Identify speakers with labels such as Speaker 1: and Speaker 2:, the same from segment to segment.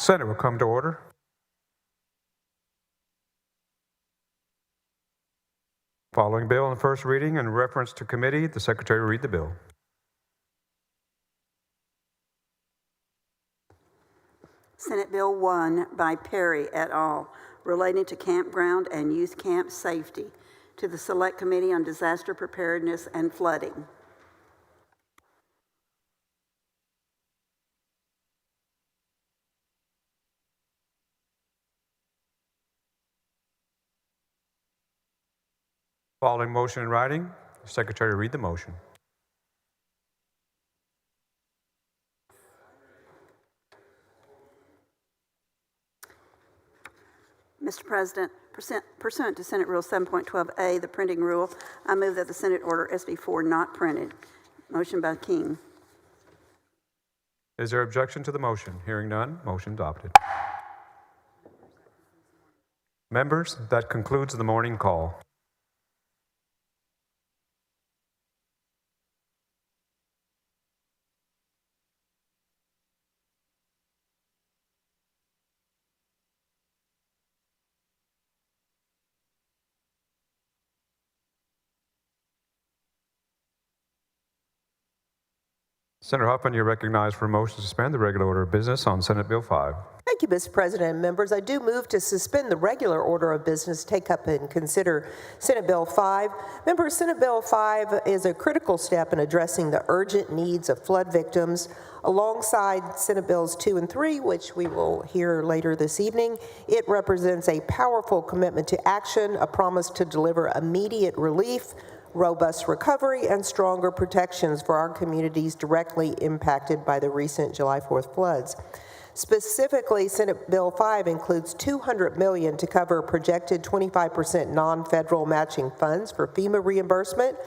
Speaker 1: Senate will come to order. Following bill on first reading and reference to committee, the Secretary will read the bill.
Speaker 2: Senate Bill 1 by Perry et al., relating to campground and youth camp safety, to the Select Committee on Disaster Preparedness and Flooding.
Speaker 1: Following motion in writing, the Secretary will read the motion.
Speaker 2: Mr. President, pursuant to Senate Rule 7.12a, the printing rule, I move that the Senate order SB 4 not printed. Motion by King.
Speaker 1: Is there objection to the motion? Hearing none, motion adopted. Members, that concludes the morning call. Senator Huffman, you're recognized for a motion to suspend the regular order of business on Senate Bill 5.
Speaker 3: Thank you, Mr. President and members. I do move to suspend the regular order of business, take up and consider Senate Bill 5. Members, Senate Bill 5 is a critical step in addressing the urgent needs of flood victims. Alongside Senate Bills 2 and 3, which we will hear later this evening, it represents a powerful commitment to action, a promise to deliver immediate relief, robust recovery, and stronger protections for our communities directly impacted by the recent July 4th floods. Specifically, Senate Bill 5 includes $200 million to cover projected 25% non-federal matching funds for FEMA reimbursement,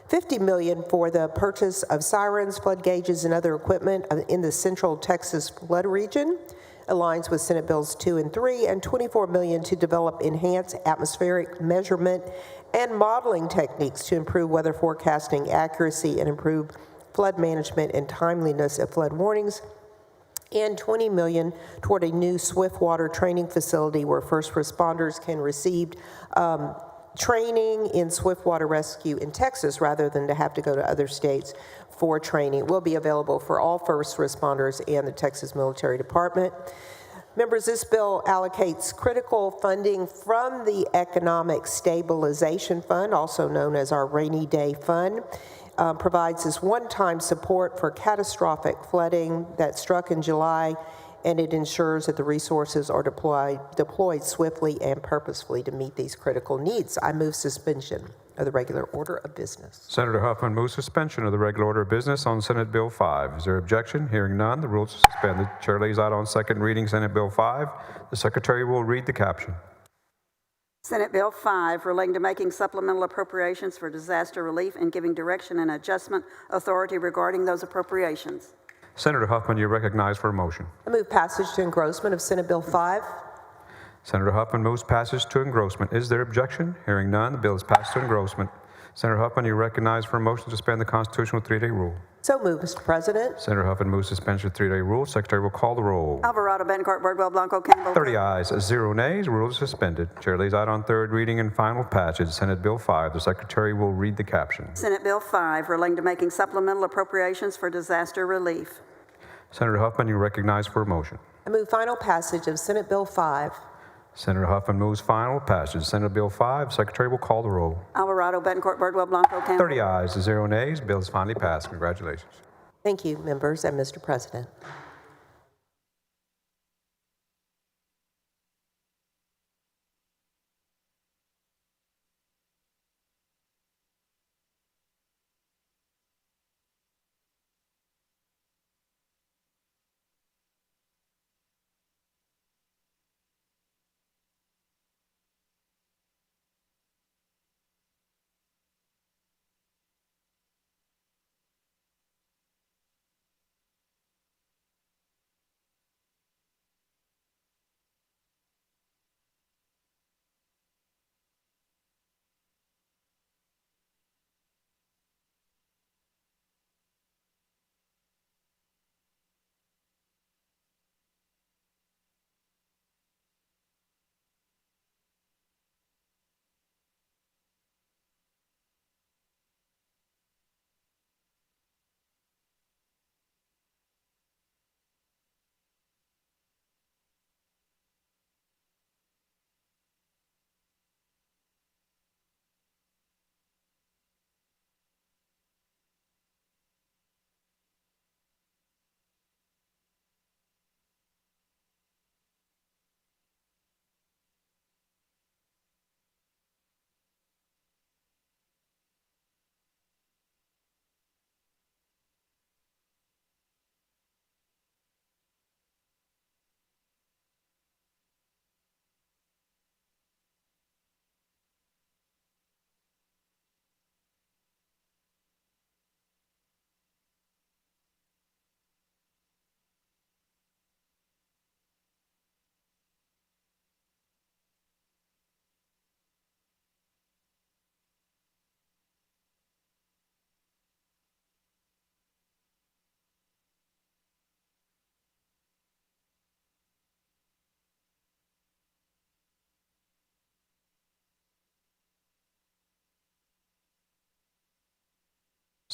Speaker 3: $50 million for the purchase of sirens, flood gauges, and other equipment in the Central Texas flood region, aligns with Senate Bills 2 and 3, and $24 million to develop enhanced atmospheric measurement and modeling techniques to improve weather forecasting accuracy and improve flood management and timeliness of flood warnings, and $20 million toward a new swiftwater training facility where first responders can receive training in swiftwater rescue in Texas rather than to have to go to other states for training. It will be available for all first responders and the Texas Military Department. Members, this bill allocates critical funding from the Economic Stabilization Fund, also known as our Rainy Day Fund, provides this one-time support for catastrophic flooding that struck in July, and it ensures that the resources are deployed swiftly and purposefully to meet these critical needs. I move suspension of the regular order of business.
Speaker 1: Senator Huffman moves suspension of the regular order of business on Senate Bill 5. Is there objection? Hearing none, the rules are suspended. Chair lays out on second reading Senate Bill 5. The Secretary will read the caption.
Speaker 2: Senate Bill 5, relating to making supplemental appropriations for disaster relief and giving direction and adjustment authority regarding those appropriations.
Speaker 1: Senator Huffman, you're recognized for a motion.
Speaker 3: I move passage to engrossment of Senate Bill 5.
Speaker 1: Senator Huffman moves passage to engrossment. Is there objection? Hearing none, the bill is passed to engrossment. Senator Huffman, you're recognized for a motion to suspend the constitutional 3-day rule.
Speaker 3: So moved, Mr. President.
Speaker 1: Senator Huffman moves suspension of 3-day rule. Secretary will call the roll.
Speaker 2: Alvarado, Bencourt, Birdwell, Blanco, Campbell.
Speaker 1: 30 ayes, 0 nays. Rule is suspended. Chair lays out on third reading and final passage Senate Bill 5. The Secretary will read the caption.
Speaker 2: Senate Bill 5, relating to making supplemental appropriations for disaster relief.
Speaker 1: Senator Huffman, you're recognized for a motion.
Speaker 3: I move final passage of Senate Bill 5.
Speaker 1: Senator Huffman moves final passage Senate Bill 5. Secretary will call the roll.
Speaker 2: Alvarado, Bencourt, Birdwell, Blanco, Campbell.
Speaker 1: 30 ayes, 0 nays. Bill is finally passed. Congratulations.
Speaker 3: Thank you, members and Mr. President.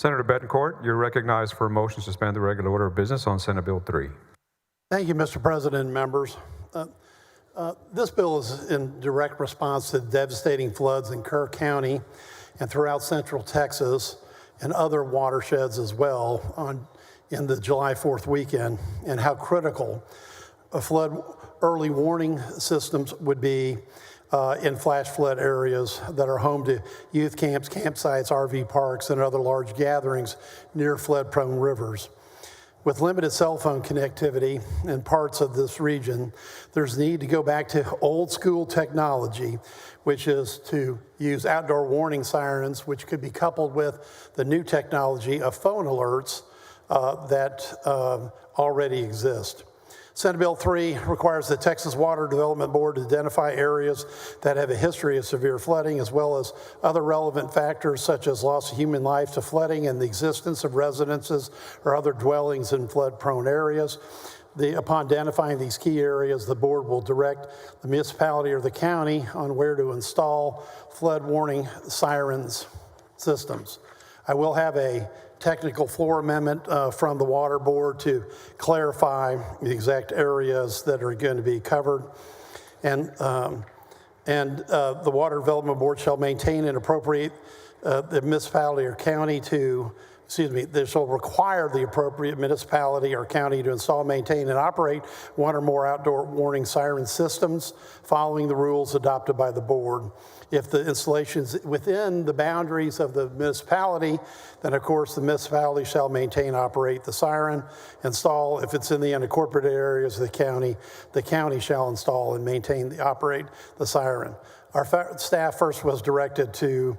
Speaker 1: Senator Betancourt, you're recognized for a motion to suspend the regular order of business on Senate Bill 3.
Speaker 4: Thank you, Mr. President and members. This bill is in direct response to devastating floods in Kerr County and throughout central Texas and other watersheds as well in the July 4th weekend, and how critical flood early warning systems would be in flash flood areas that are home to youth camps, campsites, RV parks, and other large gatherings near flood-prone rivers. With limited cell phone connectivity in parts of this region, there's need to go back to old school technology, which is to use outdoor warning sirens, which could be coupled with the new technology of phone alerts that already exist. Senate Bill 3 requires the Texas Water Development Board to identify areas that have a history of severe flooding, as well as other relevant factors such as loss of human life to flooding and the existence of residences or other dwellings in flood-prone areas. Upon identifying these key areas, the board will direct the municipality or the county on where to install flood warning sirens systems. I will have a technical floor amendment from the Water Board to clarify the exact areas that are going to be covered. And the Water Development Board shall maintain and appropriate the municipality or county to, they shall require the appropriate municipality or county to install, maintain, and operate one or more outdoor warning siren systems following the rules adopted by the board. If the installation is within the boundaries of the municipality, then of course the municipality shall maintain and operate the siren. Install, if it's in the unincorporated areas of the county shall install and maintain, operate the siren. Our staff first was directed to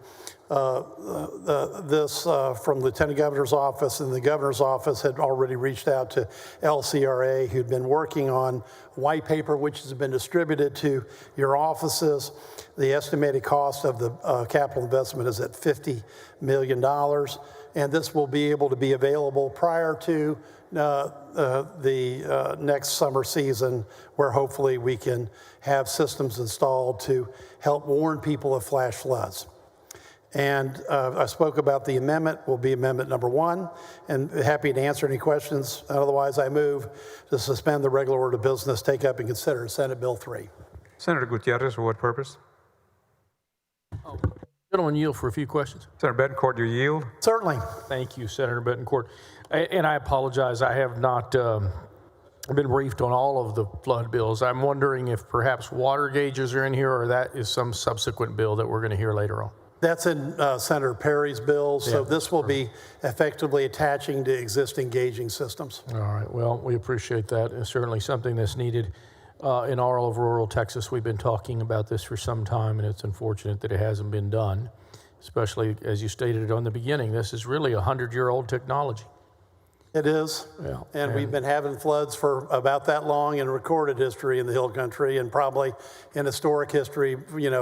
Speaker 4: this from Lieutenant Governor's office, and the governor's office had already reached out to LCRA, who'd been working on white paper, which has been distributed to your offices. The estimated cost of the capital investment is at $50 million, and this will be able to be available prior to the next summer season, where hopefully we can have systems installed to help warn people of flash floods. And I spoke about the amendment, will be amendment number 1, and happy to answer any questions. Otherwise, I move to suspend the regular order of business, take up and consider Senate Bill 3.
Speaker 1: Senator Gutierrez, for what purpose?
Speaker 5: Gentleman, yield for a few questions.
Speaker 1: Senator Betancourt, you yield?
Speaker 4: Certainly.
Speaker 5: Thank you, Senator Betancourt. And I apologize, I have not been briefed on all of the flood bills. I'm wondering if perhaps water gauges are in here, or that is some subsequent bill that we're going to hear later on.
Speaker 4: That's in Senator Perry's bill, so this will be effectively attaching to existing gauging systems.
Speaker 5: All right, well, we appreciate that. It's certainly something that's needed in all of rural Texas. We've been talking about this for some time, and it's unfortunate that it hasn't been done, especially as you stated on the beginning. This is really a 100-year-old technology.
Speaker 4: It is,
Speaker 5: Yeah,
Speaker 4: and we've been having floods for about that long in recorded history in the Hill Country, and probably in historic history,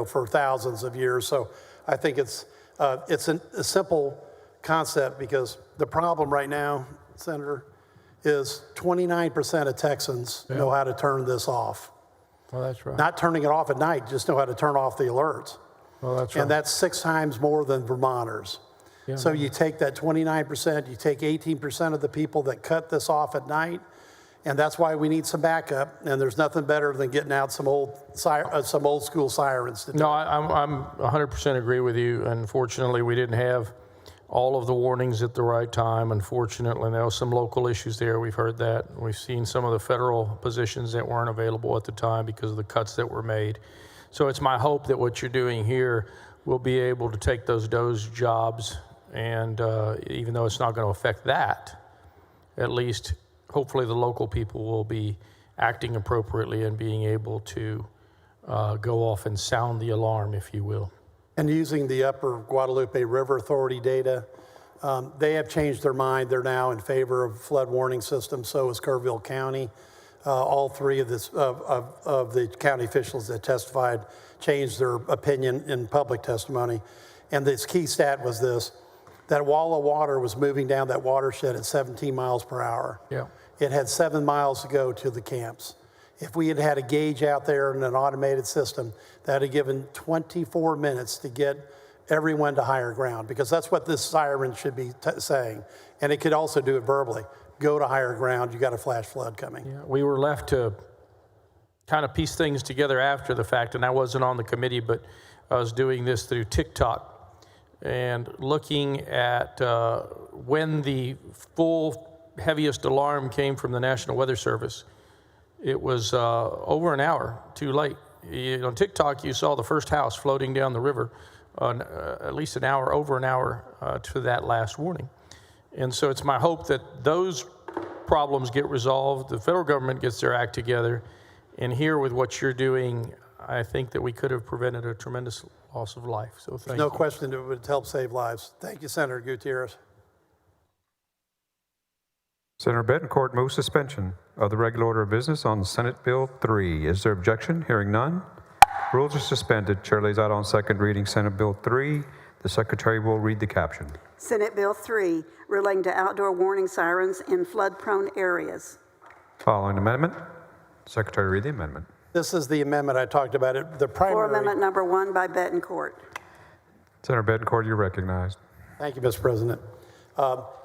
Speaker 4: for thousands of years. So I think it's a simple concept, because the problem right now, Senator, is 29% of Texans know how to turn this off.
Speaker 5: Well, that's right.
Speaker 4: Not turning it off at night, just know how to turn off the alerts.
Speaker 5: Well, that's right.
Speaker 4: And that's 6 times more than Vermonters.
Speaker 5: Yeah.
Speaker 4: So you take that 29%, you take 18% of the people that cut this off at night, and that's why we need some backup. And there's nothing better than getting out some old school sirens.
Speaker 5: No, I'm 100% agree with you. Unfortunately, we didn't have all of the warnings at the right time. Unfortunately, there was some local issues there. We've heard that. We've seen some of the federal positions that weren't available at the time because of the cuts that were made. So it's my hope that what you're doing here will be able to take those jobs, and even though it's not going to affect that, at least hopefully the local people will be acting appropriately and being able to go off and sound the alarm, if you will.
Speaker 4: And using the Upper Guadalupe River Authority data, they have changed their mind. They're now in favor of flood warning systems. So is Kerrville County. All 3 of the county officials that testified changed their opinion in public testimony. And this key stat was this: that wall of water was moving down that watershed at 17 miles per hour.
Speaker 5: Yeah.
Speaker 4: It had 7 miles to go to the camps. If we had had a gauge out there and an automated system, that would have given 24 minutes to get everyone to higher ground, because that's what this siren should be saying. And it could also do it verbally. Go to higher ground, you got a flash flood coming.
Speaker 5: Yeah, we were left to kind of piece things together after the fact, and I wasn't on the committee, but I was doing this through TikTok and looking at when the full heaviest alarm came from the National Weather Service. It was over an hour too late. On TikTok, you saw the first house floating down the river at least an hour, over an hour to that last warning. And so it's my hope that those problems get resolved, the federal government gets their act together, and here with what you're doing, I think that we could have prevented a tremendous loss of life. So thank you.
Speaker 4: No question it would help save lives. Thank you, Senator Gutierrez.
Speaker 1: Senator Bettencourt moves suspension of the regular order of business on Senate Bill 3. Is there objection? Hearing none. Rules are suspended. Chair lays out on second reading Senate Bill 3. The Secretary will read the caption.
Speaker 2: Senate Bill 3, relating to outdoor warning sirens in flood-prone areas.
Speaker 1: Following amendment. Secretary, read the amendment.
Speaker 4: This is the amendment I talked about. The
Speaker 2: Floor
Speaker 4: primary.
Speaker 2: Amendment Number 1 by Bettencourt.
Speaker 1: Senator Bettencourt, you're recognized.
Speaker 4: Thank you, Mr. President.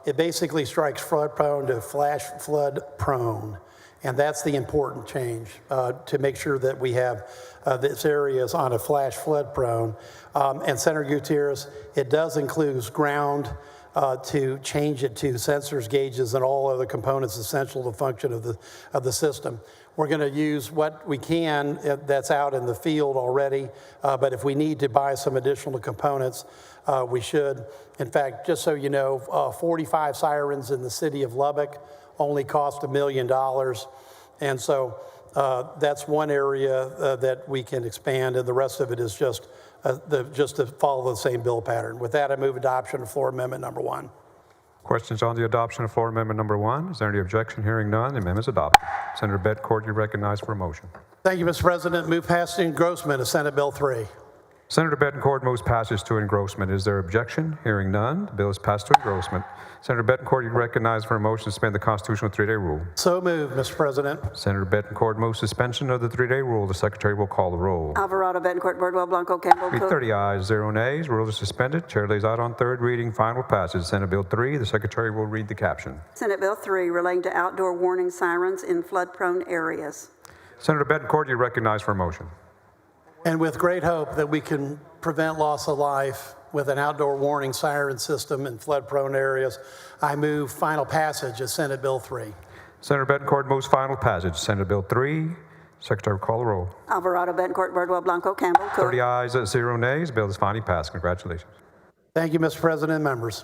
Speaker 4: It basically strikes flood prone to flash flood prone. And that's the important change to make sure that we have this area is on a flash flood prone. And Senator Gutierrez, it does include ground to change it to sensors, gauges, and all other components essential to the function of the system. We're going to use what we can that's out in the field already, but if we need to buy some additional components, we should. In fact, just so you know, 45 sirens in the city of Lubbock only cost $1 million. And so that's one area that we can expand, and the rest of it is just to follow the same bill pattern. With that, I move adoption of floor amendment number 1.
Speaker 1: Questions on the adoption of floor amendment number 1? Is there any objection? Hearing none, the amendment is adopted. Senator Bettencourt, you're recognized for a motion.
Speaker 4: Thank you, Mr. President. Move passage and engrossment of Senate Bill 3.
Speaker 1: Senator Bettencourt moves passage to engrossment. Is there objection? Hearing none, the bill is passed to engrossment. Senator Bettencourt, you're recognized for a motion to suspend the constitutional 3-day rule.
Speaker 4: So moved, Mr. President.
Speaker 1: Senator Bettencourt moves suspension of the 3-day rule. The Secretary will call the roll.
Speaker 2: Alvarado, Bettencourt, Birdwell, Blanco, Campbell,
Speaker 1: Read
Speaker 2: Cook.
Speaker 1: 30 ayes, 0 nays. Rules are suspended. Chair lays out on third reading, final passage. Senate Bill 3. The Secretary will read the caption.
Speaker 2: Senate Bill 3, relating to outdoor warning sirens in flood-prone areas.
Speaker 1: Senator Bettencourt, you're recognized for a motion.
Speaker 4: And with great hope that we can prevent loss of life with an outdoor warning siren system in flood-prone areas, I move final passage of Senate Bill 3.
Speaker 1: Senator Bettencourt moves final passage. Senate Bill 3. Secretary will call the roll.
Speaker 2: Alvarado, Bettencourt, Birdwell, Blanco, Campbell, Cook.
Speaker 1: 30 ayes, 0 nays. Bill is finally passed. Congratulations.
Speaker 4: Thank you, Mr. President and members.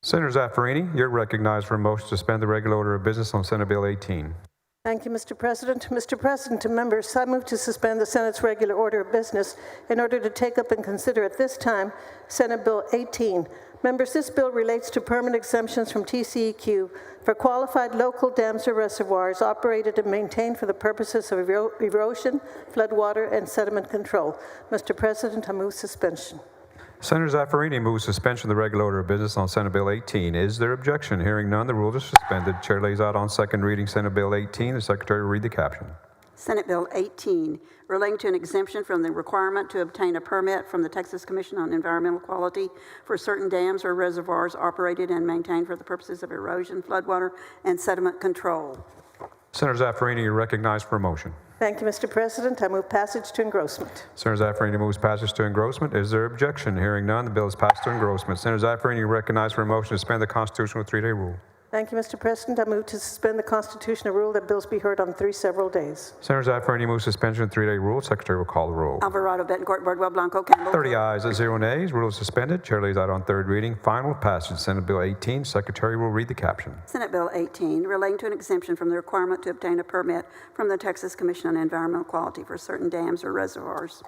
Speaker 1: Senator Zaffarini, you're recognized for a motion to suspend the regular order of business on Senate Bill 18.
Speaker 6: Thank you, Mr. President. Mr. President and members, I move to suspend the Senate's regular order of business in order to take up and consider at this time Senate Bill 18. Members, this bill relates to permanent exemptions from TCEQ for qualified local dams or reservoirs operated and maintained for the purposes of erosion, floodwater, and sediment control. Mr. President, I move suspension.
Speaker 1: Senator Zaffarini moves suspension of the regular order of business on Senate Bill 18. Is there objection? Hearing none, the rules are suspended. Chair lays out on second reading Senate Bill 18. The Secretary will read the caption.
Speaker 2: Senate Bill 18, relating to an exemption from the requirement to obtain a permit from the Texas Commission on Environmental Quality for certain dams or reservoirs operated and maintained for the purposes of erosion, floodwater, and sediment control.
Speaker 1: Senator Zaffarini, you're recognized for a motion.
Speaker 6: Thank you, Mr. President. I move passage to engrossment.
Speaker 1: Senator Zaffarini moves passage to engrossment. Is there objection? Hearing none, the bill is passed to engrossment. Senator Zaffarini, you're recognized for a motion to suspend the constitutional 3-day rule.
Speaker 6: Thank you, Mr. President. I move to suspend the constitutional rule that bills be heard on 3 several days.
Speaker 1: Senator Zaffarini moves suspension of the 3-day rule. Secretary will call the roll.
Speaker 2: Alvarado, Bettencourt, Birdwell, Blanco, Campbell.
Speaker 1: 30 ayes, 0 nays. Rule is suspended. Chair lays out on third reading. Final passage. Senate Bill 18. Secretary will read the caption.
Speaker 2: Senate Bill 18, relating to an exemption from the requirement to obtain a permit from the Texas Commission on Environmental Quality for certain dams or reservoirs.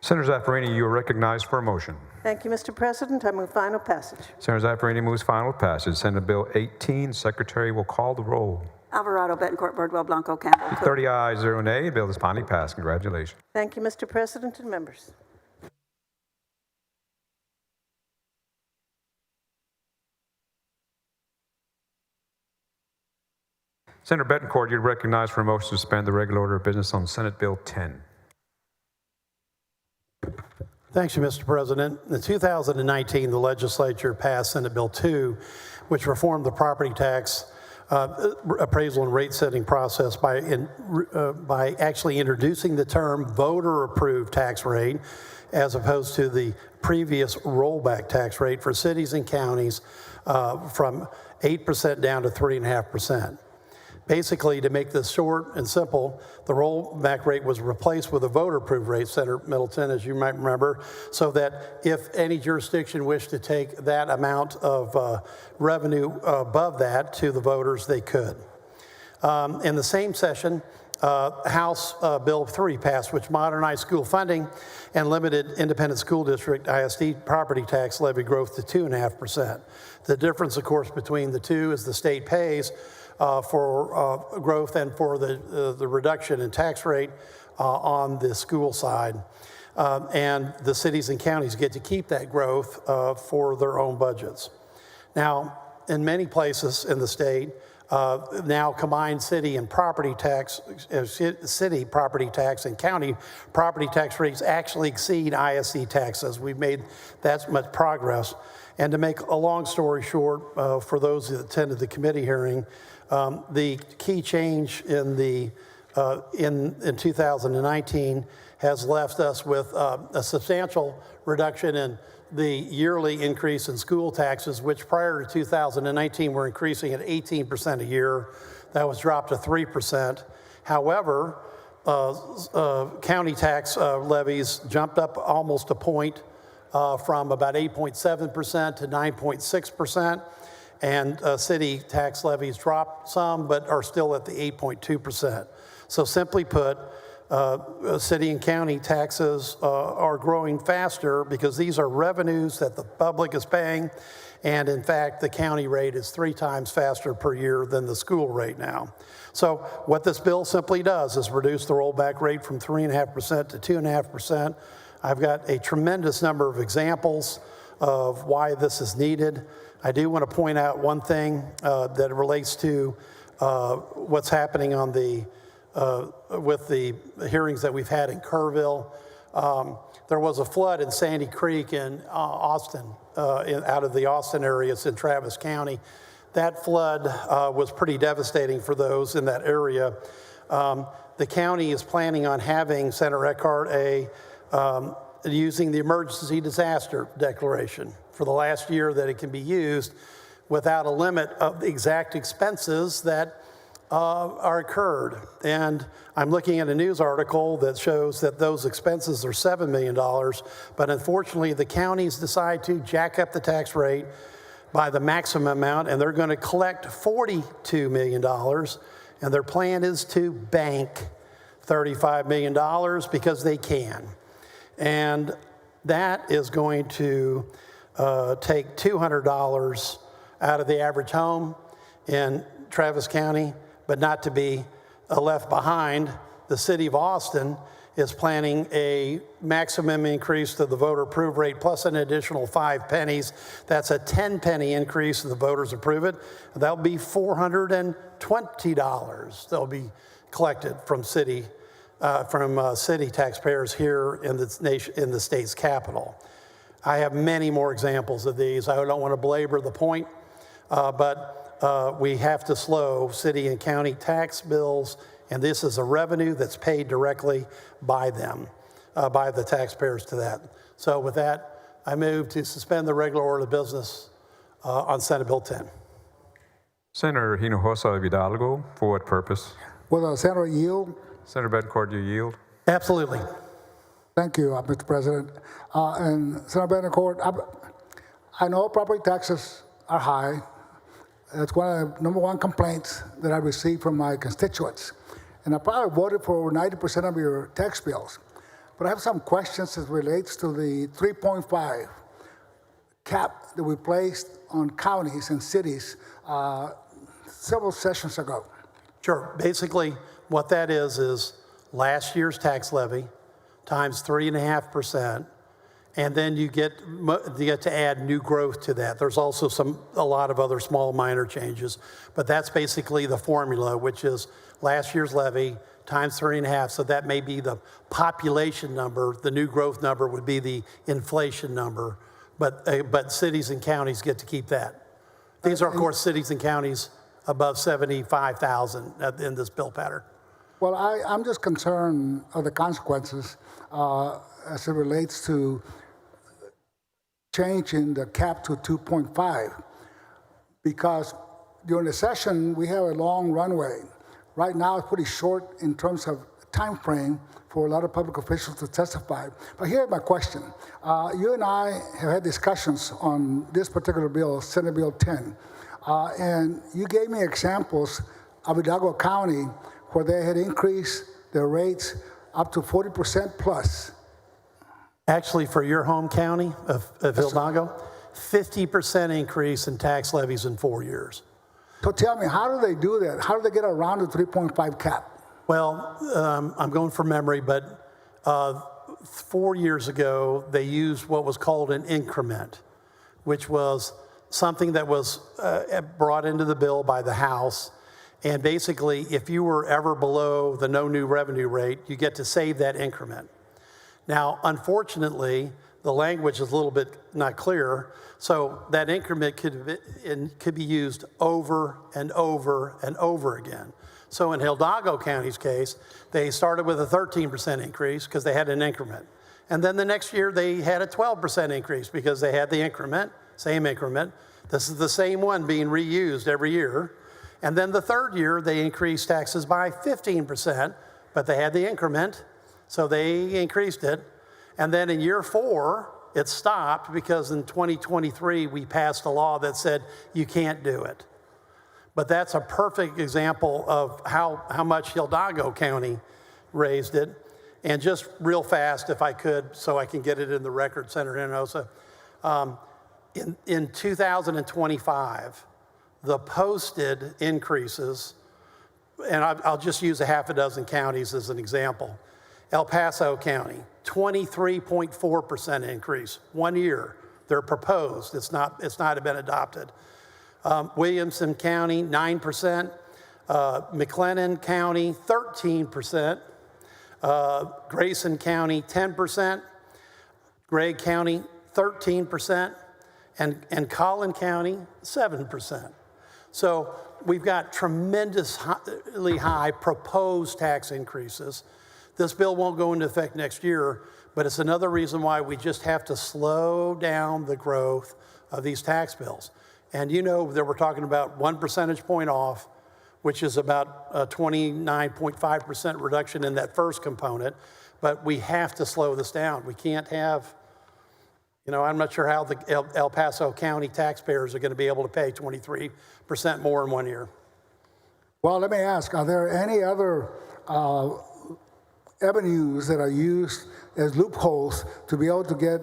Speaker 1: Senator Zaffarini, you are recognized for a motion.
Speaker 6: Thank you, Mr. President. I move final passage.
Speaker 1: Senator Zaffarini moves final passage. Senate Bill 18, Secretary will call the roll.
Speaker 2: Alvarado, Betancourt, Birdwell, Blanco, Campbell, Cook.
Speaker 1: 30 ayes, 0 nay. Bill is finally passed. Congratulations.
Speaker 6: Thank you, Mr. President and members.
Speaker 1: Senator Betancourt, you're recognized for a motion to suspend the regular order of business on Senate Bill 10.
Speaker 4: Thank you, Mr. President. In 2019, the legislature passed Senate Bill 2, which reformed the property tax appraisal and rate setting process by actually introducing the term voter-approved tax rate as opposed to the previous rollback tax rate for cities and counties from 8% down to 3.5%. Basically, to make this short and simple, the rollback rate was replaced with a voter-approved rate, Senator Middleton, as you might remember, so that if any jurisdiction wished to take that amount of revenue above that to the voters, they could. In the same session, House Bill 3 passed, which modernized school funding and limited independent school district ISD property tax levy growth to 2.5%. The difference, of course, between the two is the state pays for growth and for the reduction in tax rate on the school side. And the cities and counties get to keep that growth for their own budgets. Now, in many places in the state, now combined city and property tax, city property tax and county property tax rates actually exceed ISD taxes. We've made that much progress. And to make a long story short, for those that attended the committee hearing, the key change in in 2019 has left us with a substantial reduction in the yearly increase in school taxes, which prior to 2019 were increasing at 18% a year. That was dropped to 3%. However, county tax levies jumped up almost a point from about 8.7% to 9.6%. And city tax levies dropped some, but are still at the 8.2%. So simply put, city and county taxes are growing faster because these are revenues that the public is paying. And in fact, the county rate is 3 times faster per year than the school rate now. So what this bill simply does is reduce the rollback rate from 3.5% to 2.5%. I've got a tremendous number of examples of why this is needed. I do want to point out one thing that relates to what's happening on with the hearings that we've had in Kerrville. There was a flood in Sandy Creek in Austin, out of the Austin area. It's in Travis County. That flood was pretty devastating for those in that area. The county is planning on having, Senator Eckhart, using the emergency disaster declaration for the last year that it can be used without a limit of the exact expenses that are incurred. And I'm looking at a news article that shows that those expenses are $7 million, but unfortunately the counties decide to jack up the tax rate by the maximum amount, and they're going to collect $42 million, and their plan is to bank $35 million because they can. And that is going to take $200 out of the average home in Travis County, but not to be left behind. The city of Austin is planning a maximum increase to the voter approve rate plus an additional 5 pennies. That's a 10 penny increase if the voters approve it. That'll be $420 that'll be collected from city taxpayers here in the state's capital. I have many more examples of these. I don't want to belabor the point, but we have to slow city and county tax bills, and this is a revenue that's paid directly by them, by the taxpayers to that. So with that, I move to suspend the regular order of business on Senate Bill 10.
Speaker 1: Senator Hinojosa Hidalgo, for what purpose?
Speaker 7: Will the senator yield?
Speaker 1: Senator Betancourt, do you yield?
Speaker 4: Absolutely.
Speaker 7: Thank you, Mr. President. And Senator Betancourt, I know property taxes are high. That's one of the number one complaints that I receive from my constituents. And I probably voted for 90% of your tax bills. but I have some questions as relates to the 3.5 cap that we placed on counties and cities several sessions ago.
Speaker 4: Sure. Basically, what that is last year's tax levy times 3.5%, and then you get to add new growth to that. There's also a lot of other small minor changes, but that's basically the formula, which is last year's levy times 3.5. So that may be the population number. The new growth number would be the inflation number, but cities and counties get to keep that. These are, of course, cities and counties above 75,000 in this bill pattern.
Speaker 7: Well, I'm just concerned of the consequences as it relates to changing the cap to 2.5, because during the session, we have a long runway. Right now, it's pretty short in terms of time frame for a lot of public officials to testify. But here's my question. You and I have had discussions on this particular bill, Senate Bill 10, and you gave me examples of Hidalgo County where they had increased their rates up to 40% plus.
Speaker 4: Actually, for your home county of Hidalgo, 50% increase in tax levies in 4 years.
Speaker 7: So tell me, how do they do that? How do they get around the 3.5 cap?
Speaker 4: Well, I'm going from memory, but 4 years ago, they used what was called an increment, which was something that was brought into the bill by the House. And basically, if you were ever below the no new revenue rate, you get to save that increment. Now, unfortunately, the language is a little bit not clear, so that increment could be used over and over and over again. So in Hidalgo County's case, they started with a 13% increase because they had an increment. And then the next year, they had a 12% increase because they had the increment, same increment. This is the same one being reused every year. And then the third year, they increased taxes by 15%, but they had the increment, so they increased it. And then in year 4, it stopped because in 2023, we passed a law that said you can't do it. But that's a perfect example of how much Hidalgo County raised it. And just real fast, if I could, so I can get it in the record, Senator Hinojosa, in 2025, the posted increases, and I'll just use a half a dozen counties as an example. El Paso County, 23.4% increase, 1 year. They're proposed, it's not been adopted. Williamson County, 9%. McLennan County, 13%. Grayson County, 10%. Gregg County, 13%. And Collin County, 7%. So we've got tremendously high proposed tax increases. This bill won't go into effect next year, but it's another reason why we just have to slow down the growth of these tax bills. And you know that we're talking about 1 percentage point off, which is about a 29.5% reduction in that first component, but we have to slow this down. We can't have, I'm not sure how the El Paso County taxpayers are going to be able to pay 23% more in 1 year.
Speaker 7: Well, let me ask, are there any other avenues that are used as loopholes to be able to get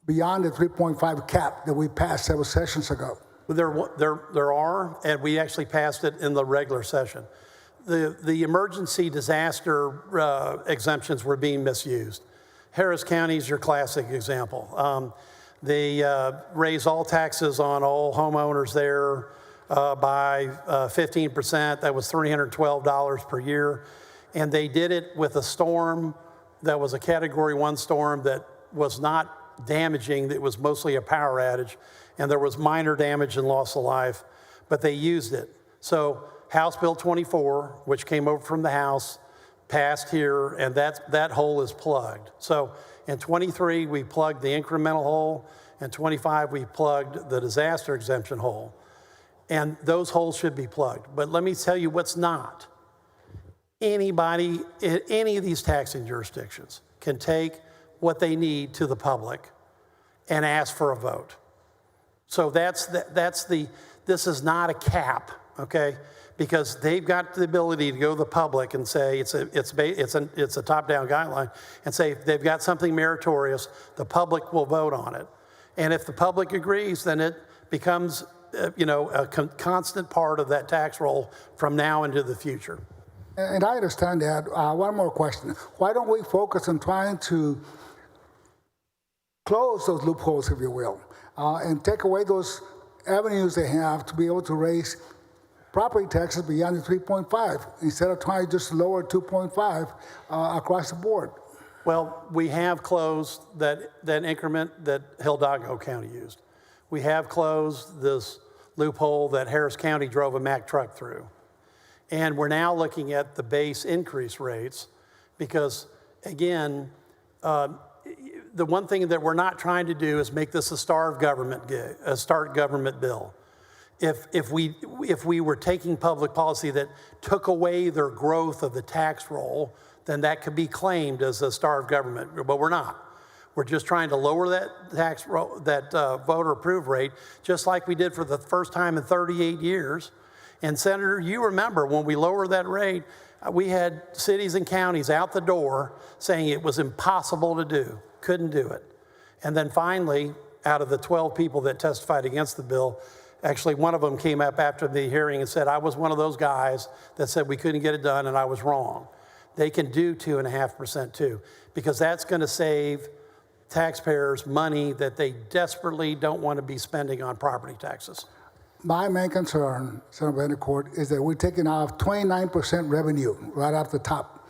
Speaker 7: beyond the 3.5 cap that we passed several sessions ago?
Speaker 4: There are, and we actually passed it in the regular session. The emergency disaster exemptions were being misused. Harris County is your classic example. They raise all taxes on all homeowners there by 15%. That was $312 per year. And they did it with a storm that was a Category 1 storm that was not damaging. It was mostly a power outage. And there was minor damage and loss of life, but they used it. So House Bill 24, which came over from the House, passed here, and that hole is plugged. So in 23, we plugged the incremental hole. In 25, we plugged the disaster exemption hole. And those holes should be plugged. But let me tell you what's not. Anybody in any of these taxing jurisdictions can take what they need to the public and ask for a vote. So this is not a cap, okay? because they've got the ability to go to the public and say it's a top-down guideline and say if they've got something meritorious, the public will vote on it. And if the public agrees, then it becomes a constant part of that tax roll from now into the future.
Speaker 7: And I understand that. One more question. Why don't we focus on trying to close those loopholes, if you will, and take away those avenues they have to be able to raise property taxes beyond the 3.5 instead of trying to just lower 2.5 across the board?
Speaker 4: Well, we have closed that increment that Hidalgo County used. We have closed this loophole that Harris County drove a Mack truck through. And we're now looking at the base increase rates because, again, the one thing that we're not trying to do is make this a starved government bill. If we were taking public policy that took away their growth of the tax roll, then that could be claimed as a starved government, but we're not. We're just trying to lower that tax roll, that voter approve rate, just like we did for the first time in 38 years. And Senator, you remember when we lowered that rate, we had cities and counties out the door saying it was impossible to do, couldn't do it. And then finally, out of the 12 people that testified against the bill, actually one of them came up after the hearing and said, I was one of those guys that said we couldn't get it done and I was wrong. They can do 2.5% too, because that's going to save taxpayers money that they desperately don't want to be spending on property taxes.
Speaker 7: My main concern, Senator Bettencourt, is that we're taking off 29% revenue right off the top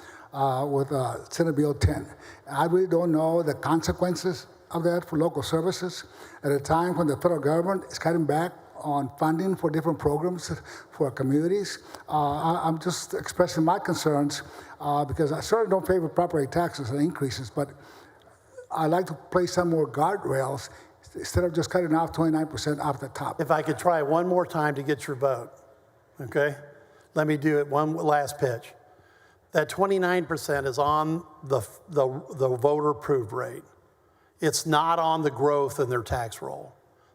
Speaker 7: with Senate Bill 10. I really don't know the consequences of that for local services at a time when the federal government is cutting back on funding for different programs for communities. I'm just expressing my concerns because I certainly don't favor property taxes and increases, but I'd like to place some more guardrails instead of just cutting off 29% off the top.
Speaker 4: If I could try one more time to get your vote, okay? Let me do it one last pitch. That 29% is on the voter approved rate. It's not on the growth in their tax roll.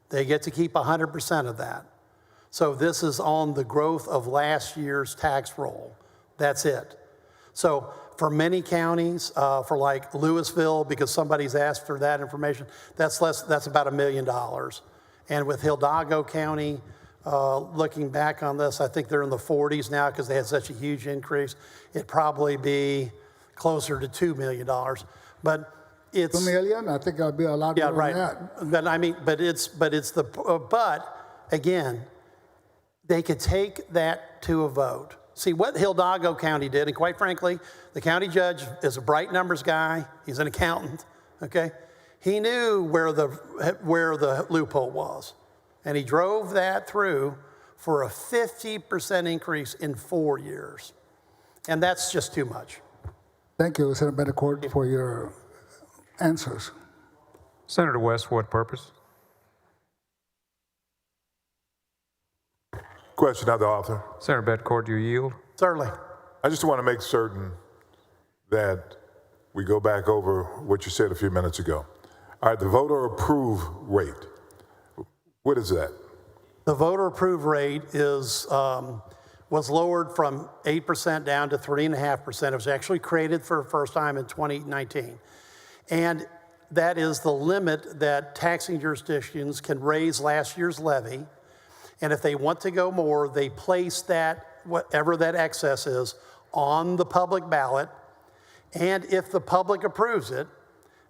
Speaker 4: They get to keep 100% of that. So this is on the growth of last year's tax roll. That's it. So for many counties, for like Louisville, because somebody's asked for that information, that's about $1 million. And with Hidalgo County, looking back on this, I think they're in the 40s now because they had such a huge increase. It'd probably be closer to $2 million. But it's
Speaker 7: $2 million? I think I'll be a lot more than that.
Speaker 4: But I mean, but again, they could take that to a vote. See, what Hidalgo County did, and quite frankly, the county judge is a bright numbers guy. He's an accountant, okay? He knew where the loophole was, and he drove that through for a 50% increase in 4 years. And that's just too much.
Speaker 7: Thank you, Senator Bettencourt, for your answers.
Speaker 1: Senator West, for what purpose?
Speaker 8: Question of the author.
Speaker 1: Senator Bettencourt, do you yield?
Speaker 4: Certainly.
Speaker 8: I just want to make certain that we go back over what you said a few minutes ago. All right, the voter approve rate. What is that?
Speaker 4: The voter approve rate is was lowered from 8% down to 3.5%. It was actually created for the first time in 2019. And that is the limit that taxing jurisdictions can raise last year's levy. And if they want to go more, they place that, whatever that excess is, on the public ballot. And if the public approves it,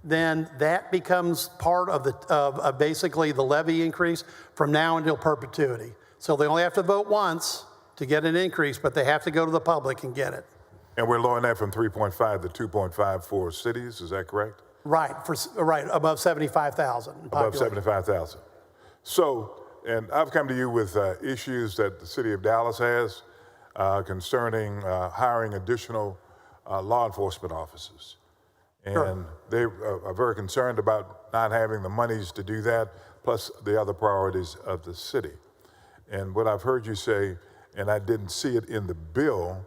Speaker 4: then that becomes part of basically the levy increase from now until perpetuity. So they only have to vote once to get an increase, but they have to go to the public and get it.
Speaker 8: And we're lowering that from 3.5 to 2.5 for cities, is that correct?
Speaker 4: Right, right, above 75,000.
Speaker 8: Above 75,000. So, and I've come to you with issues that the city of Dallas has concerning hiring additional law enforcement officers. And
Speaker 4: Sure.
Speaker 8: They are very concerned about not having the monies to do that, plus the other priorities of the city. And what I've heard you say, and I didn't see it in the bill,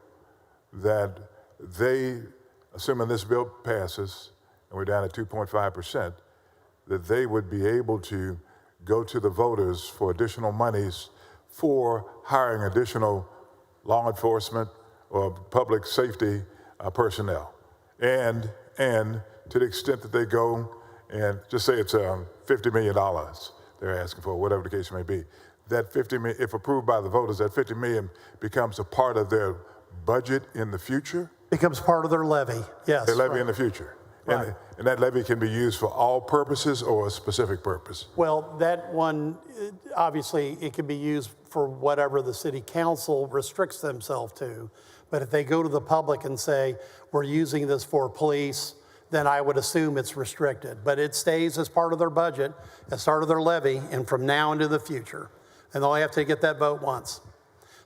Speaker 8: that they, assuming this bill passes, and we're down at 2.5%, that they would be able to go to the voters for additional monies for hiring additional law enforcement or public safety personnel. And to the extent that they go and just say it's $50 million they're asking for, whatever the case may be, that 50 million, if approved by the voters, that 50 million becomes a part of their budget in the future?
Speaker 4: Becomes part of their levy, yes.
Speaker 8: Their levy
Speaker 4: right.
Speaker 8: in the future.
Speaker 4: Right.
Speaker 8: And that levy can be used for all purposes or a specific purpose?
Speaker 4: Well, that one, obviously, it can be used for whatever the city council restricts themselves to. But if they go to the public and say, we're using this for police, then I would assume it's restricted. But it stays as part of their budget, as part of their levy, and from now into the future. And they'll have to get that vote once.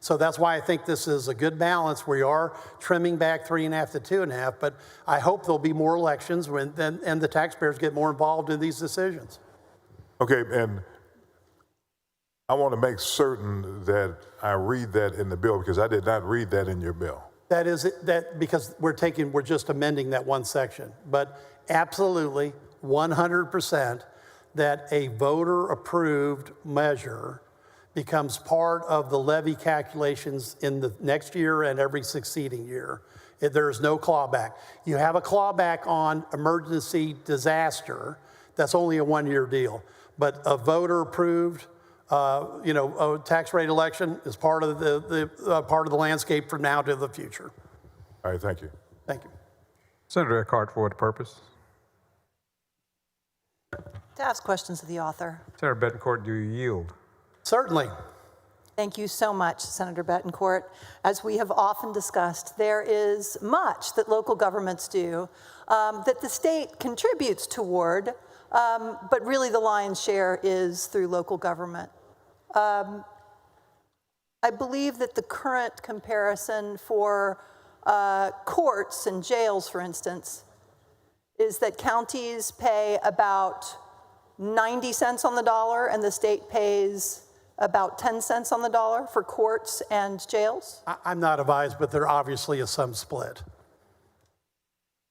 Speaker 4: So that's why I think this is a good balance. We are trimming back 3.5 to 2.5, but I hope there'll be more elections and the taxpayers get more involved in these decisions.
Speaker 8: Okay, and I want to make certain that I read that in the bill because I did not read that in your bill.
Speaker 4: That is that because we're just amending that one section, but absolutely 100% that a voter approved measure becomes part of the levy calculations in the next year and every succeeding year. There is no clawback. You have a clawback on emergency disaster. That's only a 1-year deal. But a voter approved, a tax rate election is part of the landscape from now to the future.
Speaker 8: All right, thank you.
Speaker 4: Thank you.
Speaker 1: Senator Eckhart, for what purpose?
Speaker 9: To ask questions of the author.
Speaker 1: Senator Bettencourt, do you yield?
Speaker 4: Certainly.
Speaker 9: Thank you so much, Senator Bettencourt. As we have often discussed, there is much that local governments do that the state contributes toward, but really the lion's share is through local government. I believe that the current comparison for courts and jails, for instance, is that counties pay about 90 cents on the dollar and the state pays about 10 cents on the dollar for courts and jails.
Speaker 4: I'm not advised, but there obviously is some split.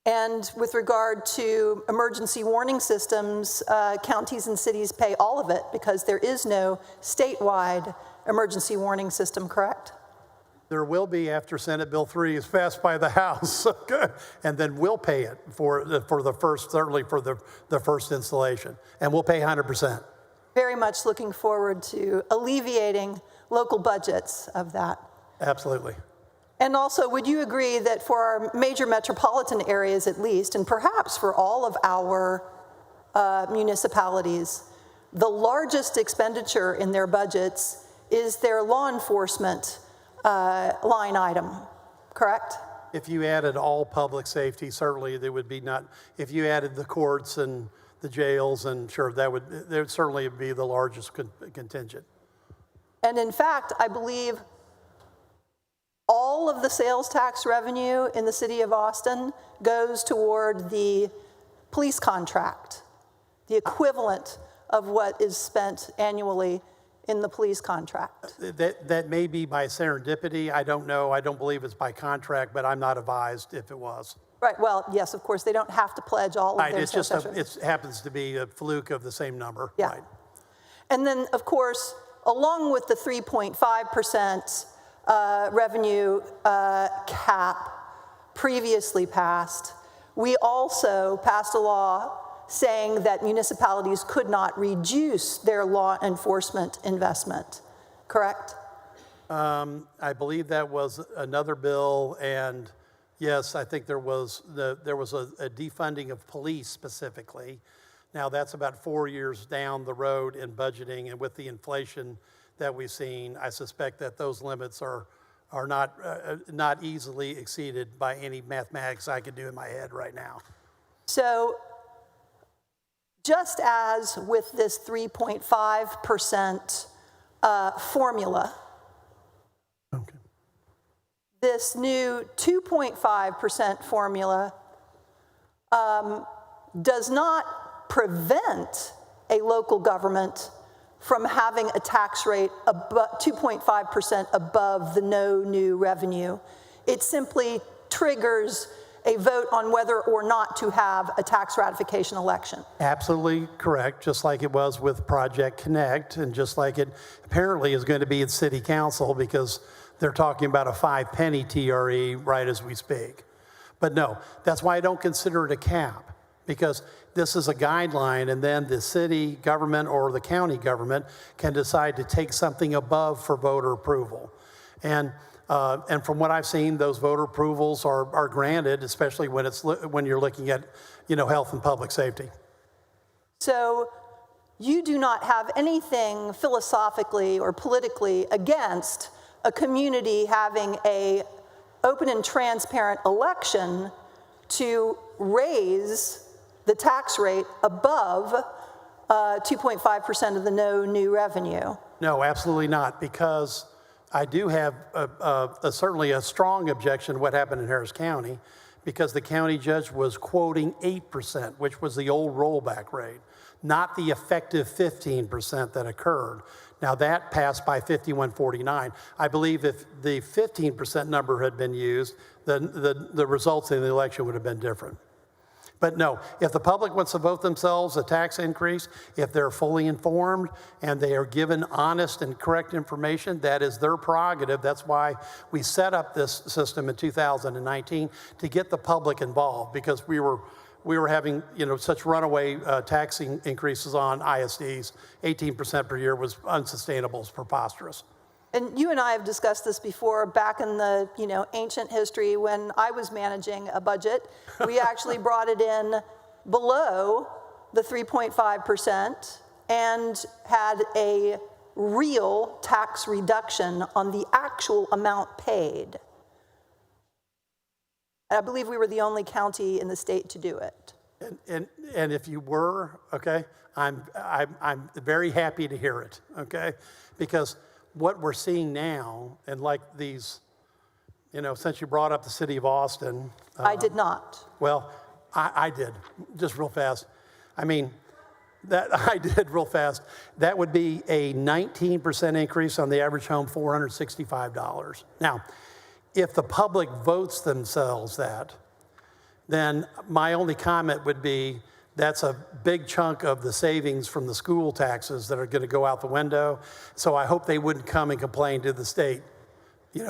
Speaker 9: And with regard to emergency warning systems, counties and cities pay all of it because there is no statewide emergency warning system, correct?
Speaker 4: There will be after Senate Bill 3 is passed by the House, and then we'll pay it for the first, certainly for the first installation, and we'll pay 100%.
Speaker 9: Very much looking forward to alleviating local budgets of that.
Speaker 4: Absolutely.
Speaker 9: And also, would you agree that for our major metropolitan areas at least, and perhaps for all of our municipalities, the largest expenditure in their budgets is their law enforcement line item, correct?
Speaker 4: If you added all public safety, certainly there would be not, if you added the courts and the jails, and sure, there would certainly be the largest contingent.
Speaker 9: And in fact, I believe all of the sales tax revenue in the city of Austin goes toward the police contract, the equivalent of what is spent annually in the police contract.
Speaker 4: That may be by serendipity. I don't know. I don't believe it's by contract, but I'm not advised if it was.
Speaker 9: Right, well, yes, of course, they don't have to pledge all of
Speaker 4: Right,
Speaker 9: their
Speaker 4: it's just
Speaker 9: sales tax.
Speaker 4: it happens to be a fluke of the same number.
Speaker 9: Yeah.
Speaker 4: Right.
Speaker 9: And then, of course, along with the 3.5% revenue cap previously passed, we also passed a law saying that municipalities could not reduce their law enforcement investment, correct?
Speaker 4: I believe that was another bill, and yes, I think there was a defunding of police specifically. Now that's about 4 years down the road in budgeting, and with the inflation that we've seen, I suspect that those limits are not easily exceeded by any mathematics I could do in my head right now.
Speaker 9: So just as with this 3.5% formula,
Speaker 4: Okay.
Speaker 9: this new 2.5% formula does not prevent a local government from having a tax rate 2.5% above the no new revenue. It simply triggers a vote on whether or not to have a tax ratification election.
Speaker 4: Absolutely correct, just like it was with Project Connect, and just like it apparently is going to be at City Council, because they're talking about a 5-penny TRE right as we speak. But no, that's why I don't consider it a cap, because this is a guideline, and then the city government or the county government can decide to take something above for voter approval. And from what I've seen, those voter approvals are granted, especially when you're looking at, health and public safety.
Speaker 9: So you do not have anything philosophically or politically against a community having a open and transparent election to raise the tax rate above 2.5% of the no new revenue.
Speaker 4: No, absolutely not, because I do have certainly a strong objection to what happened in Harris County, because the county judge was quoting 8%, which was the old rollback rate, not the effective 15% that occurred. Now that passed by 51-49. I believe if the 15% number had been used, then the results in the election would have been different. But no, if the public wants to vote themselves a tax increase, if they're fully informed and they are given honest and correct information, that is their prerogative. That's why we set up this system in 2019 to get the public involved, because we were having such runaway tax increases on ISDs. 18% per year was unsustainable, it's preposterous.
Speaker 9: And you and I have discussed this before. Back in the ancient history, when I was managing a budget, we actually brought it in below the 3.5% and had a real tax reduction on the actual amount paid. I believe we were the only county in the state to do it.
Speaker 4: And if you were, okay, I'm very happy to hear it, okay, because what we're seeing now, and like these, since you brought up the city of Austin.
Speaker 9: I did not.
Speaker 4: Well, I did, just real fast. I mean, that I did real fast. That would be a 19% increase on the average home, $465. Now, if the public votes themselves that, then my only comment would be that's a big chunk of the savings from the school taxes that are going to go out the window. So I hope they wouldn't come and complain to the state,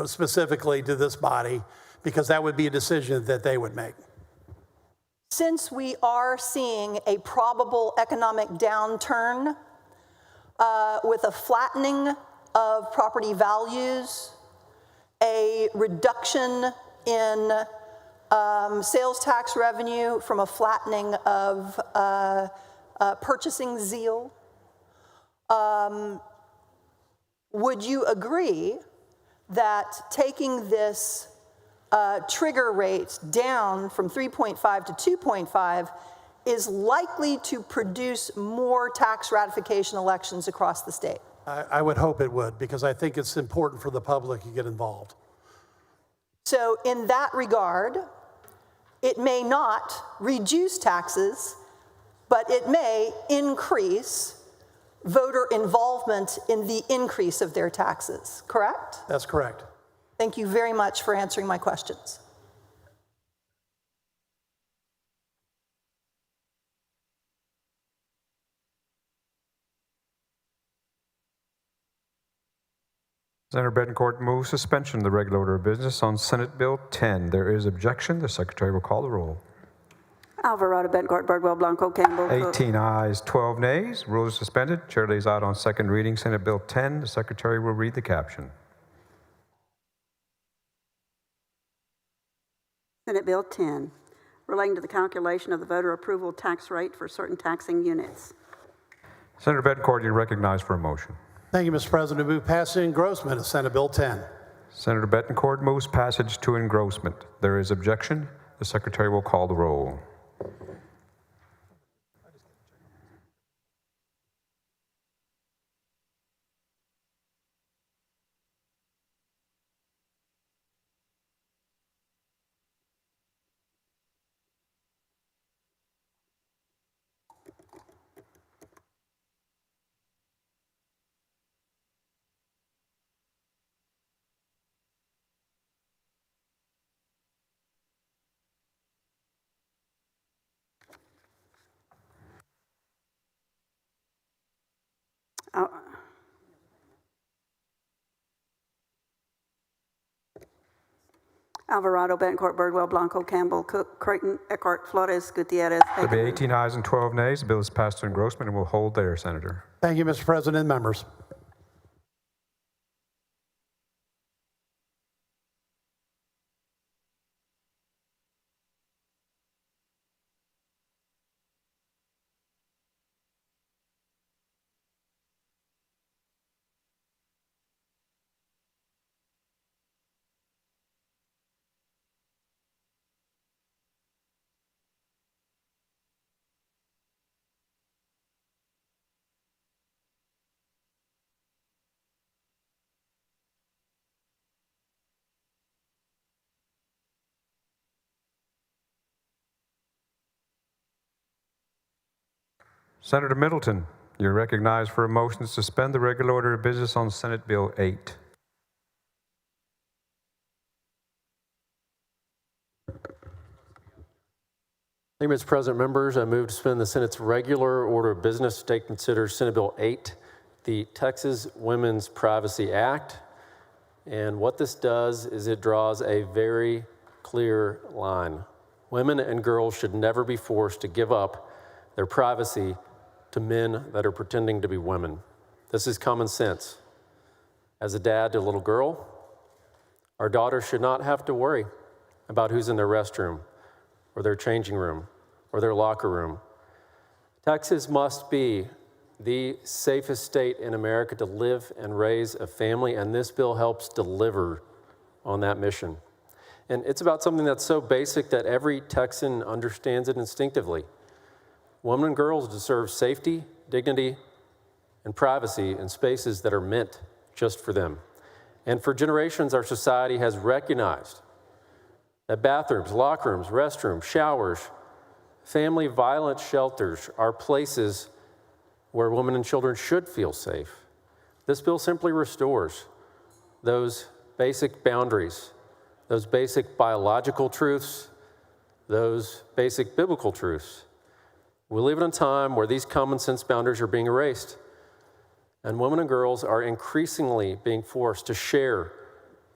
Speaker 4: specifically to this body, because that would be a decision that they would make.
Speaker 9: Since we are seeing a probable economic downturn with a flattening of property values, a reduction in sales tax revenue from a flattening of purchasing zeal, would you agree that taking this trigger rate down from 3.5 to 2.5 is likely to produce more tax ratification elections across the state?
Speaker 4: I would hope it would, because I think it's important for the public to get involved.
Speaker 9: So in that regard, it may not reduce taxes, but it may increase voter involvement in the increase of their taxes, correct?
Speaker 4: That's correct.
Speaker 9: Thank you very much for answering my questions.
Speaker 1: Senator Bettencourt moves suspension of the regular order of business on Senate Bill 10. There is objection. The secretary will call the roll.
Speaker 2: Alvarado, Bettencourt, Birdwell, Blanco, Campbell. Cook.
Speaker 1: 18 ayes, 12 nays. Rules are suspended. Chair lays out on second reading Senate Bill 10. The secretary will read the caption.
Speaker 2: Senate Bill 10, relating to the calculation of the voter approval tax rate for certain taxing units.
Speaker 1: Senator Bettencourt, you're recognized for a motion.
Speaker 4: Thank you, Mr. President. Move passage and engrossment of Senate Bill 10.
Speaker 1: Senator Bettencourt moves passage to engrossment. There is objection. The secretary will call the roll.
Speaker 2: Alvarado, Betancourt, Birdwell, Blanco, Campbell, Cook, Creighton, Eckhart, Flores, Gutierrez.
Speaker 1: There be 18 ayes and 12 nays. The bill is passed to engrossment and will hold there, Senator.
Speaker 4: Thank you, Mr. President, members.
Speaker 1: Senator Middleton, you're recognized for a motion to suspend the regular order of business on Senate Bill 8.
Speaker 10: Thank you, Mr. President. Members, I move to suspend the Senate's regular order of business to take consider Senate Bill 8, the Texas Women's Privacy Act. And what this does is it draws a very clear line. Women and girls should never be forced to give up their privacy to men that are pretending to be women. This is common sense. As a dad to a little girl, our daughter should not have to worry about who's in their restroom or their changing room or their locker room. Texas must be the safest state in America to live and raise a family, and this bill helps deliver on that mission. And it's about something that's so basic that every Texan understands it instinctively. Women and girls deserve safety, dignity, and privacy in spaces that are meant just for them. And for generations, our society has recognized that bathrooms, locker rooms, restrooms, showers, family violence shelters are places where women and children should feel safe. This bill simply restores those basic boundaries, those basic biological truths, those basic biblical truths. We live in a time where these common sense boundaries are being erased, and women and girls are increasingly being forced to share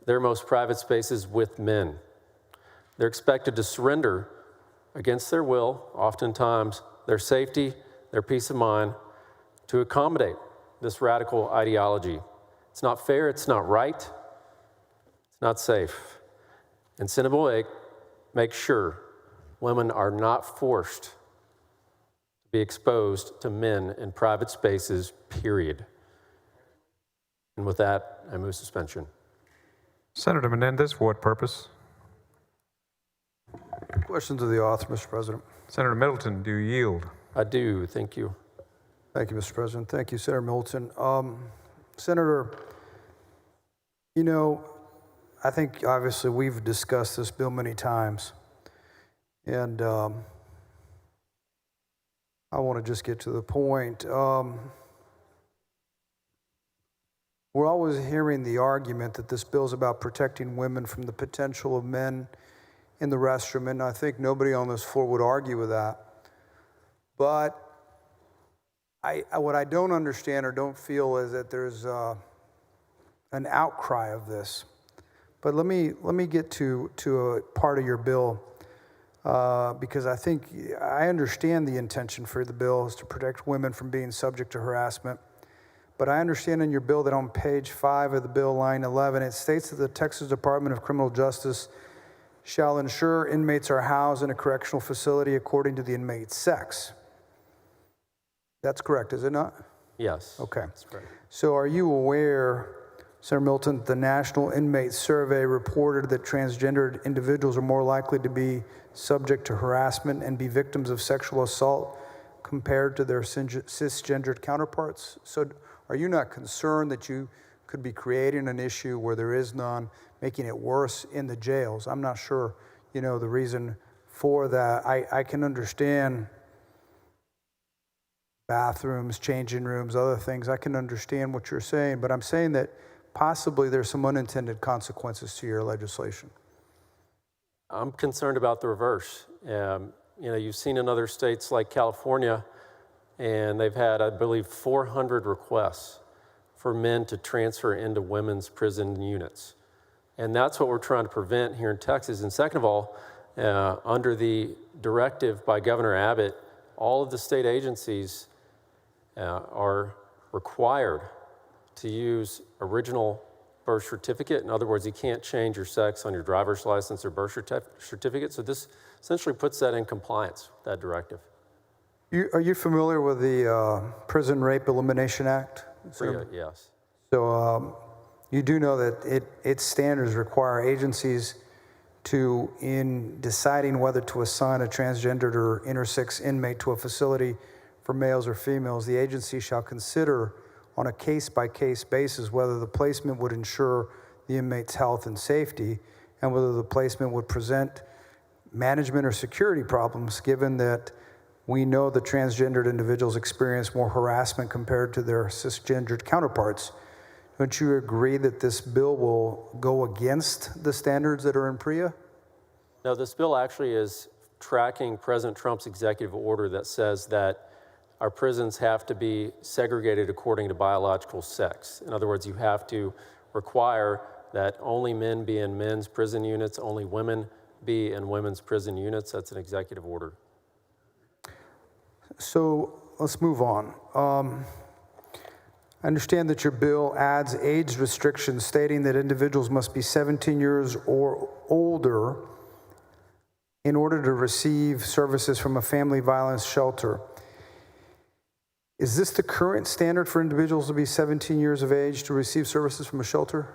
Speaker 10: their most private spaces with men. They're expected to surrender against their will, oftentimes their safety, their peace of mind, to accommodate this radical ideology. It's not fair, it's not right, it's not safe. And Senate Bill 8 makes sure women are not forced to be exposed to men in private spaces, period. And with that, I move suspension.
Speaker 1: Senator Menendez, for what purpose?
Speaker 11: Question to the author, Mr. President.
Speaker 1: Senator Middleton, do you yield?
Speaker 10: I do, thank you.
Speaker 11: Thank you, Mr. President. Thank you, Senator Middleton. Senator, you know, I think obviously we've discussed this bill many times, and I want to just get to the point. We're always hearing the argument that this bill is about protecting women from the potential of men in the restroom, and I think nobody on this floor would argue with that. But what I don't understand or don't feel is that there's an outcry of this. But let me get to a part of your bill because I think I understand the intention for the bill is to protect women from being subject to harassment. But I understand in your bill that on page 5 of the bill, line 11, it states that the Texas Department of Criminal Justice shall ensure inmates are housed in a correctional facility according to the inmate's sex. That's correct, is it not?
Speaker 10: Yes.
Speaker 11: Okay.
Speaker 10: That's correct.
Speaker 11: So are you aware, Senator Milton, the National Inmate Survey reported that transgendered individuals are more likely to be subject to harassment and be victims of sexual assault compared to their cisgendered counterparts? So are you not concerned that you could be creating an issue where there is none, making it worse in the jails? I'm not sure, the reason for that. I can understand bathrooms, changing rooms, other things. I can understand what you're saying, but I'm saying that possibly there's some unintended consequences to your legislation.
Speaker 10: I'm concerned about the reverse. You've seen in other states like California, and they've had, I believe, 400 requests for men to transfer into women's prison units. And that's what we're trying to prevent here in Texas. And second of all, under the directive by Governor Abbott, all of the state agencies are required to use original birth certificate. In other words, you can't change your sex on your driver's license or birth certificate. So this essentially puts that in compliance, that directive.
Speaker 11: Are you familiar with the Prison Rape Elimination Act?
Speaker 10: Yes.
Speaker 11: So you do know that its standards require agencies to, in deciding whether to assign a transgendered or intersex inmate to a facility for males or females, the agency shall consider on a case-by-case basis whether the placement would ensure the inmate's health and safety and whether the placement would present management or security problems, given that we know that transgendered individuals experience more harassment compared to their cisgendered counterparts. Don't you agree that this bill will go against the standards that are in PREA?
Speaker 10: No, this bill actually is tracking President Trump's executive order that says that our prisons have to be segregated according to biological sex. In other words, you have to require that only men be in men's prison units, only women be in women's prison units. That's an executive order.
Speaker 11: So let's move on. I understand that your bill adds age restrictions stating that individuals must be 17 years or older in order to receive services from a family violence shelter. Is this the current standard for individuals to be 17 years of age to receive services from a shelter?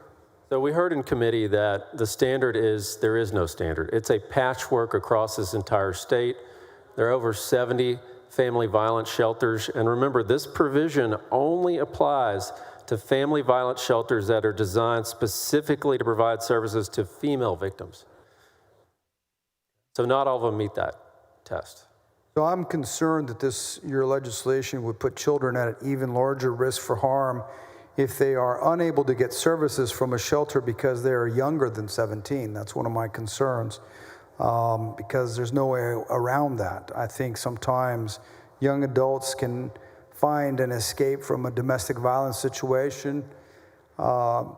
Speaker 10: So we heard in committee that the standard is, there is no standard. It's a patchwork across this entire state. There are over 70 family violence shelters. And remember, this provision only applies to family violence shelters that are designed specifically to provide services to female victims. So not all of them meet that test.
Speaker 11: So I'm concerned that your legislation would put children at an even larger risk for harm if they are unable to get services from a shelter because they are younger than 17. That's one of my concerns, because there's no way around that. I think sometimes young adults can find an escape from a domestic violence situation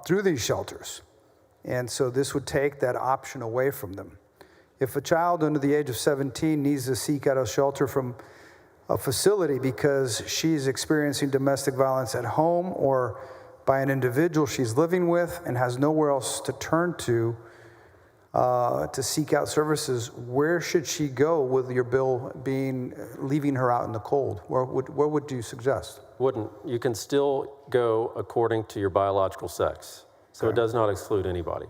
Speaker 11: through these shelters. And so this would take that option away from them. If a child under the age of 17 needs to seek out a shelter from a facility because she's experiencing domestic violence at home or by an individual she's living with and has nowhere else to turn to seek out services, where should she go with your bill leaving her out in the cold? Where would you suggest?
Speaker 10: Wouldn't. You can still go according to your biological sex. So It does not exclude anybody.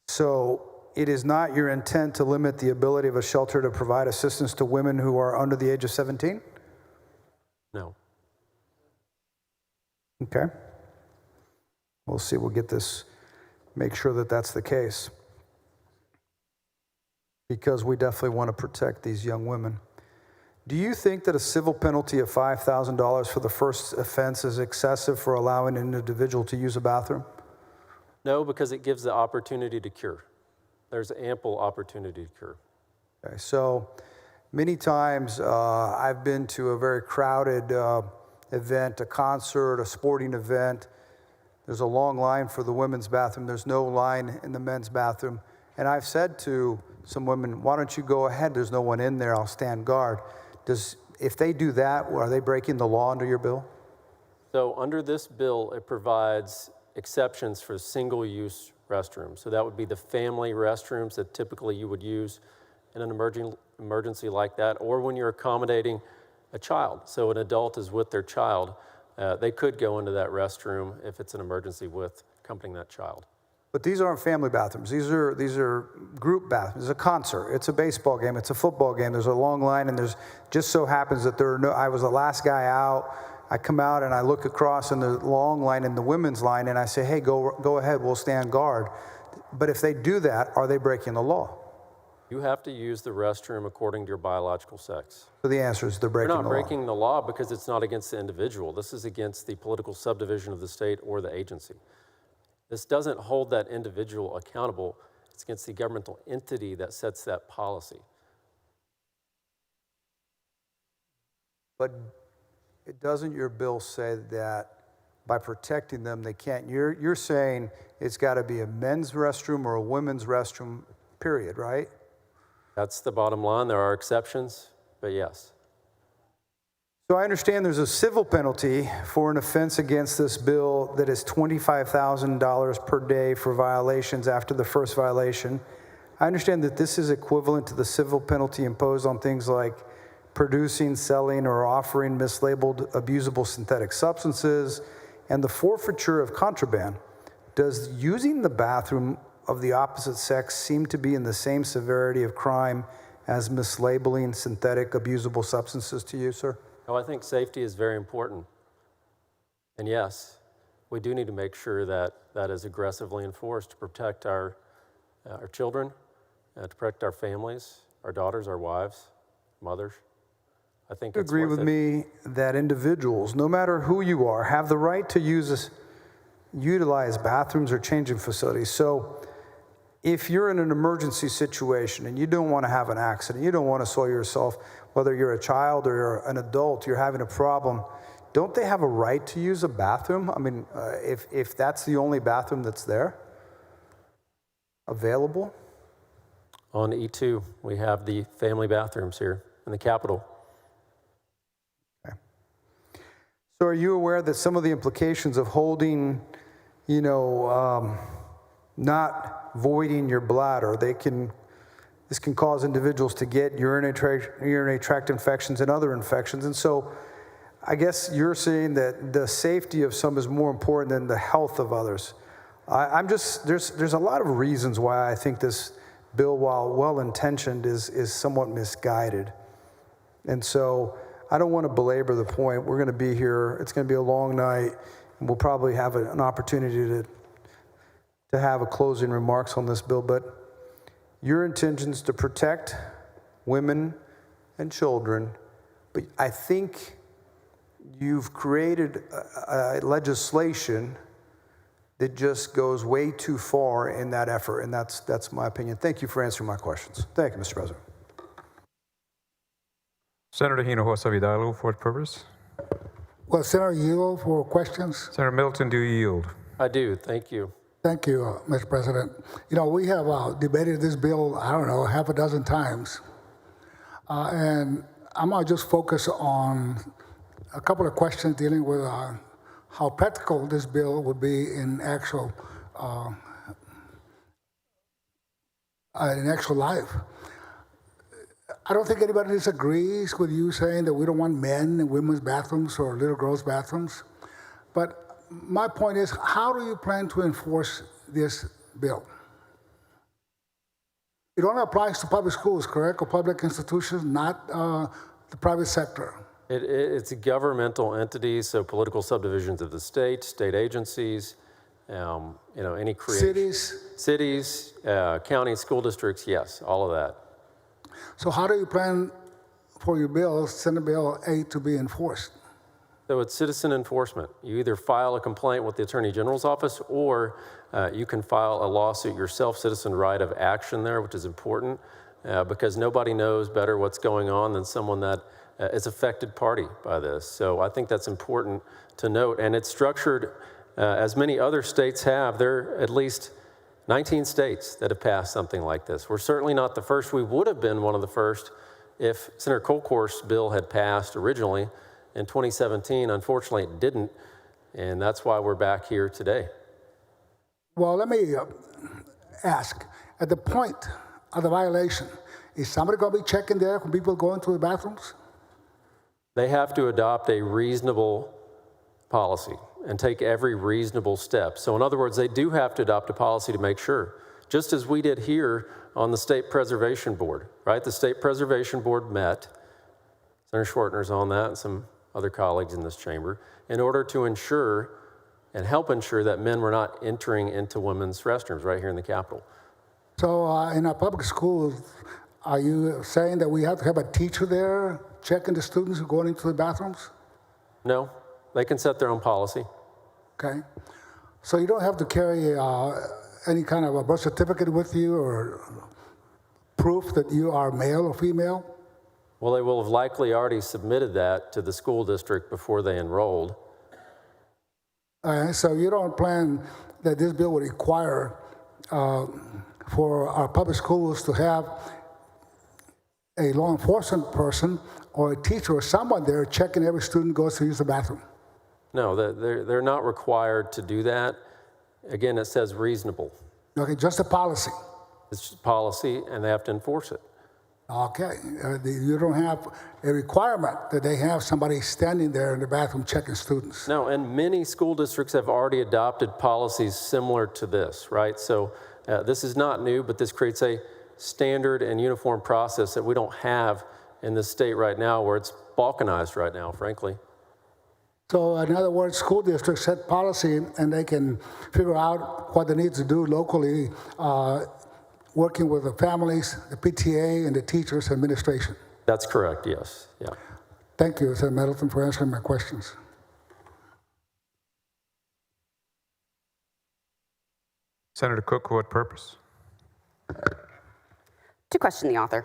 Speaker 11: So it is not your intent to limit the ability of a shelter to provide assistance to women who are under the age of 17?
Speaker 10: No.
Speaker 11: Okay. We'll see. We'll get this, make sure that that's the case. Because we definitely want to protect these young women. Do you think that a civil penalty of $5,000 for the first offense is excessive for allowing an individual to use a bathroom?
Speaker 10: No, because it gives the opportunity to cure. There's ample opportunity to cure.
Speaker 11: Okay, so many times I've been to a very crowded event, a concert, a sporting event. There's a long line for the women's bathroom. There's no line in the men's bathroom. And I've said to some women, why don't you go ahead? There's no one in there. I'll stand guard. If they do that, are they breaking the law under your bill?
Speaker 10: So under this bill, it provides exceptions for single-use restrooms. So that would be the family restrooms that typically you would use in an emergency like that, or when you're accommodating a child. So an adult is with their child. They could go into that restroom if it's an emergency with accompanying that child.
Speaker 11: But these aren't family bathrooms. These are group bathrooms. It's a concert. It's a baseball game. It's a football game. There's a long line, and there's just so happens that I was the last guy out. I come out and I look across in the long line in the women's line, and I say, hey, go ahead, we'll stand guard. But if they do that, are they breaking the law?
Speaker 10: You have to use the restroom according to your biological sex.
Speaker 11: So the answer is they're breaking the law.
Speaker 10: You're not breaking the law because it's not against the individual. This is against the political subdivision of the state or the agency. This doesn't hold that individual accountable. It's against the governmental entity that sets that policy.
Speaker 11: But doesn't your bill say that by protecting them, they can't. You're saying it's got to be a men's restroom or a women's restroom, period, right?
Speaker 10: That's the bottom line. There are exceptions, but yes.
Speaker 11: So I understand there's a civil penalty for an offense against this bill that is $25,000 per day for violations after the first violation. I understand that this is equivalent to the civil penalty imposed on things like producing, selling, or offering mislabeled abusable synthetic substances, and the forfeiture of contraband. Does using the bathroom of the opposite sex seem to be in the same severity of crime as mislabeling synthetic abusable substances to you, sir?
Speaker 10: Oh, I think safety is very important. And yes, we do need to make sure that that is aggressively enforced to protect our children, to protect our families, our daughters, our wives, mothers. I think it's
Speaker 11: Agree
Speaker 10: worth
Speaker 11: with
Speaker 10: it.
Speaker 11: me that individuals, no matter who you are, have the right to utilize bathrooms or changing facilities. So if you're in an emergency situation and you don't want to have an accident, you don't want to soil yourself, whether you're a child or you're an adult, you're having a problem, don't they have a right to use a bathroom? I mean, if that's the only bathroom that's there, available?
Speaker 10: On E2, we have the family bathrooms here in the Capitol.
Speaker 11: So are you aware that some of the implications of holding, not voiding your bladder, this can cause individuals to get urinary tract infections and other infections. And so I guess you're saying that the safety of some is more important than the health of others. There's a lot of reasons why I think this bill, while well-intentioned, is somewhat misguided. And so I don't want to belabor the point. We're going to be here. It's going to be a long night, and we'll probably have an opportunity to have a closing remarks on this bill. But your intention is to protect women and children, but I think you've created a legislation that just goes way too far in that effort, and that's my opinion. Thank you for answering my questions. Thank you, Mr. President.
Speaker 1: Senator Hinojosa Vidal, for what purpose?
Speaker 7: Well, Senator, yield for questions?
Speaker 1: Senator Middleton, do you yield?
Speaker 10: I do, thank you.
Speaker 7: Thank you, Mr. President. We have debated this bill, I don't know, half a dozen times. And I'm going to just focus on a couple of questions dealing with how practical this bill would be in actual life. I don't think anybody disagrees with you saying that we don't want men in women's bathrooms or little girls' bathrooms. But my point is, how do you plan to enforce this bill? It only applies to public schools, correct, or public institutions, not the private sector.
Speaker 10: It's a governmental entity, so political subdivisions of the state agencies, any creation. Cities, counties, school districts, yes, all of that.
Speaker 7: So how do you plan for your bill, Senate Bill 8, to be enforced?
Speaker 10: So it's citizen enforcement. You either file a complaint with the Attorney General's office, or you can file a lawsuit yourself, citizen right of action there, which is important because nobody knows better what's going on than someone that is affected party by this. So I think that's important to note. And it's structured as many other states have. There are at least 19 states that have passed something like this. We're certainly not the first. We would have been one of the first if Senator Colcourt's bill had passed originally in 2017. Unfortunately, it didn't, and that's why we're back here today.
Speaker 7: Well, let me ask, at the point of the violation, is somebody going to be checking there when people go into the bathrooms?
Speaker 10: They have to adopt a reasonable policy and take every reasonable step. So in other words, they do have to adopt a policy to make sure, just as we did here on the State Preservation Board, right? The State Preservation Board met, Senator Schwartner's on that, and some other colleagues in this chamber, in order to ensure and help ensure that men were not entering into women's restrooms right here in the Capitol.
Speaker 7: So in our public schools, are you saying that we have to have a teacher there checking the students who are going into the bathrooms?
Speaker 10: No, they can set their own policy.
Speaker 7: Okay. So you don't have to carry any kind of a birth certificate with you or proof that you are male or female?
Speaker 10: Well, they will have likely already submitted that to the school district before they enrolled.
Speaker 7: So you don't plan that this bill would require for our public schools to have a law enforcement person or a teacher or someone there checking every student goes to use the bathroom?
Speaker 10: No, they're not required to do that. Again, it says reasonable.
Speaker 7: Okay, just a policy.
Speaker 10: It's just policy, and they have to enforce it.
Speaker 7: Okay, you don't have a requirement that they have somebody standing there in the bathroom checking students.
Speaker 10: No, and many school districts have already adopted policies similar to this, right? So this is not new, but this creates a standard and uniform process that we don't have in the state right now, where it's balkanized right now, frankly.
Speaker 7: So in other words, school districts set policy and they can figure out what they need to do locally, working with the families, the PTA, and the teachers, administration.
Speaker 10: That's correct, yes, yeah.
Speaker 7: Thank you, Senator Middleton, for answering my questions.
Speaker 1: Senator Cook, for what purpose?
Speaker 12: To question the author.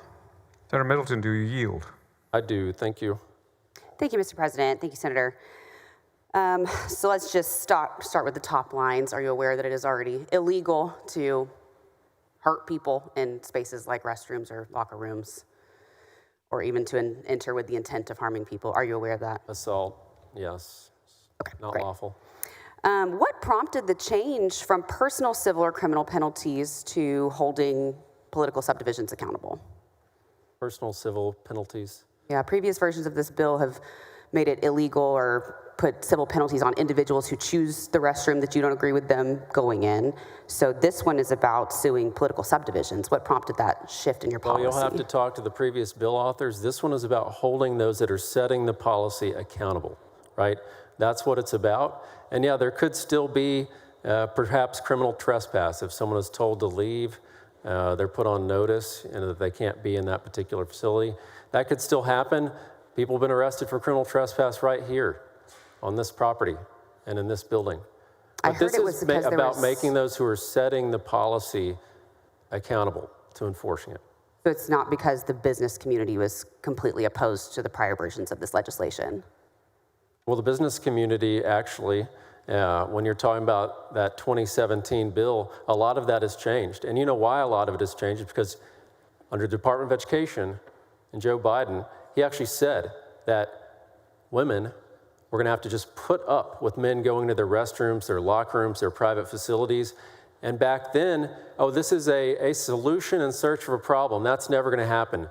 Speaker 1: Senator Middleton, do you yield?
Speaker 10: I do, thank you.
Speaker 12: Thank you, Mr. President. Thank you, Senator. So let's just start with the top lines. Are you aware that it is already illegal to hurt people in spaces like restrooms or locker rooms, or even to enter with the intent of harming people? Are you aware of that?
Speaker 10: Assault, yes.
Speaker 12: Okay,
Speaker 10: not
Speaker 12: great.
Speaker 10: lawful.
Speaker 12: What prompted the change from personal civil or criminal penalties to holding political subdivisions accountable?
Speaker 10: Personal civil penalties.
Speaker 12: Yeah, previous versions of this bill have made it illegal or put civil penalties on individuals who choose the restroom that you don't agree with them going in. So this one is about suing political subdivisions. What prompted that shift in your policy?
Speaker 10: Well, you'll have to talk to the previous bill authors. This one is about holding those that are setting the policy accountable, right? That's what it's about. And yeah, there could still be perhaps criminal trespass. If someone is told to leave, they're put on notice and that they can't be in that particular facility. That could still happen. People have been arrested for criminal trespass right here on this property and in this building. But this is about making those who are setting the policy accountable to enforcing it.
Speaker 12: So it's not because the business community was completely opposed to the prior versions of this legislation?
Speaker 10: Well, the business community actually, when you're talking about that 2017 bill, a lot of that has changed. And you know why a lot of it has changed? It's because under the Department of Education and Joe Biden, he actually said that women were going to have to just put up with men going to their restrooms, their locker rooms, their private facilities. And back then, oh, this is a solution in search of a problem. That's never going to happen.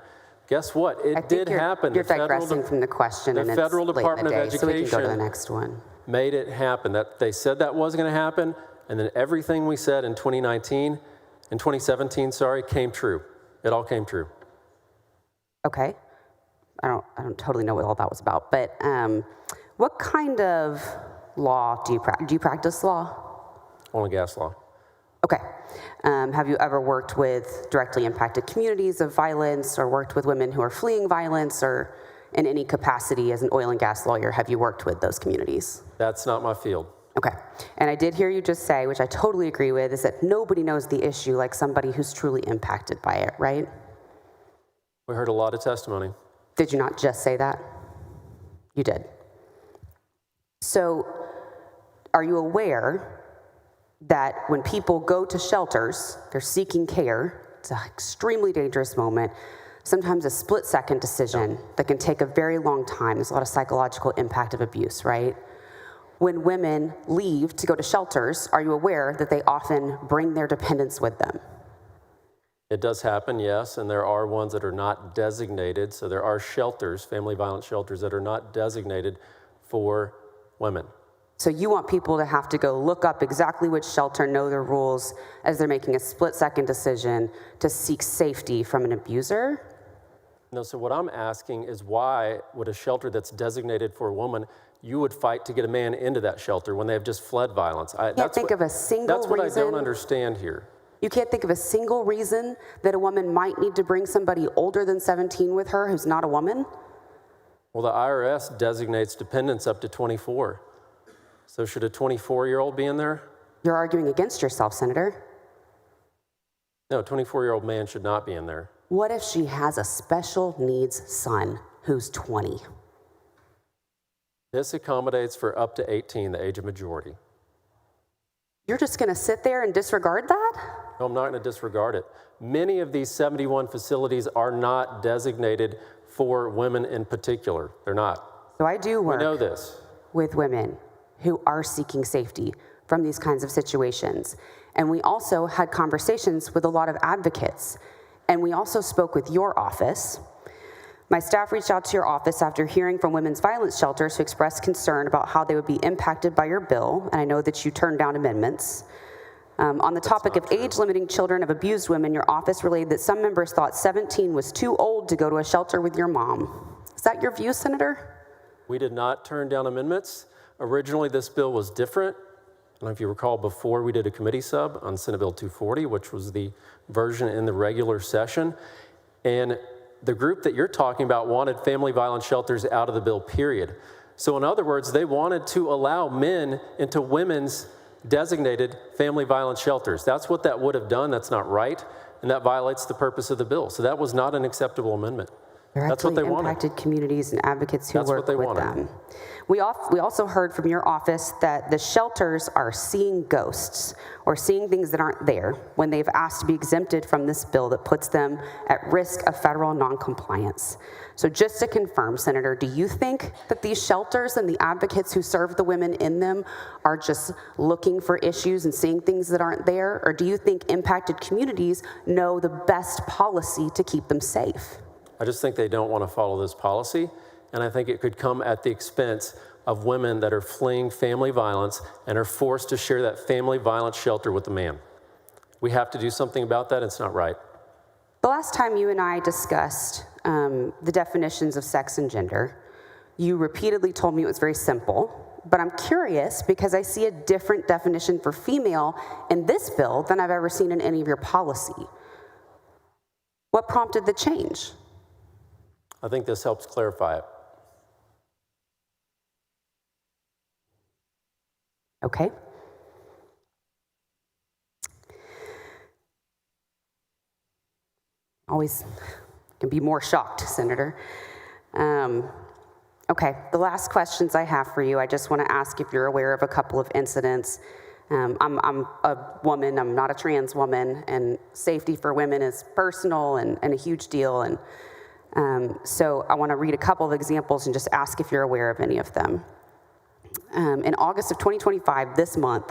Speaker 10: Guess what? It did happen.
Speaker 12: You're digressing from the question, and it's
Speaker 10: Federal Department of
Speaker 12: Education, so we can go to the
Speaker 10: Education
Speaker 12: next one.
Speaker 10: made it happen. That they said that was going to happen, and then everything we said in 2017, came true. It all came true.
Speaker 12: Okay. I don't totally know what all that was about, but what kind of law do you practice? Do you practice law?
Speaker 10: Oil and gas law.
Speaker 12: Okay. Have you ever worked with directly impacted communities of violence, or worked with women who are fleeing violence, or in any capacity as an oil and gas lawyer, have you worked with those communities?
Speaker 10: That's not my field.
Speaker 12: Okay. And I did hear you just say, which I totally agree with, is that nobody knows the issue like somebody who's truly impacted by it, right?
Speaker 10: We heard a lot of testimony.
Speaker 12: Did you not just say that? You did. So, are you aware that when people go to shelters, they're seeking care, it's an extremely dangerous moment, sometimes a split-second decision that can take a very long time. There's a lot of psychological impact of abuse, right? When women leave to go to shelters, are you aware that they often bring their dependents with them?
Speaker 10: It does happen, yes, and there are ones that are not designated. So there are shelters, family violence shelters, that are not designated for women.
Speaker 12: So you want people to have to go look up exactly which shelter, know their rules, as they're making a split-second decision to seek safety from an abuser?
Speaker 10: No, so what I'm asking is, why would a shelter that's designated for a woman, you would fight to get a man into that shelter when they have just fled violence?
Speaker 12: I can't think of a single reason.
Speaker 10: That's what I don't understand here.
Speaker 12: You can't think of a single reason that a woman might need to bring somebody older than 17 with her who's not a woman?
Speaker 10: Well, the IRS designates dependents up to 24. So should a 24-year-old be in there?
Speaker 12: You're arguing against yourself, Senator.
Speaker 10: No, a 24-year-old man should not be in there.
Speaker 12: What if she has a special needs son who's 20?
Speaker 10: This accommodates for up to 18, the age of majority.
Speaker 12: You're just going to sit there and disregard that?
Speaker 10: No, I'm not going to disregard it. Many of these 71 facilities are not designated for women in particular. They're not.
Speaker 12: So I do
Speaker 10: We
Speaker 12: work
Speaker 10: know this.
Speaker 12: with women who are seeking safety from these kinds of situations. And we also had conversations with a lot of advocates. And we also spoke with your office. My staff reached out to your office after hearing from women's violence shelters who expressed concern about how they would be impacted by your bill. And I know that you turned down amendments. On the topic of age-limiting children of abused women, your office relayed that some members thought 17 was too old to go to a shelter with your mom. Is that your view, Senator?
Speaker 10: We did not turn down amendments. Originally, this bill was different. I don't know if you recall, before we did a committee sub on Senate Bill 240, which was the version in the regular session. And the group that you're talking about wanted family violence shelters out of the bill, period. So in other words, they wanted to allow men into women's designated family violence shelters. That's what that would have done. That's not right. And that violates the purpose of the bill. So that was not an acceptable amendment.
Speaker 12: There are
Speaker 10: That's what
Speaker 12: actually
Speaker 10: they wanted.
Speaker 12: impacted communities and advocates who
Speaker 10: That's what
Speaker 12: work
Speaker 10: they
Speaker 12: with
Speaker 10: wanted.
Speaker 12: them. We also heard from your office that the shelters are seeing ghosts or seeing things that aren't there when they've asked to be exempted from this bill that puts them at risk of federal noncompliance. So just to confirm, Senator, do you think that these shelters and the advocates who serve the women in them are just looking for issues and seeing things that aren't there? Or do you think impacted communities know the best policy to keep them safe?
Speaker 10: I just think they don't want to follow this policy, and I think it could come at the expense of women that are fleeing family violence and are forced to share that family violence shelter with a man. We have to do something about that. It's not right.
Speaker 12: The last time you and I discussed the definitions of sex and gender, you repeatedly told me it was very simple, but I'm curious because I see a different definition for female in this bill than I've ever seen in any of your policy. What prompted the change?
Speaker 10: I think this helps clarify it.
Speaker 12: Okay. Always can be more shocked, Senator. Okay, the last questions I have for you, I just want to ask if you're aware of a couple of incidents. I'm a woman, I'm not a trans woman, and safety for women is personal and a huge deal. And so I want to read a couple of examples and just ask if you're aware of any of them. In August of 2025, this month,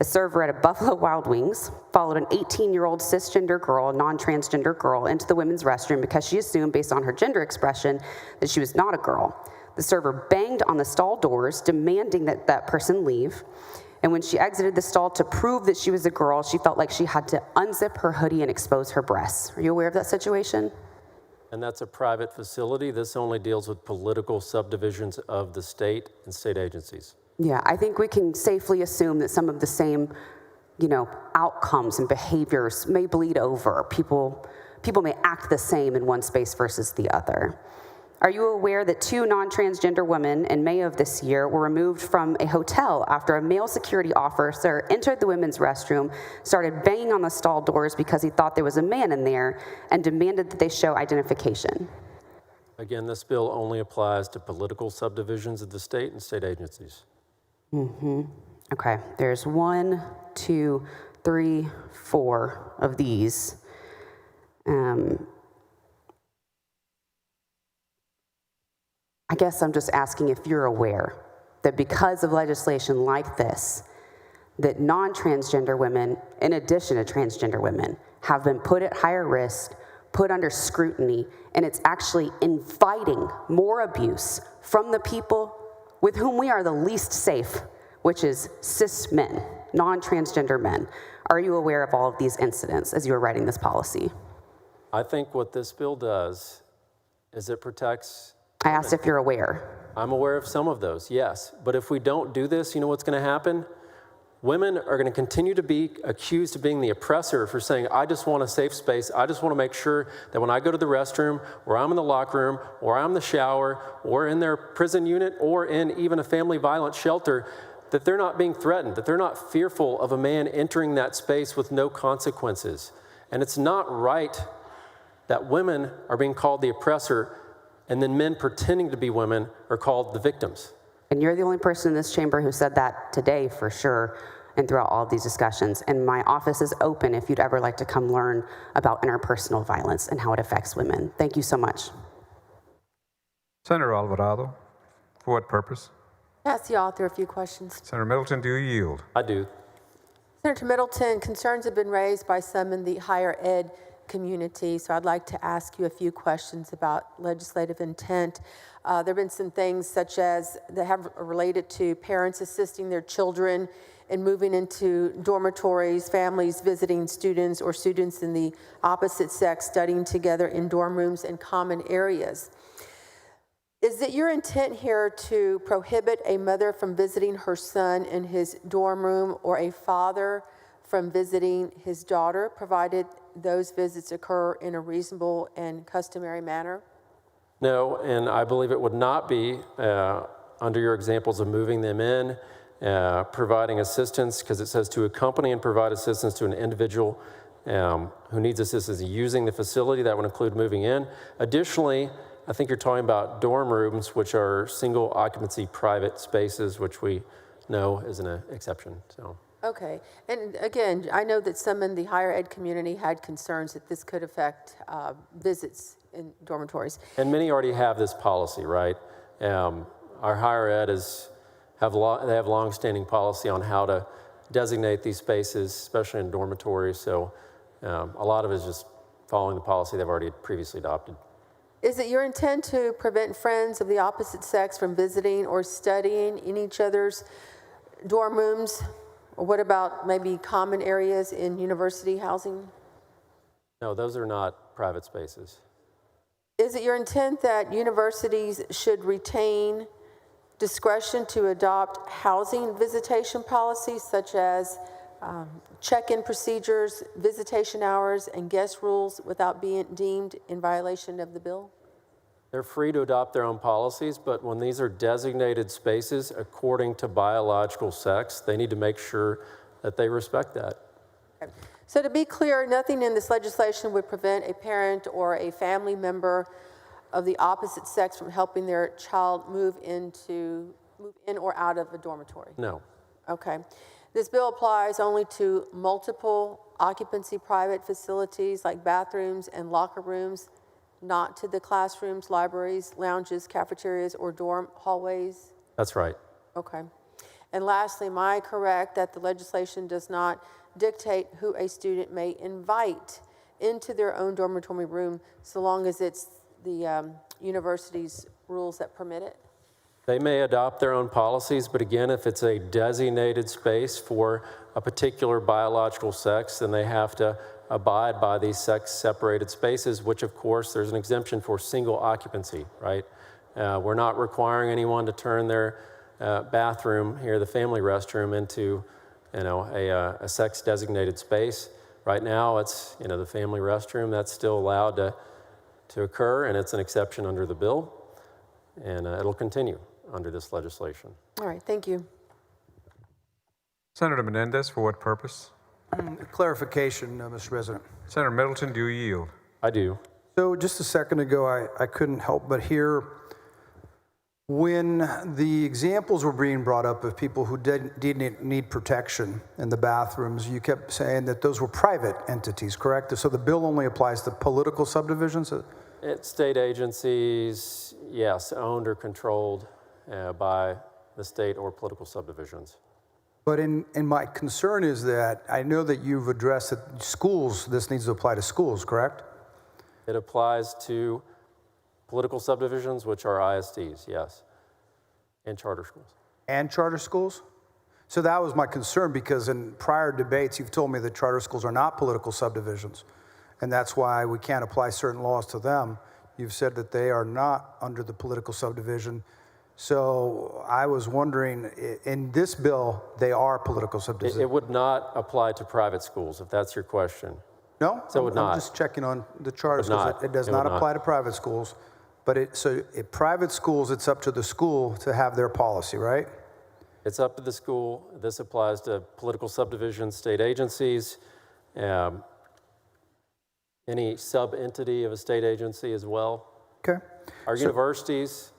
Speaker 12: a server at a Buffalo Wild Wings followed an 18-year-old cisgender girl, a non-transgender girl, into the women's restroom because she assumed, based on her gender expression, that she was not a girl. The server banged on the stall doors, demanding that that person leave. And when she exited the stall to prove that she was a girl, she felt like she had to unzip her hoodie and expose her breasts. Are you aware of that situation?
Speaker 10: And that's a private facility. This only deals with political subdivisions of the state and state agencies.
Speaker 12: Yeah, I think we can safely assume that some of the same, outcomes and behaviors may bleed over. People may act the same in one space versus the other. Are you aware that 2 non-transgender women in May of this year were removed from a hotel after a male security officer entered the women's restroom, started banging on the stall doors because he thought there was a man in there, and demanded that they show identification?
Speaker 10: Again, this bill only applies to political subdivisions of the state and state agencies.
Speaker 12: Okay, there's 1, 2, 3, 4 of these. I guess I'm just asking if you're aware that because of legislation like this, that non-transgender women, in addition to transgender women, have been put at higher risk, put under scrutiny, and it's actually inviting more abuse from the people with whom we are the least safe, which is cis men, non-transgender men. Are you aware of all of these incidents as you were writing this policy?
Speaker 10: I think what this bill does is it protects.
Speaker 12: I asked if you're aware.
Speaker 10: I'm aware of some of those, yes. But if we don't do this, you know what's going to happen? Women are going to continue to be accused of being the oppressor for saying, I just want a safe space. I just want to make sure that when I go to the restroom, or I'm in the locker room, or I'm in the shower, or in their prison unit, or in even a family violence shelter, that they're not being threatened, that they're not fearful of a man entering that space with no consequences. And it's not right that women are being called the oppressor and then men pretending to be women are called the victims.
Speaker 12: And you're the only person in this chamber who said that today for sure. and throughout all of these discussions. And my office is open if you'd ever like to come learn about interpersonal violence and how it affects women. Thank you so much.
Speaker 1: Senator Alvarado, for what purpose?
Speaker 13: Ask the author a few questions.
Speaker 1: Senator Middleton, do you yield?
Speaker 10: I do.
Speaker 13: Senator Middleton, concerns have been raised by some in the higher ed community, so I'd like to ask you a few questions about legislative intent. There have been some things such as that have related to parents assisting their children in moving into dormitories, families visiting students, or students in the opposite sex studying together in dorm rooms and common areas. Is it your intent here to prohibit a mother from visiting her son in his dorm room or a father from visiting his daughter, provided those visits occur in a reasonable and customary manner?
Speaker 10: No, and I believe it would not be under your examples of moving them in, providing assistance, because it says to accompany and provide assistance to an individual who needs assistance using the facility. That would include moving in. Additionally, I think you're talking about dorm rooms, which are single occupancy private spaces, which we know is an exception. So.
Speaker 13: Okay, and again, I know that some in the higher ed community had concerns that this could affect visits in dormitories.
Speaker 10: And many already have this policy, right? Our higher ed they have long-standing policy on how to designate these spaces, especially in dormitories. So a lot of it is just following the policy they've already previously adopted.
Speaker 13: Is it your intent to prevent friends of the opposite sex from visiting or studying in each other's dorm rooms? Or what about maybe common areas in university housing?
Speaker 10: No, those are not private spaces.
Speaker 13: Is it your intent that universities should retain discretion to adopt housing visitation policies such as check-in procedures, visitation hours, and guest rules without being deemed in violation of the bill?
Speaker 10: They're free to adopt their own policies, but when these are designated spaces according to biological sex, they need to make sure that they respect that.
Speaker 13: Okay. So to be clear, nothing in this legislation would prevent a parent or a family member of the opposite sex from helping their child move in or out of a dormitory?
Speaker 10: No.
Speaker 13: Okay. This bill applies only to multiple occupancy private facilities like bathrooms and locker rooms, not to the classrooms, libraries, lounges, cafeterias, or dorm hallways?
Speaker 10: That's right.
Speaker 13: Okay. And lastly, am I correct that the legislation does not dictate who a student may invite into their own dormitory room so long as it's the university's rules that permit it?
Speaker 10: They may adopt their own policies, but again, if it's a designated space for a particular biological sex, then they have to abide by these sex-separated spaces, which of course there's an exemption for single occupancy, right? We're not requiring anyone to turn their bathroom here, the family restroom, into a sex-designated space. Right now, it's the family restroom that's still allowed to occur, and it's an exception under the bill, and it'll continue under this legislation.
Speaker 13: All right, thank you.
Speaker 1: Senator Menendez, for what purpose?
Speaker 11: Clarification, Mr. President.
Speaker 1: Senator Middleton, do you yield?
Speaker 10: I do.
Speaker 11: So just a second ago, I couldn't help but hear when the examples were being brought up of people who did need protection in the bathrooms, you kept saying that those were private entities, correct? So the bill only applies to political subdivisions?
Speaker 10: It's state agencies, yes, owned or controlled by the state or political subdivisions.
Speaker 11: But in my concern is that I know that you've addressed that schools, this needs to apply to schools, correct?
Speaker 10: It applies to political subdivisions, which are ISDs, yes, and charter schools.
Speaker 11: And charter schools? So that was my concern, because in prior debates, you've told me that charter schools are not political subdivisions, and that's why we can't apply certain laws to them. You've said that they are not under the political subdivision. So I was wondering, in this bill, they are political subdivisions.
Speaker 10: It would not apply to private schools, if that's your question.
Speaker 11: No?
Speaker 10: So it would not.
Speaker 11: I'm just checking on the charter
Speaker 10: Would
Speaker 11: schools.
Speaker 10: not.
Speaker 11: It does
Speaker 10: It
Speaker 11: not
Speaker 10: would
Speaker 11: apply
Speaker 10: not.
Speaker 11: to private schools. But private schools, it's up to the school to have their policy, right?
Speaker 10: It's up to the school. This applies to political subdivisions, state agencies, any sub-entity of a state agency as well.
Speaker 11: Okay.
Speaker 10: Our universities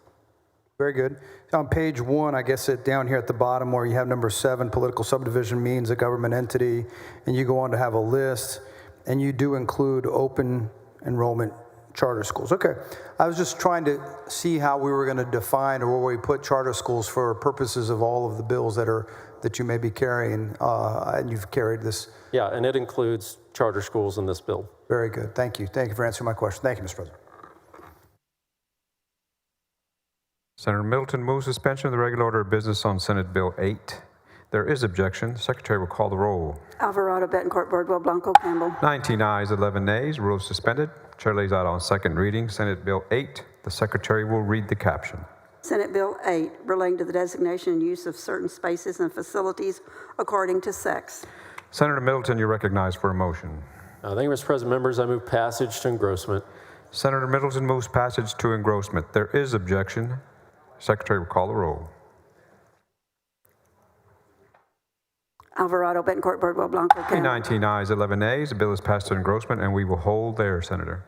Speaker 11: Very good. On page 1, I guess down here at the bottom where you have number 7, political subdivision means a government entity, and you go on to have a list, and you do include open enrollment charter schools. Okay. I was just trying to see how we were going to define or where we put charter schools for purposes of all of the bills that you may be carrying, and you've carried this.
Speaker 10: Yeah, and it includes charter schools in this bill.
Speaker 11: Very good. Thank you. Thank you for answering my question. Thank you, Mr. President.
Speaker 1: Senator Middleton moves suspension of the regular order of business on Senate Bill 8. There is objection. The Secretary will call the roll.
Speaker 2: Alvarado, Betancourt, Birdwell, Blanco, Campbell.
Speaker 1: 19 ayes, 11 nays. Rules suspended. Chair lays out on second reading Senate Bill 8. The Secretary will read the caption.
Speaker 2: Senate Bill 8, relating to the designation and use of certain spaces and facilities according to sex.
Speaker 1: Senator Middleton, you're recognized for a motion.
Speaker 10: Thank you, Mr. President. Members, I move passage to engrossment.
Speaker 1: Senator Middleton moves passage to engrossment. There is objection. Secretary will call the roll.
Speaker 2: Alvarado, Betancourt, Birdwell, Blanco, Campbell.
Speaker 1: 19 ayes, 11 nays. The bill is passed to engrossment, and we will hold there, Senator.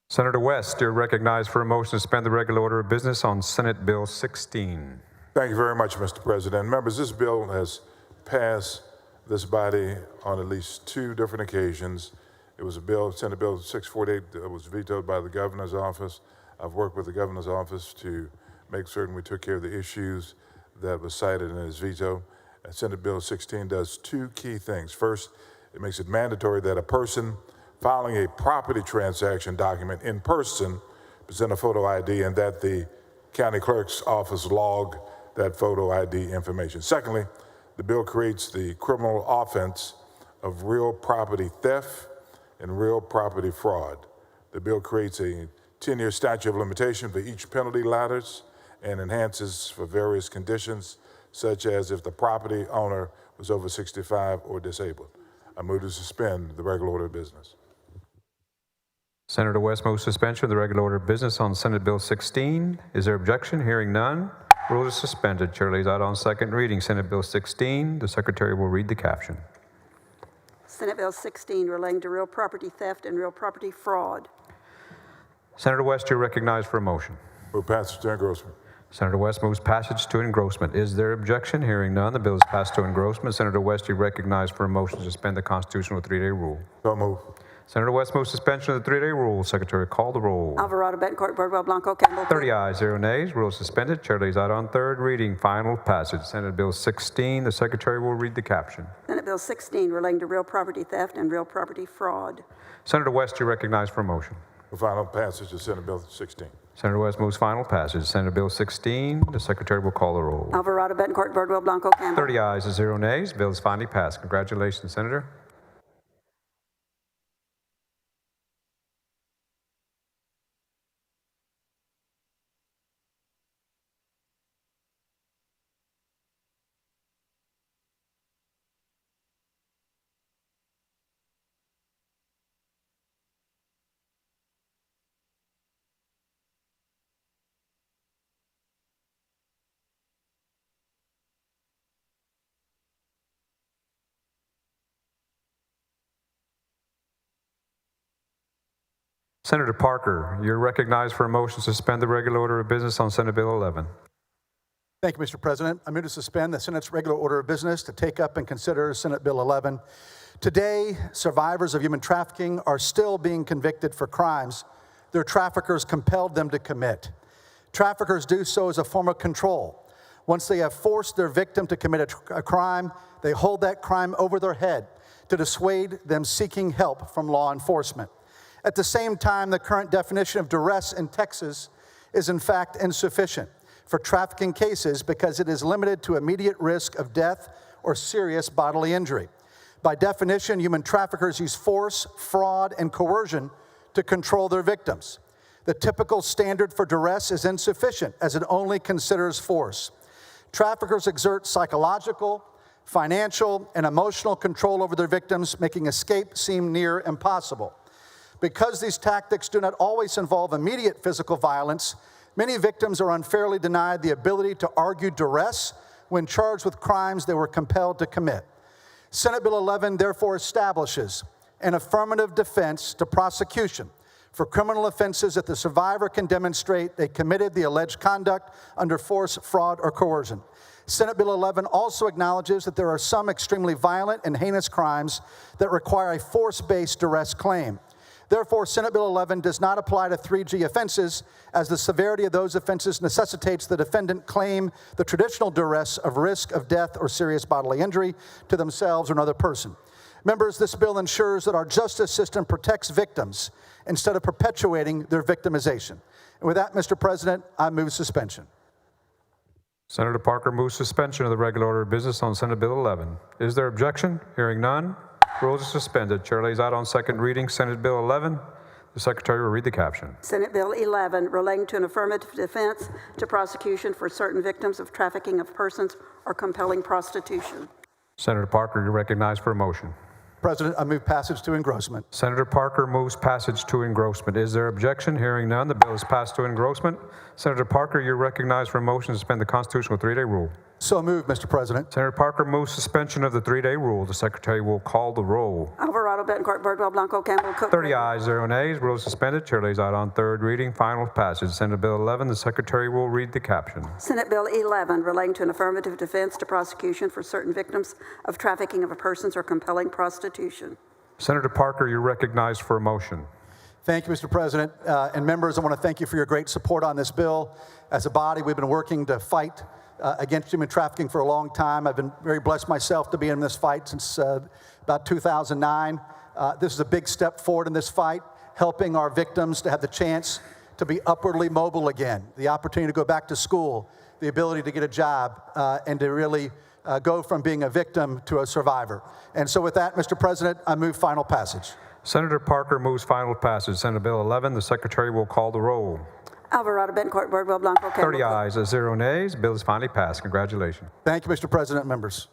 Speaker 1: Senator West, you're recognized for a motion to suspend the regular order of business on Senate Bill 16.
Speaker 8: Thank you very much, Mr. President. Members, this bill has passed this body on at least 2 different occasions. It was a bill, Senate Bill 648, that was vetoed by the governor's office. I've worked with the governor's office to make certain we took care of the issues that was cited in his veto. And Senate Bill 16 does 2 key things. First, it makes it mandatory that a person filing a property transaction document in person present a photo ID, and that the county clerk's office log that photo ID information. Secondly, the bill creates the criminal offense of real property theft and real property fraud. The bill creates a 10-year statute of limitation for each penalty ladders and enhances for various conditions, such as if the property owner was over 65 or disabled. I move to suspend the regular order of business.
Speaker 1: Senator West moves suspension of the regular order of business on Senate Bill 16. Is there objection? Hearing none. Rules are suspended. Chair lays out on second reading Senate Bill 16. The Secretary will read the caption.
Speaker 2: Senate Bill 16, relating to real property theft and real property fraud.
Speaker 1: Senator West, you're recognized for a motion.
Speaker 8: Move passage to engrossment.
Speaker 1: Senator West moves passage to engrossment. Is there objection? Hearing none. The bill is passed to engrossment. Senator West, you're recognized for a motion to suspend the constitutional 3-day rule.
Speaker 8: So move.
Speaker 1: Senator West moves suspension of the 3-day rule. Secretary, call the roll.
Speaker 2: Alvarado, Betancourt, Birdwell, Blanco, Campbell.
Speaker 1: 30 ayes, 0 nays. Rule suspended. Chair lays out on third reading final passage. Senate Bill 16. The Secretary will read the caption.
Speaker 2: Senate Bill 16, relating to real property theft and real property fraud.
Speaker 1: Senator West, you're recognized for a motion.
Speaker 8: For final passage of Senate Bill 16.
Speaker 1: Senator West moves final passage. Senate Bill 16. The Secretary will call the roll.
Speaker 2: Alvarado, Betancourt, Birdwell, Blanco, Campbell.
Speaker 1: 30 ayes, 0 nays. Bill is finally passed. Congratulations, Senator. Senator Parker, you're recognized for a motion to suspend the regular order of business on Senate Bill 11.
Speaker 14: Thank you, Mr. President. I move to suspend the Senate's regular order of business to take up and consider Senate Bill 11. Today, survivors of human trafficking are still being convicted for crimes their traffickers compelled them to commit. Traffickers do so as a form of control. Once they have forced their victim to commit a crime, they hold that crime over their head to dissuade them seeking help from law enforcement. At the same time, the current definition of duress in Texas is in fact insufficient for trafficking cases because it is limited to immediate risk of death or serious bodily injury. By definition, human traffickers use force, fraud, and coercion to control their victims. The typical standard for duress is insufficient as it only considers force. Traffickers exert psychological, financial, and emotional control over their victims, making escape seem near impossible. Because these tactics do not always involve immediate physical violence, many victims are unfairly denied the ability to argue duress when charged with crimes they were compelled to commit. Senate Bill 11 therefore establishes an affirmative defense to prosecution for criminal offenses that the survivor can demonstrate they committed the alleged conduct under force, fraud, or coercion. Senate Bill 11 also acknowledges that there are some extremely violent and heinous crimes that require a force-based duress claim. Therefore, Senate Bill 11 does not apply to 3G offenses, as the severity of those offenses necessitates the defendant claim the traditional duress of risk of death or serious bodily injury to themselves or another person. Members, this bill ensures that our justice system protects victims instead of perpetuating their victimization. And with that, Mr. President, I move suspension.
Speaker 1: Senator Parker moves suspension of the regular order of business on Senate Bill 11. Is there objection? Hearing none, rules are suspended. Chair lays out on second reading Senate Bill 11. The Secretary will read the caption.
Speaker 2: Senate Bill 11, relating to an affirmative defense to prosecution for certain victims of trafficking of persons or compelling prostitution.
Speaker 1: Senator Parker, you're recognized for a motion.
Speaker 14: President, I move passage to engrossment.
Speaker 1: Senator Parker moves passage to engrossment. Is there objection? Hearing none, the bill is passed to engrossment. Senator Parker, you're recognized for a motion to suspend the constitutional 3-day rule.
Speaker 14: So moved, Mr. President.
Speaker 1: Senator Parker moves suspension of the 3-day rule. The Secretary will call the roll.
Speaker 2: Alvarado, Betancourt, Birdwell, Blanco, Campbell, Cook.
Speaker 1: 30 ayes, 0 nays. Rule suspended. Chair lays out on third reading. Final passage. Senate Bill 11. The Secretary will read the caption.
Speaker 2: Senate Bill 11, relating to an affirmative defense to prosecution for certain victims of trafficking of persons or compelling prostitution.
Speaker 1: Senator Parker, you're recognized for a motion.
Speaker 14: Thank you, Mr. President. And members, I want to thank you for your great support on this bill. As a body, we've been working to fight against human trafficking for a long time. I've been very blessed myself to be in this fight since about 2009. This is a big step forward in this fight, helping our victims to have the chance to be upwardly mobile again, the opportunity to go back to school, the ability to get a job, and to really go from being a victim to a survivor. And so with that, Mr. President, I move final passage.
Speaker 1: Senator Parker moves final passage. Senate Bill 11. The Secretary will call the roll.
Speaker 2: Alvarado, Betancourt, Birdwell, Blanco, Campbell,
Speaker 1: 30 ayes, 0 nays. Bill is finally passed. Congratulations.
Speaker 14: Thank you, Mr. President, members.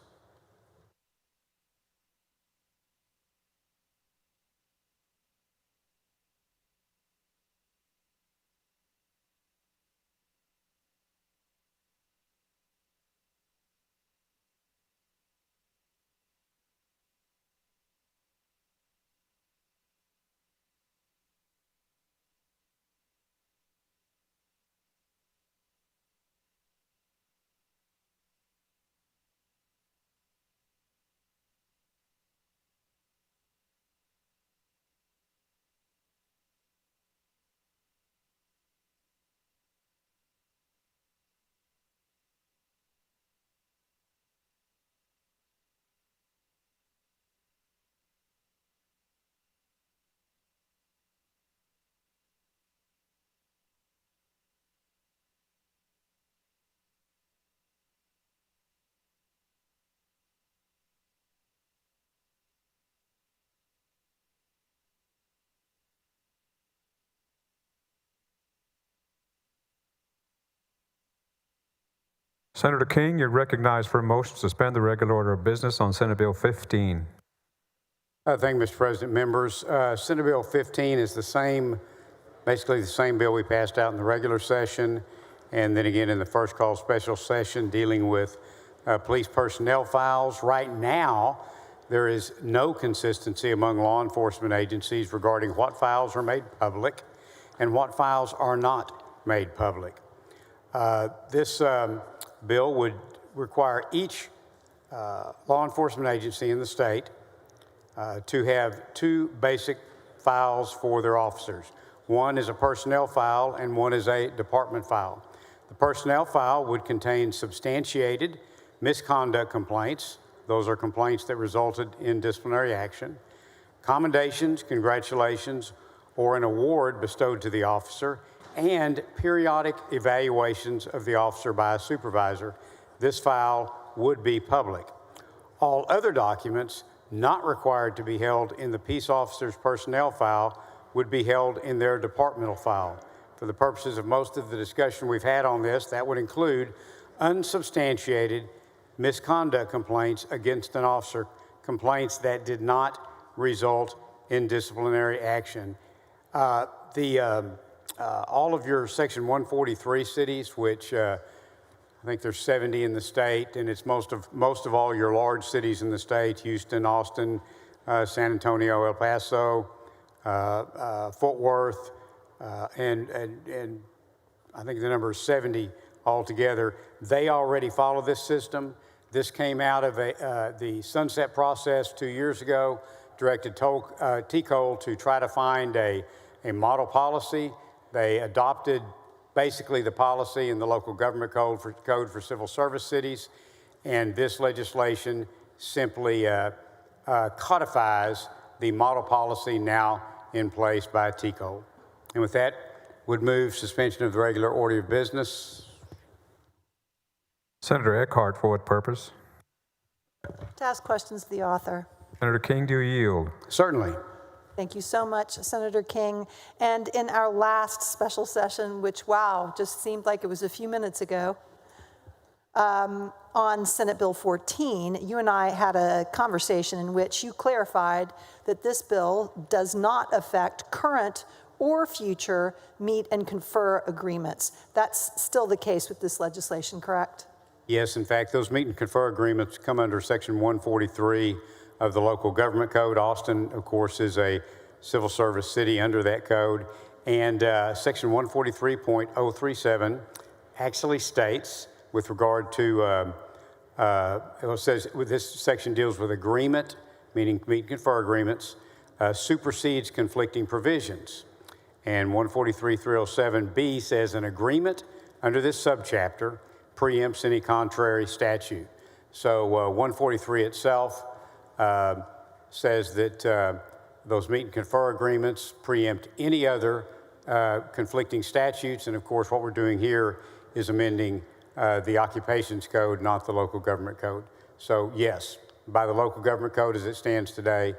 Speaker 1: Senator King, you're recognized for a motion to suspend the regular order of business on Senate Bill 15.
Speaker 15: Thank you, Mr. President. Members, Senate Bill 15 is basically the same bill we passed out in the regular session, and then again in the first call special session dealing with police personnel files. Right now, there is no consistency among law enforcement agencies regarding what files are made public and what files are not made public. This bill would require each law enforcement agency in the state to have two basic files for their officers. One is a personnel file and one is a department file. The personnel file would contain substantiated misconduct complaints. Those are complaints that resulted in disciplinary action, commendations, congratulations, or an award bestowed to the officer, and periodic evaluations of the officer by a supervisor. This file would be public. All other documents not required to be held in the peace officer's personnel file would be held in their departmental file. For the purposes of most of the discussion we've had on this, that would include unsubstantiated misconduct complaints against an officer, complaints that did not result in disciplinary action. All of your Section 143 cities, which I think there's 70 in the state, and it's most of all your large cities in the state: Houston, Austin, San Antonio, El Paso, Fort Worth, and I think the number is 70 altogether. They already follow this system. This came out of the sunset process 2 years ago, directed TCOLE to try to find a model policy. They adopted basically the policy in the local government code for civil service cities, and this legislation simply codifies the model policy now in place by TCOLE. And with that, would move suspension of the regular order of business.
Speaker 1: Senator Eckhart, for what purpose?
Speaker 9: To ask questions of the author.
Speaker 1: Senator King, do you yield?
Speaker 15: Certainly.
Speaker 9: Thank you so much, Senator King. And in our last special session, which, wow, just seemed like it was a few minutes ago, on Senate Bill 14, you and I had a conversation in which you clarified that this bill does not affect current or future meet and confer agreements. That's still the case with this legislation, correct?
Speaker 15: Yes, in fact, those meet and confer agreements come under Section 143 of the local government code. Austin, of course, is a civil service city under that code. And Section 143.037 actually states, with regard to, it says this section deals with agreement, meaning meet and confer agreements, supersedes conflicting provisions. And 143.307B says an agreement under this subchapter preempts any contrary statute. So 143 itself says that those meet and confer agreements preempt any other conflicting statutes. And of course, what we're doing here is amending the occupations code, not the local government code. So yes, by the local government code as it stands today,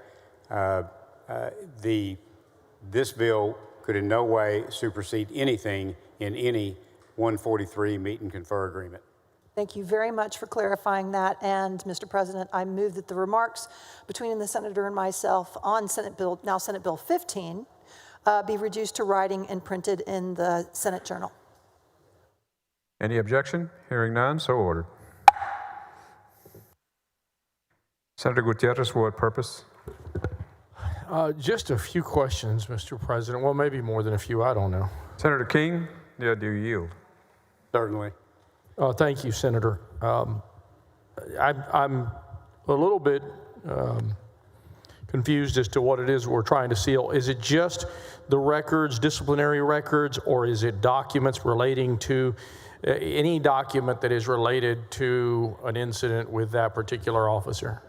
Speaker 15: this bill could in no way supersede anything in any 143 meet and confer agreement.
Speaker 9: Thank you very much for clarifying that. And Mr. President, I move that the remarks between the senator and myself on Senate Bill 15, be reduced to writing and printed in the Senate Journal.
Speaker 1: Any objection? Hearing none, so ordered. Senator Gutierrez, for what purpose?
Speaker 5: Just a few questions, Mr. President. Well, maybe more than a few, I don't know.
Speaker 1: Senator King, do you yield?
Speaker 15: Certainly.
Speaker 5: Thank you, Senator. I'm a little bit confused as to what it is we're trying to seal. Is it just the records, disciplinary records, or is it documents relating to any document that is related to an incident with that particular officer?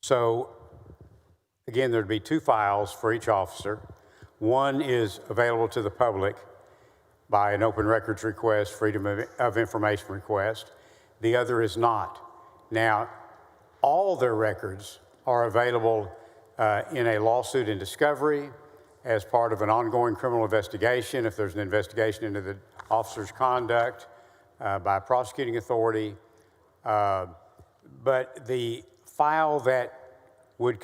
Speaker 15: So, again, there'd be two files for each officer. One is available to the public by an open records request, freedom of information request. The other is not. Now, all their records are available in a lawsuit in discovery as part of an ongoing criminal investigation, if there's an investigation into the officer's conduct by a prosecuting authority. But the file that would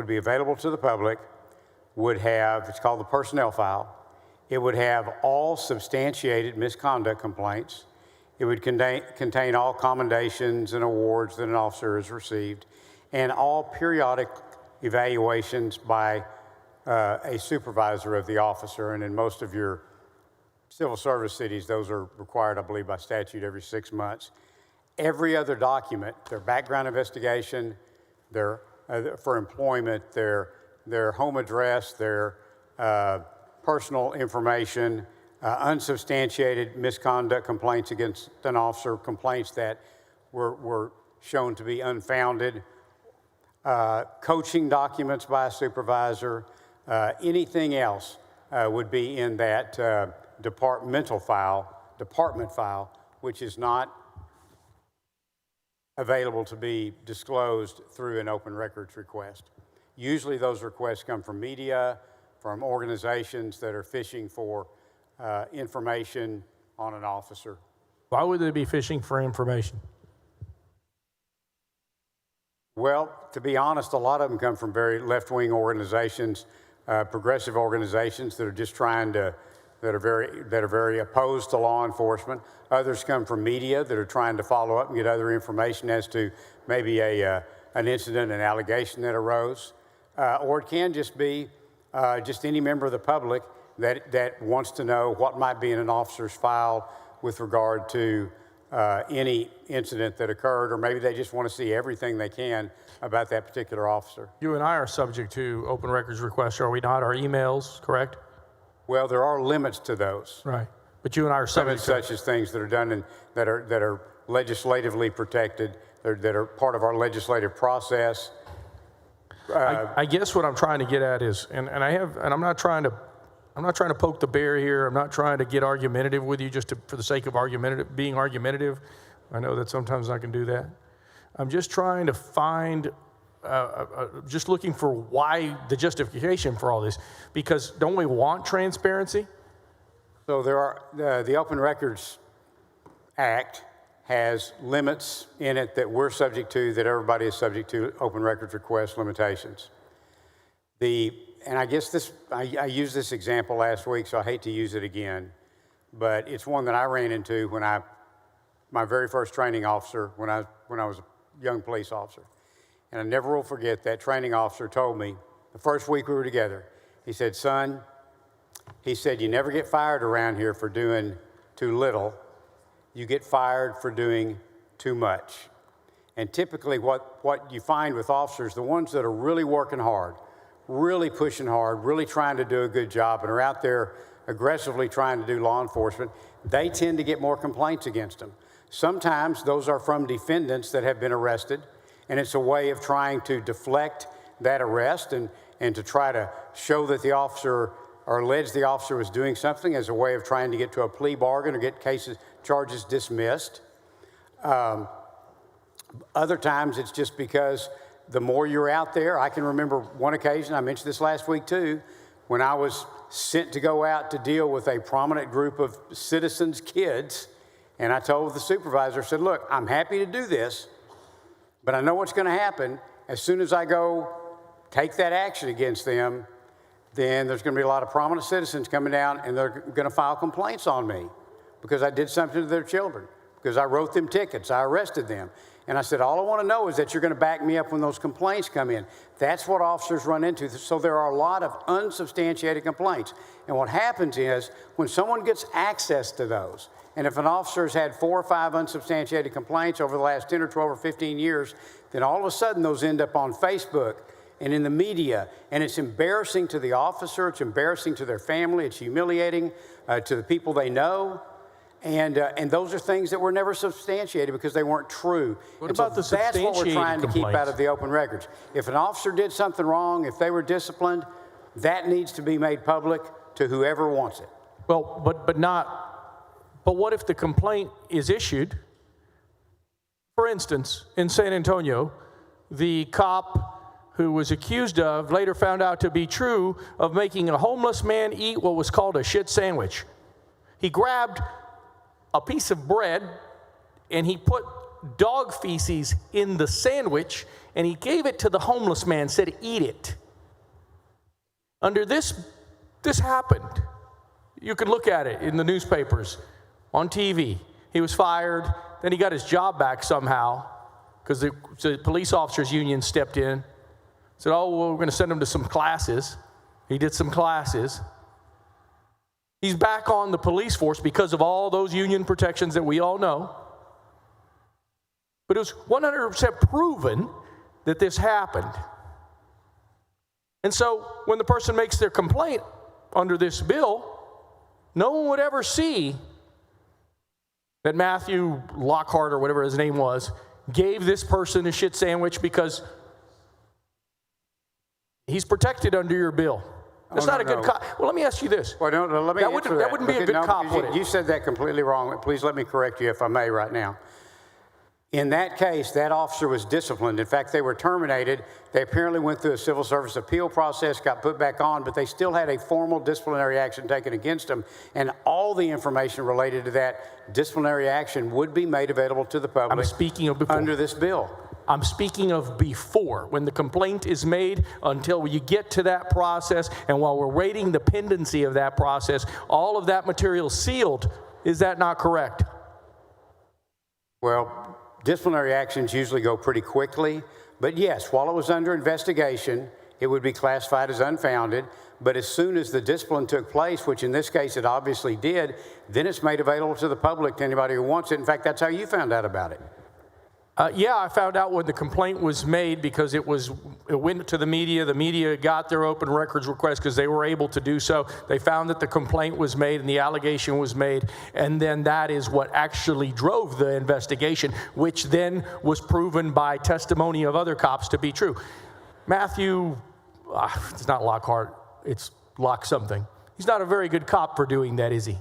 Speaker 15: be available to the public would have, it's called the personnel file. It would have all substantiated misconduct complaints. It would contain all commendations and awards that an officer has received, and all periodic evaluations by a supervisor of the officer. And in most of your civil service cities, those are required, I believe, by statute every 6 months. Every other document, their background investigation, their for employment, their home address, their personal information, unsubstantiated misconduct complaints against an officer, complaints that were shown to be unfounded, coaching documents by a supervisor, anything else would be in that department file, which is not available to be disclosed through an open records request. Usually those requests come from media, from organizations that are fishing for information on an officer.
Speaker 5: Why would they be fishing for information?
Speaker 15: Well, to be honest, a lot of them come from very left-wing organizations progressive organizations that are just trying to, that are very opposed to law enforcement. Others come from media that are trying to follow up and get other information as to maybe an incident, an allegation that arose. Or it can just be just any member of the public that wants to know what might be in an officer's file with regard to any incident that occurred, or maybe they just want to see everything they can about that particular officer.
Speaker 5: You and I are subject to open records requests, are we not? Our emails, correct?
Speaker 15: Well, there are limits to those.
Speaker 5: Right. But you and I are subject to
Speaker 15: Such as things that are done and that are legislatively protected, that are part of our legislative process.
Speaker 5: I guess what I'm trying to get at is, and I'm not trying to poke the bear here. I'm not trying to get argumentative with you just for the sake of being argumentative. I know that sometimes I can do that. I'm just trying to find, just looking for why the justification for all this. Because don't we want transparency?
Speaker 15: So there are, the Open Records Act has limits in it that we're subject to, that everybody is subject to, open records request limitations. And I guess I used this example last week, so I hate to use it again, but it's one that I ran into when my very first training officer, when I was a young police officer. And I never will forget that training officer told me, the first week we were together, he said, "Son," he said, "you never get fired around here for doing too little. You get fired for doing too much." And typically what you find with officers, the ones that are really working hard, really pushing hard, really trying to do a good job, and are out there aggressively trying to do law enforcement, they tend to get more complaints against them. Sometimes those are from defendants that have been arrested, and it's a way of trying to deflect that arrest and to try to show that the officer, or allege the officer was doing something, as a way of trying to get to a plea bargain or get charges dismissed. Other times it's just because the more you're out there. I can remember one occasion, I mentioned this last week too, when I was sent to go out to deal with a prominent group of citizens' kids, and I told the supervisor, I said, "Look, I'm happy to do this, but I know what's going to happen. As soon as I go take that action against them, then there's going to be a lot of prominent citizens coming down, and they're going to file complaints on me because I did something to their children, because I wrote them tickets, I arrested them." And I said, "All I want to know is that you're going to back me up when those complaints come in." That's what officers run into. So there are a lot of unsubstantiated complaints. And what happens is, when someone gets access to those, and if an officer has had 4 or 5 unsubstantiated complaints over the last 10 or 12 or 15 years, then all of a sudden those end up on Facebook and in the media, and it's embarrassing to the officer, it's embarrassing to their family, it's humiliating to the people they know. And those are things that were never substantiated because they weren't true.
Speaker 5: What about the
Speaker 15: that's what we're trying to keep
Speaker 5: complaints?
Speaker 15: out of the open records. If an officer did something wrong, if they were disciplined, that needs to be made public to whoever wants it.
Speaker 5: Well, but what if the complaint is issued? For instance, in San Antonio, the cop who was accused of, later found out to be true, of making a homeless man eat what was called a shit sandwich. He grabbed a piece of bread and he put dog feces in the sandwich and he gave it to the homeless man, said, "Eat it." Under this happened. You could look at it in the newspapers, on TV. He was fired, then he got his job back somehow because the police officers union stepped in, said, "Oh, well, we're going to send him to some classes." He did some classes. He's back on the police force because of all those union protections that we all know. But it was 100% proven that this happened. And so when the person makes their complaint under this bill, no one would ever see that Matthew Lockhart, or whatever his name was, gave this person a shit sandwich because he's protected under your bill. That's not a good cop. Well, let me ask you this.
Speaker 15: Well, no, let me answer that.
Speaker 5: That wouldn't be a good cop, would it?
Speaker 15: You said that completely wrong. Please let me correct you if I may right now. In that case, that officer was disciplined. In fact, they were terminated. They apparently went through a civil service appeal process, got put back on, but they still had a formal disciplinary action taken against them. And all the information related to that disciplinary action would be made available to the public
Speaker 5: I'm speaking of before.
Speaker 15: under this bill.
Speaker 5: I'm speaking of before, when the complaint is made until you get to that process, and while we're waiting the pendency of that process, all of that material sealed. Is that not correct?
Speaker 15: Well, disciplinary actions usually go pretty quickly, but yes, while it was under investigation, it would be classified as unfounded. But as soon as the discipline took place, which in this case it obviously did, then it's made available to the public, to anybody who wants it. In fact, that's how you found out about it.
Speaker 5: Yeah, I found out when the complaint was made because it went to the media. The media got their open records request because they were able to do so. They found that the complaint was made and the allegation was made, and then that is what actually drove the investigation, which then was proven by testimony of other cops to be true. Matthew, it's not Lockhart, it's Lock something. He's not a very good cop for doing that, is he?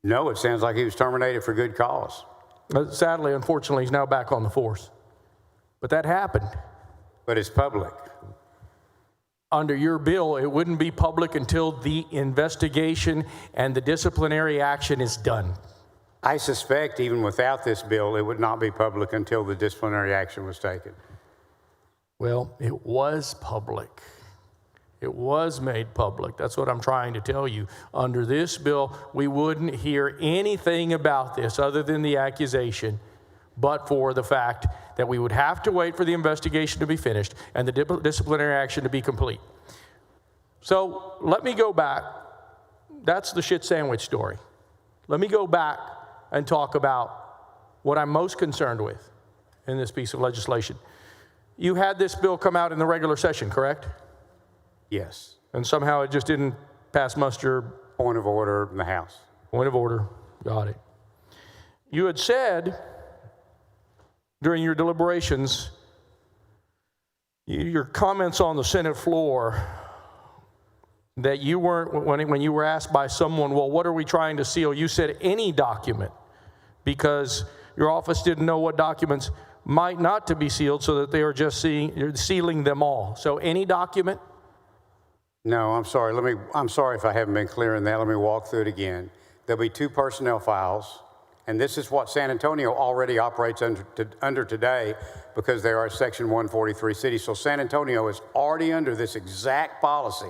Speaker 15: No, it sounds like he was terminated for good cause.
Speaker 5: Sadly, unfortunately, he's now back on the force. But that happened.
Speaker 15: But it's public.
Speaker 5: Under your bill, it wouldn't be public until the investigation and the disciplinary action is done.
Speaker 15: I suspect even without this bill, it would not be public until the disciplinary action was taken.
Speaker 5: Well, it was public. It was made public. That's what I'm trying to tell you. Under this bill, we wouldn't hear anything about this other than the accusation, but for the fact that we would have to wait for the investigation to be finished and the disciplinary action to be complete. So let me go back. That's the shit sandwich story. Let me go back and talk about what I'm most concerned with in this piece of legislation. You had this bill come out in the regular session, correct?
Speaker 15: Yes.
Speaker 5: And somehow it just didn't pass muster.
Speaker 15: Point of order in the House.
Speaker 5: Point of order. Got it. You had said during your deliberations, your comments on the Senate floor, that you weren't, when you were asked by someone, well, what are we trying to seal? You said any document, because your office didn't know what documents might not to be sealed, so that they are just sealing them all. So any document?
Speaker 15: No, I'm sorry. I'm sorry if I haven't been clear in that. Let me walk through it again. There'll be 2 personnel files, and this is what San Antonio already operates under today because they are a Section 143 city. So San Antonio is already under this exact policy.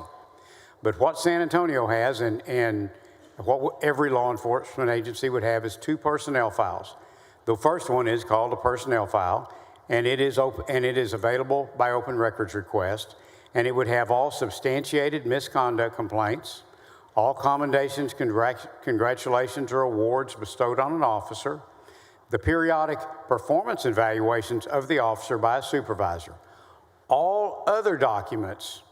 Speaker 15: But what San Antonio has and what every law enforcement agency would have is 2 personnel files. The first one is called a personnel file, and it is available by open records request. And it would have all substantiated misconduct complaints, all commendations, congratulations, or awards bestowed on an officer, the periodic performance evaluations of the officer by a supervisor. All other documents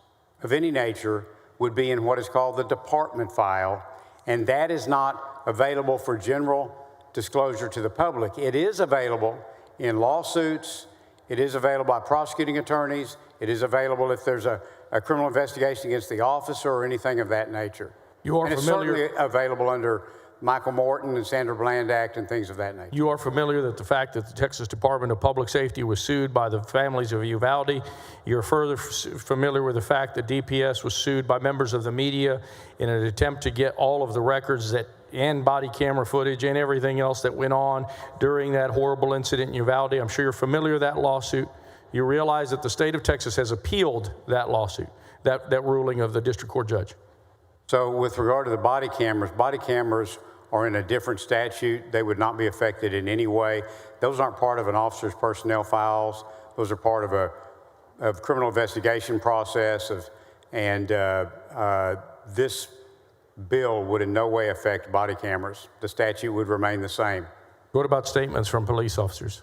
Speaker 15: of any nature would be in what is called the department file, and that is not available for general disclosure to the public. It is available in lawsuits. It is available by prosecuting attorneys. It is available if there's a criminal investigation against the officer or anything of that nature.
Speaker 5: You are
Speaker 15: and it's
Speaker 5: familiar.
Speaker 15: certainly available under Michael Morton and Sandra Bland Act and things of that nature.
Speaker 5: You are familiar that the fact that the Texas Department of Public Safety was sued by the families of Uvalde. You're further familiar with the fact that DPS was sued by members of the media in an attempt to get all of the records and body camera footage and everything else that went on during that horrible incident in Uvalde. I'm sure you're familiar with that lawsuit. You realize that the state of Texas has appealed that lawsuit, that ruling of the district court judge.
Speaker 15: So with regard to the body cameras are in a different statute. They would not be affected in any way. Those aren't part of an officer's personnel files. Those are part of a criminal investigation process. This bill would in no way affect body cameras. The statute would remain the same.
Speaker 5: What about statements from police officers?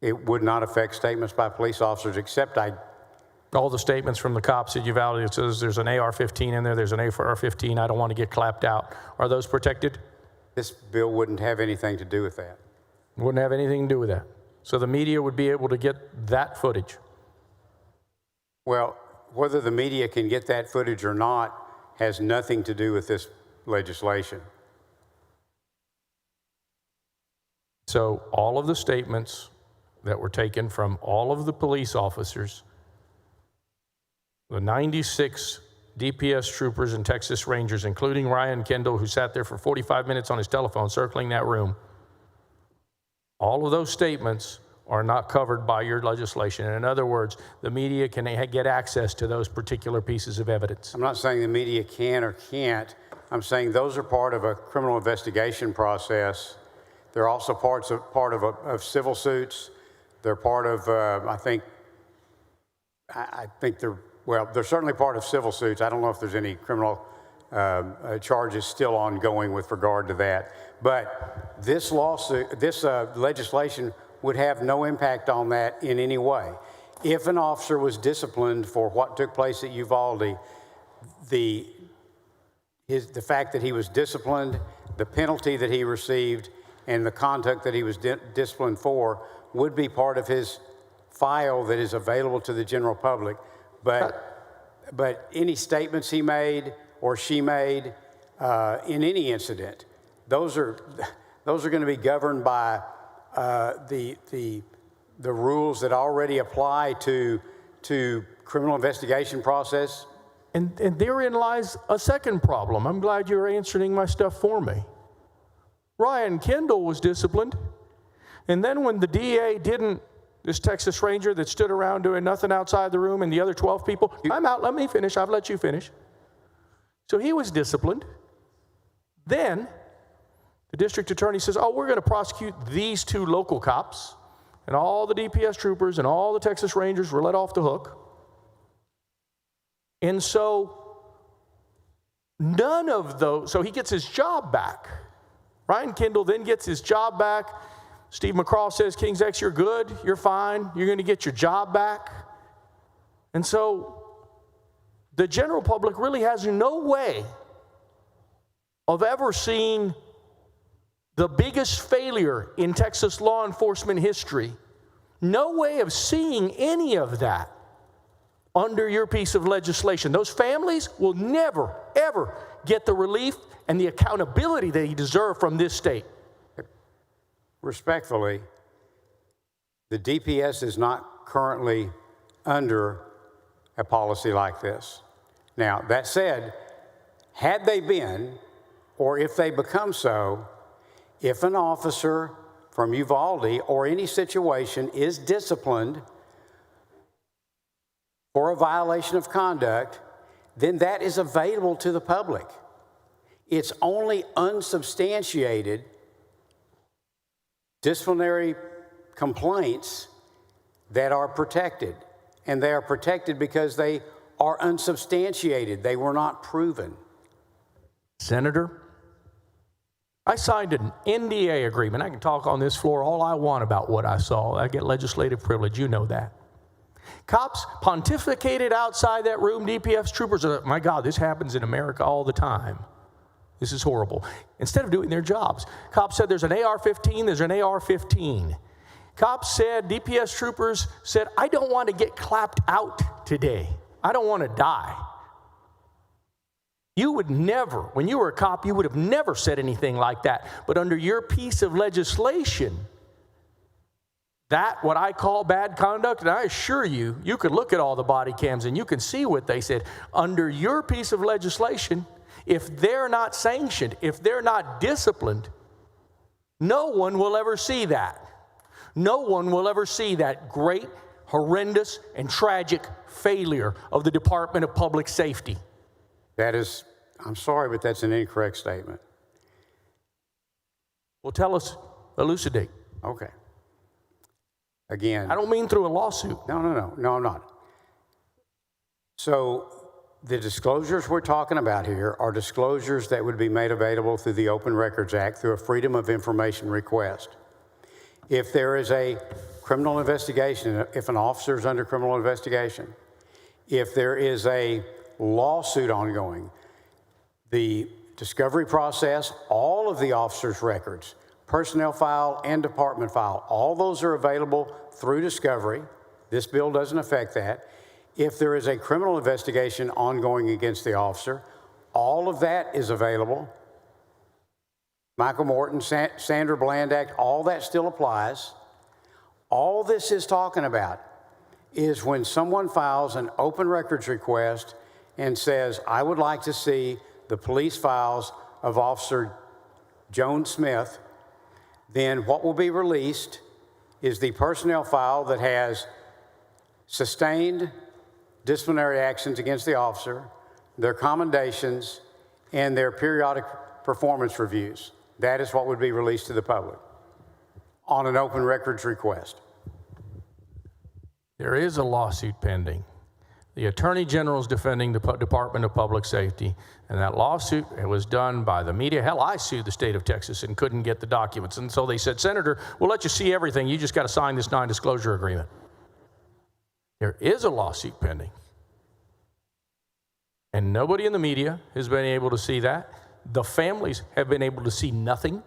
Speaker 15: It would not affect statements by police officers, except
Speaker 5: all the statements from the cops at Uvalde. It says there's an AR-15 in there, there's an AR-15, I don't want to get clapped out. Are those protected?
Speaker 15: This bill wouldn't have anything to do with that.
Speaker 5: Wouldn't have anything to do with that. So the media would be able to get that footage.
Speaker 15: Well, whether the media can get that footage or not has nothing to do with this legislation.
Speaker 5: So all of the statements that were taken from all of the police officers, the 96 DPS troopers and Texas Rangers, including Ryan Kendall, who sat there for 45 minutes on his telephone circling that room, all of those statements are not covered by your legislation. In other words, the media can get access to those particular pieces of evidence.
Speaker 15: I'm not saying the media can or can't. I'm saying those are part of a criminal investigation process. They're also part of civil suits. They're part of, I think they're certainly part of civil suits. I don't know if there's any criminal charges still ongoing with regard to that. But this legislation would have no impact on that in any way. If an officer was disciplined for what took place at Uvalde, the fact that he was disciplined, the penalty that he received, and the conduct that he was disciplined for would be part of his file that is available to the general public. But any statements he made or she made in any incident, those are going to be governed by the rules that already apply to criminal investigation process.
Speaker 5: And therein lies a second problem. I'm glad you're answering my stuff for me. Ryan Kendall was disciplined. And then when the DA didn't, this Texas Ranger that stood around doing nothing outside the room and the other 12 people, I'm out, let me finish, I've let you finish. So he was disciplined. Then the district attorney says, oh, we're going to prosecute these 2 local cops, and all the DPS troopers and all the Texas Rangers were let off the hook. And so none of those, so he gets his job back. Ryan Kendall then gets his job back. Steve McCraw says, King's X, you're good, you're fine, you're going to get your job back. And so the general public really has no way of ever seeing the biggest failure in Texas law enforcement history. No way of seeing any of that under your piece of legislation. Those families will never, ever get the relief and the accountability they deserve from this state.
Speaker 15: Respectfully, the DPS is not currently under a policy like this. Now, that said, had they been, or if they become so, if an officer from Uvalde or any situation is disciplined for a violation of conduct, then that is available to the public. It's only unsubstantiated disciplinary complaints that are protected. And they are protected because they are unsubstantiated. They were not proven.
Speaker 5: Senator, I signed an NDA agreement. I can talk on this floor all I want about what I saw. I get legislative privilege, you know that. Cops pontificated outside that room. DPS troopers are, my God, this happens in America all the time. This is horrible. Instead of doing their jobs, cops said there's an AR-15, there's an AR-15. Cops said, DPS troopers said, I don't want to get clapped out today. I don't want to die. You would never, when you were a cop, you would have never said anything like that. But under your piece of legislation, that, what I call bad conduct, and I assure you, you could look at all the body cams and you can see what they said. Under your piece of legislation, if they're not sanctioned, if they're not disciplined, no one will ever see that. No one will ever see that great, horrendous, and tragic failure of the Department of Public Safety.
Speaker 15: That is, I'm sorry, but that's an incorrect statement.
Speaker 5: Well, tell us, elucidate.
Speaker 15: Okay. Again.
Speaker 5: I don't mean through a lawsuit.
Speaker 15: No, I'm not. So the disclosures we're talking about here are disclosures that would be made available through the Open Records Act through a Freedom of Information request. If there is a criminal investigation, if an officer is under criminal investigation, if there is a lawsuit ongoing, the discovery process, all of the officer's records, personnel file and department file, all those are available through discovery. This bill doesn't affect that. If there is a criminal investigation ongoing against the officer, all of that is available. Michael Morton, Sandra Bland Act, all that still applies. All this is talking about is when someone files an open records request and says, I would like to see the police files of Officer Joan Smith, then what will be released is the personnel file that has sustained disciplinary actions against the officer, their commendations, and their periodic performance reviews. That is what would be released to the public on an open records request.
Speaker 5: There is a lawsuit pending. The Attorney General is defending the Department of Public Safety, and that lawsuit, it was done by the media. Hell, I sued the state of Texas and couldn't get the documents. And so they said, Senator, we'll let you see everything. You just got to sign this non-disclosure agreement. There is a lawsuit pending. And nobody in the media has been able to see that. The families have been able to see nothing.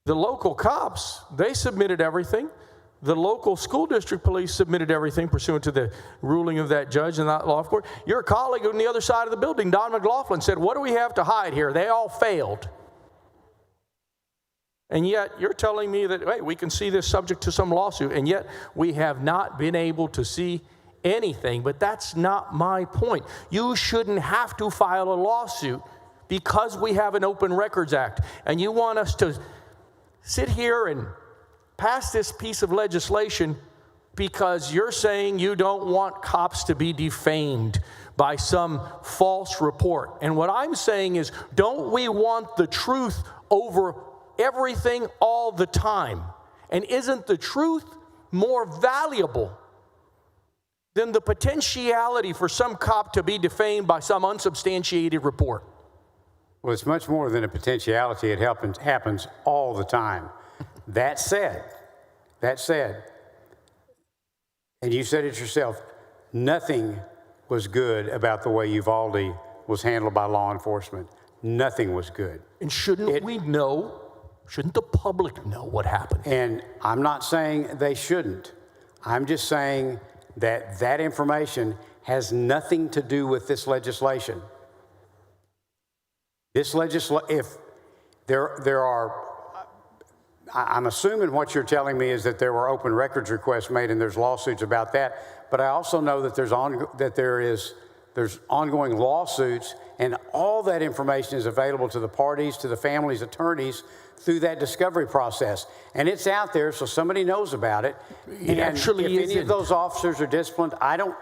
Speaker 5: The local cops, they submitted everything. The local school district police submitted everything pursuant to the ruling of that judge in that law court. Your colleague on the other side of the building, Don McLaughlin, said, what do we have to hide here? They all failed. And yet you're telling me that, hey, we can see this subject to some lawsuit, and yet we have not been able to see anything. But that's not my point. You shouldn't have to file a lawsuit because we have an Open Records Act, and you want us to sit here and pass this piece of legislation because you're saying you don't want cops to be defamed by some false report. And what I'm saying is, don't we want the truth over everything all the time? And isn't the truth more valuable than the potentiality for some cop to be defamed by some unsubstantiated report?
Speaker 15: Well, it's much more than a potentiality. It happens all the time. That said, and you said it yourself, nothing was good about the way Uvalde was handled by law enforcement. Nothing was good.
Speaker 5: And shouldn't we know? Shouldn't the public know what happened?
Speaker 15: And I'm not saying they shouldn't. I'm just saying that that information has nothing to do with this legislation. This if there are, I'm assuming what you're telling me is that there were open records requests made and there's lawsuits about that. But I also know that there's ongoing lawsuits, and all that information is available to the parties, to the families' attorneys through that discovery process. And it's out there, so somebody knows about it.
Speaker 5: It actually
Speaker 15: if any
Speaker 5: isn't.
Speaker 15: of those officers are disciplined, I don't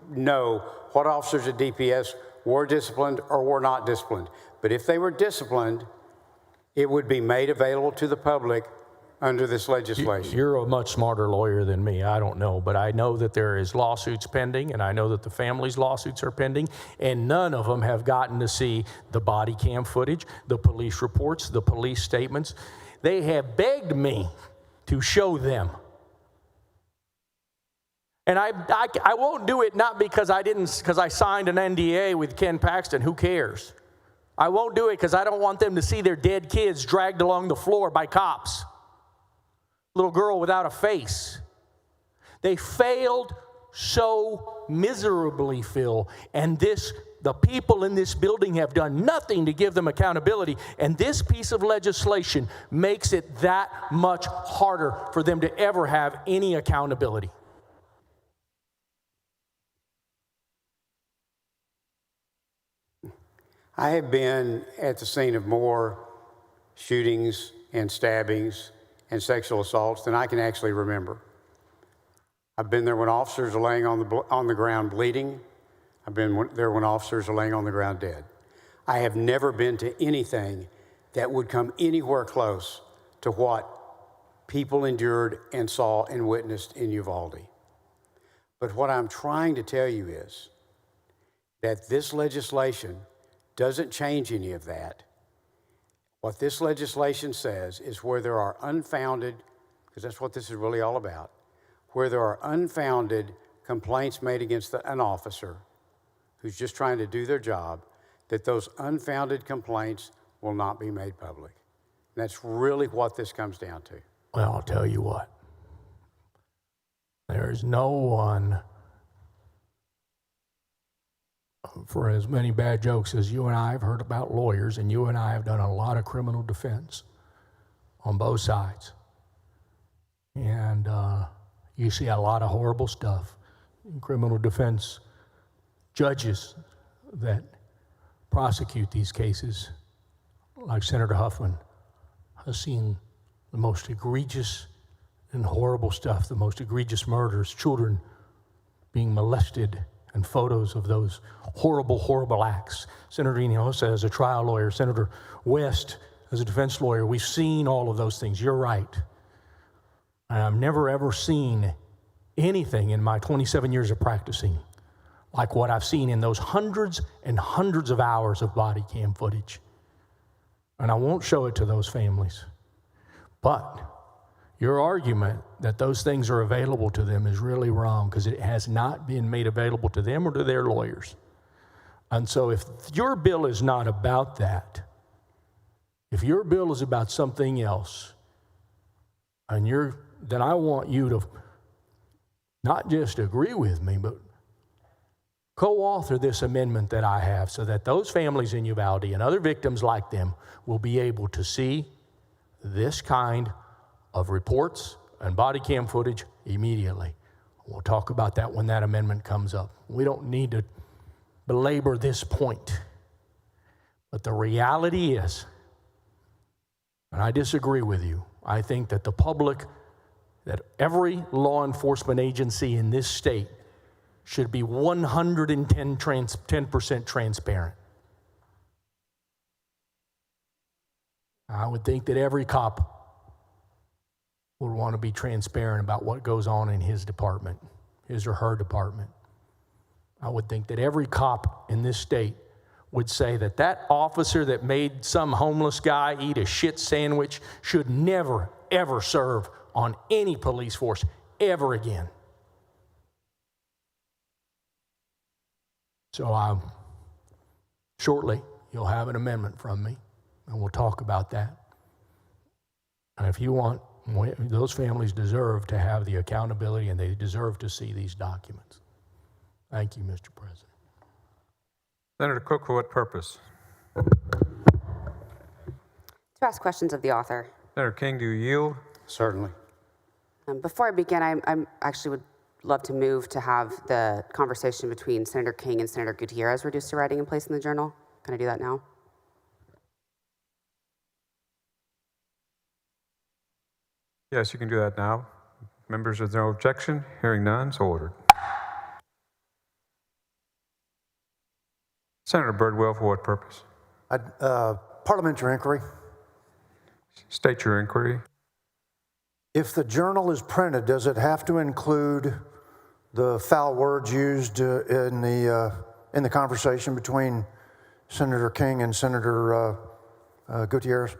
Speaker 15: know what officers at DPS were disciplined or were not disciplined. But if they were disciplined, it would be made available to the public under this legislation.
Speaker 5: You're a much smarter lawyer than me. I don't know, but I know that there is lawsuits pending, and I know that the families' lawsuits are pending, and none of them have gotten to see the body cam footage, the police reports, the police statements. They have begged me to show them. And I won't do it not because I signed an NDA with Ken Paxton. Who cares? I won't do it because I don't want them to see their dead kids dragged along the floor by cops. Little girl without a face. They failed so miserably, Phil, and the people in this building have done nothing to give them accountability, and this piece of legislation makes it that much harder for them to ever have any accountability.
Speaker 15: I have been at the scene of more shootings and stabbings and sexual assaults than I can actually remember. I've been there when officers are laying on the ground bleeding. I've been there when officers are laying on the ground dead. I have never been to anything that would come anywhere close to what people endured and saw and witnessed in Uvalde. But what I'm trying to tell you is that this legislation doesn't change any of that. What this legislation says is where there are unfounded, because that's what this is really all about, where there are unfounded complaints made against an officer who's just trying to do their job, that those unfounded complaints will not be made public. And that's really what this comes down to.
Speaker 5: Well, I'll tell you what. There's no one, for as many bad jokes as you and I have heard about lawyers, and you and I have done a lot of criminal defense on both sides. And you see a lot of horrible stuff in criminal defense. Judges that prosecute these cases, like Senator Huffman, has seen the most egregious and horrible stuff, the most egregious murders, children being molested, and photos of those horrible, horrible acts. Senator Hinojosa as a trial lawyer, Senator West as a defense lawyer, we've seen all of those things. You're right. And I've never, ever seen anything in my 27 years of practicing like what I've seen in those hundreds and hundreds of hours of body cam footage. And I won't show it to those families. But your argument that those things are available to them is really wrong, because it has not been made available to them or to their lawyers. And so if your bill is not about that, if your bill is about something else, then I want you to not just agree with me, but co-author this amendment that I have, so that those families in Uvalde and other victims like them will be able to see this kind of reports and body cam footage immediately. We'll talk about that when that amendment comes up. We don't need to belabor this point. But the reality is, and I disagree with you, I think that the public, that every law enforcement agency in this state should be 110% transparent. I would think that every cop would want to be transparent about what goes on in his department, his or her department. I would think that every cop in this state would say that that officer that made some homeless guy eat a shit sandwich should never, ever serve on any police force ever again. So shortly, you'll have an amendment from me, and we'll talk about that. And if you want, those families deserve to have the accountability, and they deserve to see these documents. Thank you, Mr. President.
Speaker 1: Senator Cook, for what purpose?
Speaker 12: To ask questions of the author.
Speaker 1: Senator King, do you yield?
Speaker 15: Certainly.
Speaker 12: Before I begin, I actually would love to move to have the conversation between Senator King and Senator Gutierrez reduced to writing and placed in the journal. Can I do that now?
Speaker 1: Yes, you can do that now. Members, there's no objection. Hearing none, so ordered. Senator Birdwell, for what purpose?
Speaker 16: Parliamentary inquiry.
Speaker 1: State your inquiry.
Speaker 16: If the journal is printed, does it have to include the foul words used in the conversation between Senator King and Senator Gutierrez?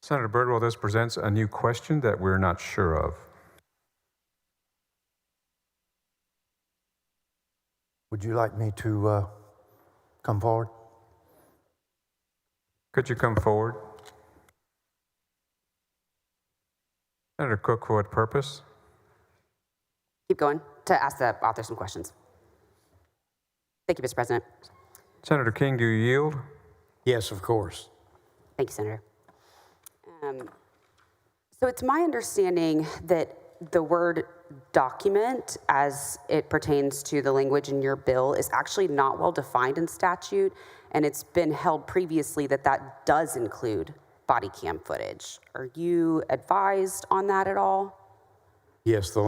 Speaker 1: Senator Birdwell, this presents a new question that we're not sure of.
Speaker 16: Would you like me to come forward?
Speaker 1: Could you come forward? Senator Cook, for what purpose?
Speaker 12: Keep going to ask the author some questions. Thank you, Mr. President.
Speaker 1: Senator King, do you yield?
Speaker 15: Yes, of course.
Speaker 12: Thank you, Senator. So it's my understanding that the word document, as it pertains to the language in your bill, is actually not well defined in statute, and it's been held previously that that does include body cam footage. Are you advised on that at all?
Speaker 15: Yes, so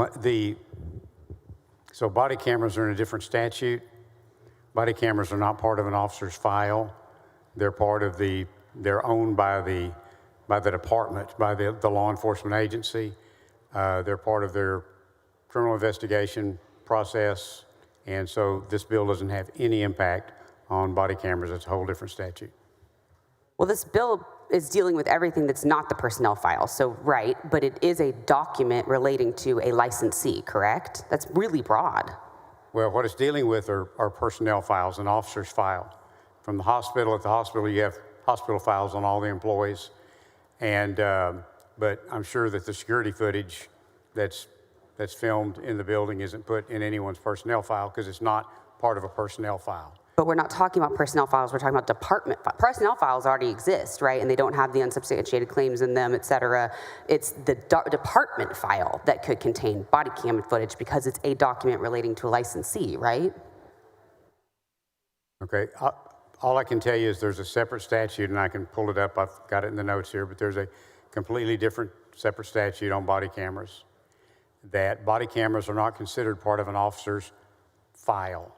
Speaker 15: body cameras are in a different statute. Body cameras are not part of an officer's file. They're they're owned by the department, by the law enforcement agency. They're part of their criminal investigation process, and so this bill doesn't have any impact on body cameras. It's a whole different statute.
Speaker 12: Well, this bill is dealing with everything that's not the personnel file, so right, but it is a document relating to a licensee, correct? That's really broad.
Speaker 15: Well, what it's dealing with are personnel files, an officer's file. From the hospital, at the hospital, you have hospital files on all the employees. And, but I'm sure that the security footage that's filmed in the building isn't put in anyone's personnel file, because it's not part of a personnel file.
Speaker 12: But we're not talking about personnel files, we're talking about department files. Personnel files already exist, right? And they don't have the unsubstantiated claims in them, et cetera. It's the department file that could contain body cam footage because it's a document relating to a licensee, right?
Speaker 15: Okay, all I can tell you is there's a separate statute, and I can pull it up, I've got it in the notes here, but there's a completely different separate statute on body cameras, that body cameras are not considered part of an officer's file.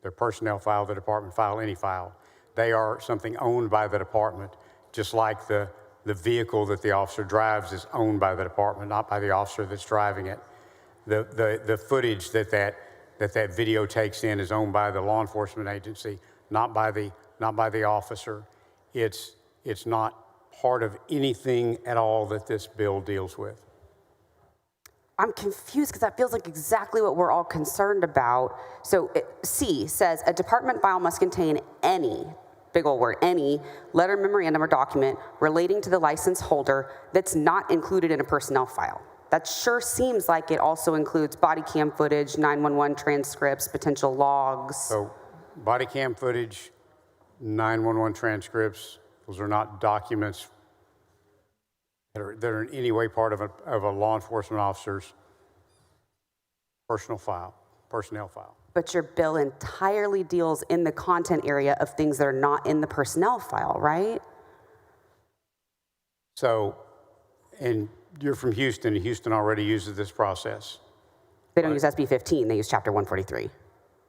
Speaker 15: Their personnel file, the department file, any file. They are something owned by the department, just like the vehicle that the officer drives is owned by the department, not by the officer that's driving it. The footage that video takes in is owned by the law enforcement agency, not by the officer. It's not part of anything at all that this bill deals with.
Speaker 12: I'm confused because that feels like exactly what we're all concerned about. So C says a department file must contain any, big old word, any letter, memorandum, or document relating to the license holder that's not included in a personnel file. That sure seems like it also includes body cam footage, 911 transcripts, potential logs.
Speaker 15: So body cam footage, 911 transcripts, those are not documents that are in any way part of a law enforcement officer's personnel file.
Speaker 12: But your bill entirely deals in the content area of things that are not in the personnel file, right?
Speaker 15: So, and you're from Houston, and Houston already uses this process.
Speaker 12: They don't use SB 15, they use Chapter 143.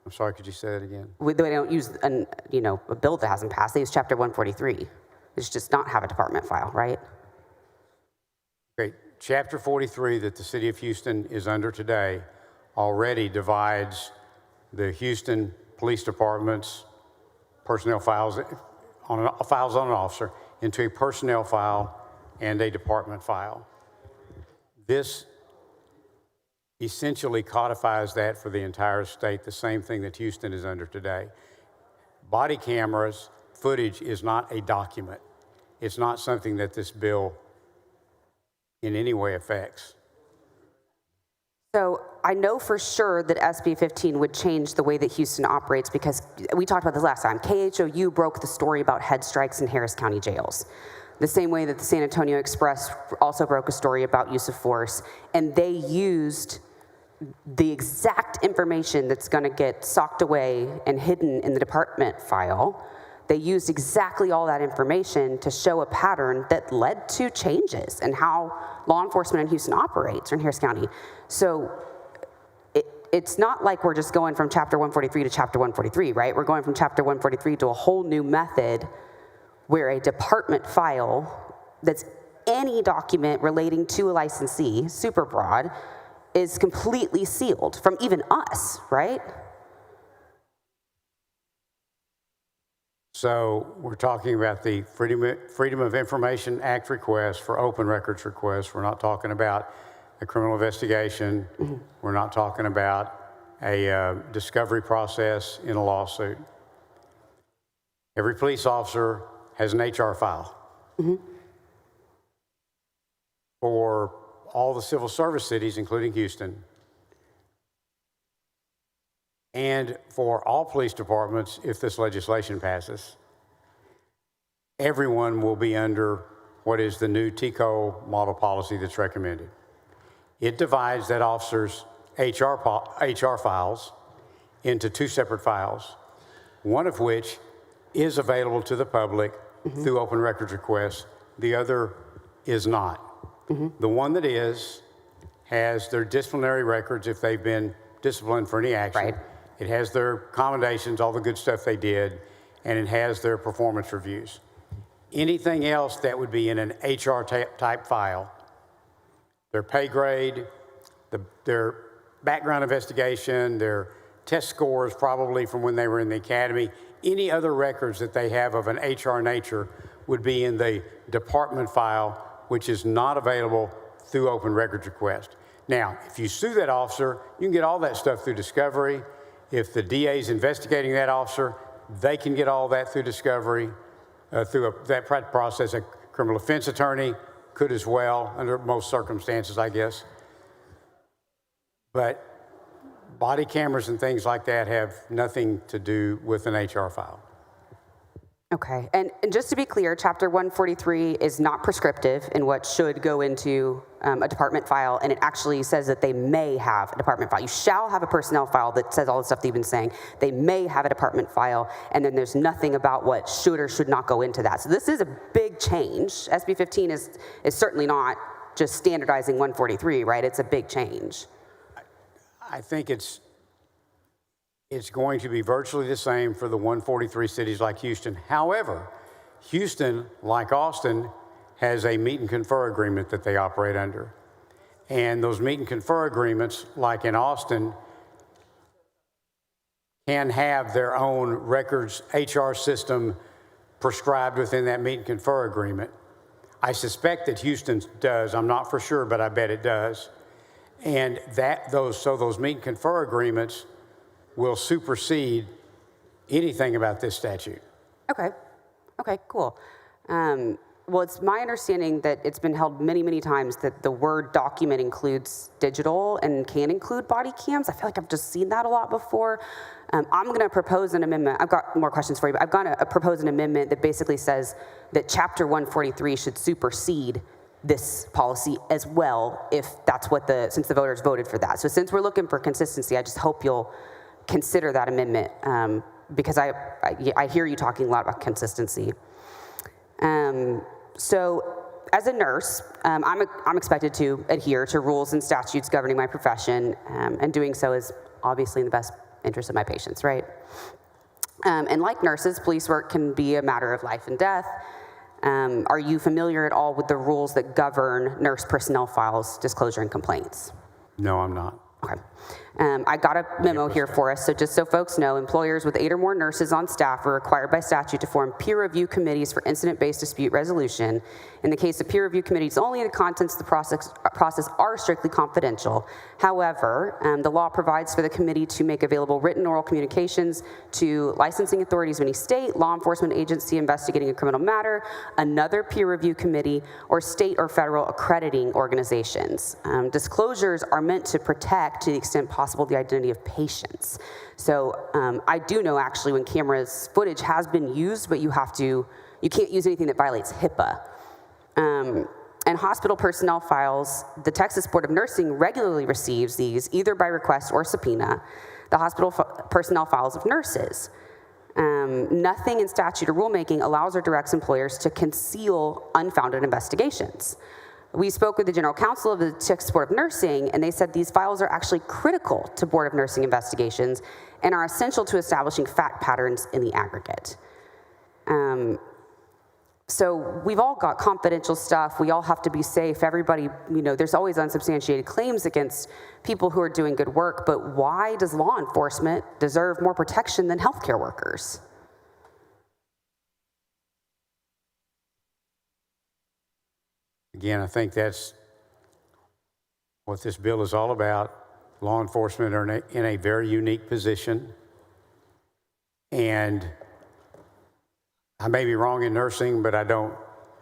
Speaker 15: I'm sorry, could you say that again?
Speaker 12: They don't use a bill that hasn't passed, they use Chapter 143. It's just not have a department file, right?
Speaker 15: Okay, Chapter 43 that the city of Houston is under today already divides the Houston Police Department's personnel files on an officer into a personnel file and a department file. This essentially codifies that for the entire state, the same thing that Houston is under today. Body cameras footage is not a document. It's not something that this bill in any way affects.
Speaker 12: So I know for sure that SB 15 would change the way that Houston operates because we talked about this last time. KHOU broke the story about head strikes in Harris County jails. The same way that the San Antonio Express also broke a story about use of force, and they used the exact information that's going to get socked away and hidden in the department file. They used exactly all that information to show a pattern that led to changes in how law enforcement in Houston operates, or in Harris County. So it's not like we're just going from Chapter 143 to Chapter 143, right? We're going from Chapter 143 to a whole new method where a department file that's any document relating to a licensee, super broad, is completely sealed from even us, right?
Speaker 15: So we're talking about the Freedom of Information Act request for open records request. We're not talking about a criminal investigation. Mm-hmm. We're not talking about a discovery process in a lawsuit. Every police officer has an HR file. Mm-hmm. For all the civil service cities, including Houston, and for all police departments, if this legislation passes, everyone will be under what is the new TCO model policy that's recommended. It divides that officer's HR files into two separate files, one of which is available to the public mm-hmm. through open records requests. The other is not. Mm-hmm. The one that is has their disciplinary records if they've been disciplined for any action.
Speaker 12: Right.
Speaker 15: It has their commendations, all the good stuff they did, and it has their performance reviews. Anything else that would be in an HR type file, their pay grade, their background investigation, their test scores probably from when they were in the academy, any other records that they have of an HR nature would be in the department file, which is not available through open records request. Now, if you sue that officer, you can get all that stuff through discovery. If the DA is investigating that officer, they can get all that through discovery, through that process. A criminal defense attorney could as well, under most circumstances, I guess. But body cameras and things like that have nothing to do with an HR file.
Speaker 12: Okay, and just to be clear, Chapter 143 is not prescriptive in what should go into a department file, and it actually says that they may have a department file. You shall have a personnel file that says all the stuff that you've been saying. They may have a department file, and then there's nothing about what should or should not go into that. So this is a big change. SB 15 is certainly not just standardizing 143, right? It's a big change.
Speaker 15: I think it's going to be virtually the same for the 143 cities like Houston. However, Houston, like Austin, has a meet and confer agreement that they operate under. And those meet and confer agreements, like in Austin, can have their own records HR system prescribed within that meet and confer agreement. I suspect that Houston does. I'm not for sure, but I bet it does. And those meet and confer agreements will supersede anything about this statute.
Speaker 12: Okay, cool. Well, it's my understanding that it's been held many, many times that the Word document includes digital and can include body cams. I feel like I've just seen that a lot before. I'm going to propose an amendment. I've got more questions for you, but I've got to propose an amendment that basically says that Chapter 143 should supersede this policy as well, if that's what since the voters voted for that. So since we're looking for consistency, I just hope you'll consider that amendment, because I hear you talking a lot about consistency. So as a nurse, I'm expected to adhere to rules and statutes governing my profession, and doing so is obviously in the best interest of my patients, right? And like nurses, police work can be a matter of life and death. Are you familiar at all with the rules that govern nurse personnel files, disclosure, and complaints?
Speaker 15: No, I'm not.
Speaker 12: Okay. I got a memo here for us, so just so folks know, employers with 8 or more nurses on staff are required by statute to form peer review committees for incident-based dispute resolution. In the case of peer review committees, only the contents of the process are strictly confidential. However, the law provides for the committee to make available written oral communications to licensing authorities of any state, law enforcement agency investigating a criminal matter, another peer review committee, or state or federal accrediting organizations. Disclosures are meant to protect, to the extent possible, the identity of patients. So I do know actually when cameras footage has been used, but you can't use anything that violates HIPAA. And hospital personnel files, the Texas Board of Nursing regularly receives these either by request or subpoena, the hospital personnel files of nurses. Nothing in statute or rulemaking allows or directs employers to conceal unfounded investigations. We spoke with the general counsel of the Texas Board of Nursing, and they said these files are actually critical to Board of Nursing investigations and are essential to establishing fact patterns in the aggregate. So we've all got confidential stuff. We all have to be safe. Everybody, there's always unsubstantiated claims against people who are doing good work, but why does law enforcement deserve more protection than healthcare workers?
Speaker 15: Again, I think that's what this bill is all about. Law enforcement are in a very unique position. And I may be wrong in nursing, but I don't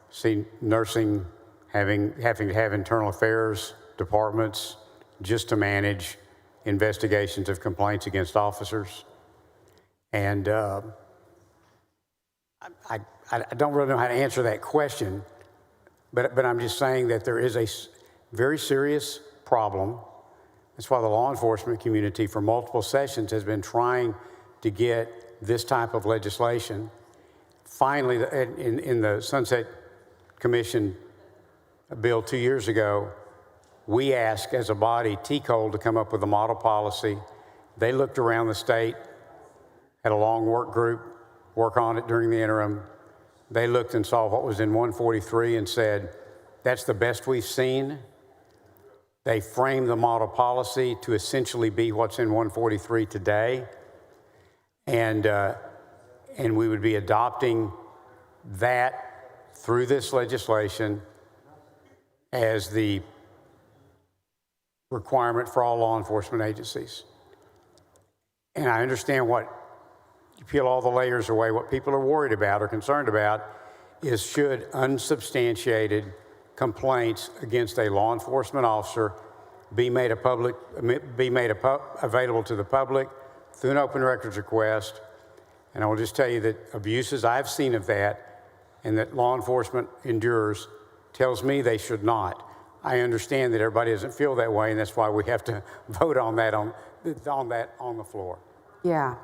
Speaker 15: see nursing having to have internal affairs departments just to manage investigations of complaints against officers. And I don't really know how to answer that question. But I'm just saying that there is a very serious problem. That's why the law enforcement community for multiple sessions has been trying to get this type of legislation. Finally, in the Sunset Commission bill 2 years ago, we asked as a body TCOL to come up with a model policy. They looked around the state, had a long work group work on it during the interim. They looked and saw what was in 143 and said, that's the best we've seen. They framed the model policy to essentially be what's in 143 today. And we would be adopting that through this legislation as the requirement for all law enforcement agencies. And I understand you peel all the layers away, what people are worried about or concerned about is should unsubstantiated complaints against a law enforcement officer be made available to the public through an open records request. And I will just tell you that abuses I've seen of that and that law enforcement endures tells me they should not. I understand that everybody doesn't feel that way, and that's why we have to vote on that on the floor.
Speaker 12: Yeah.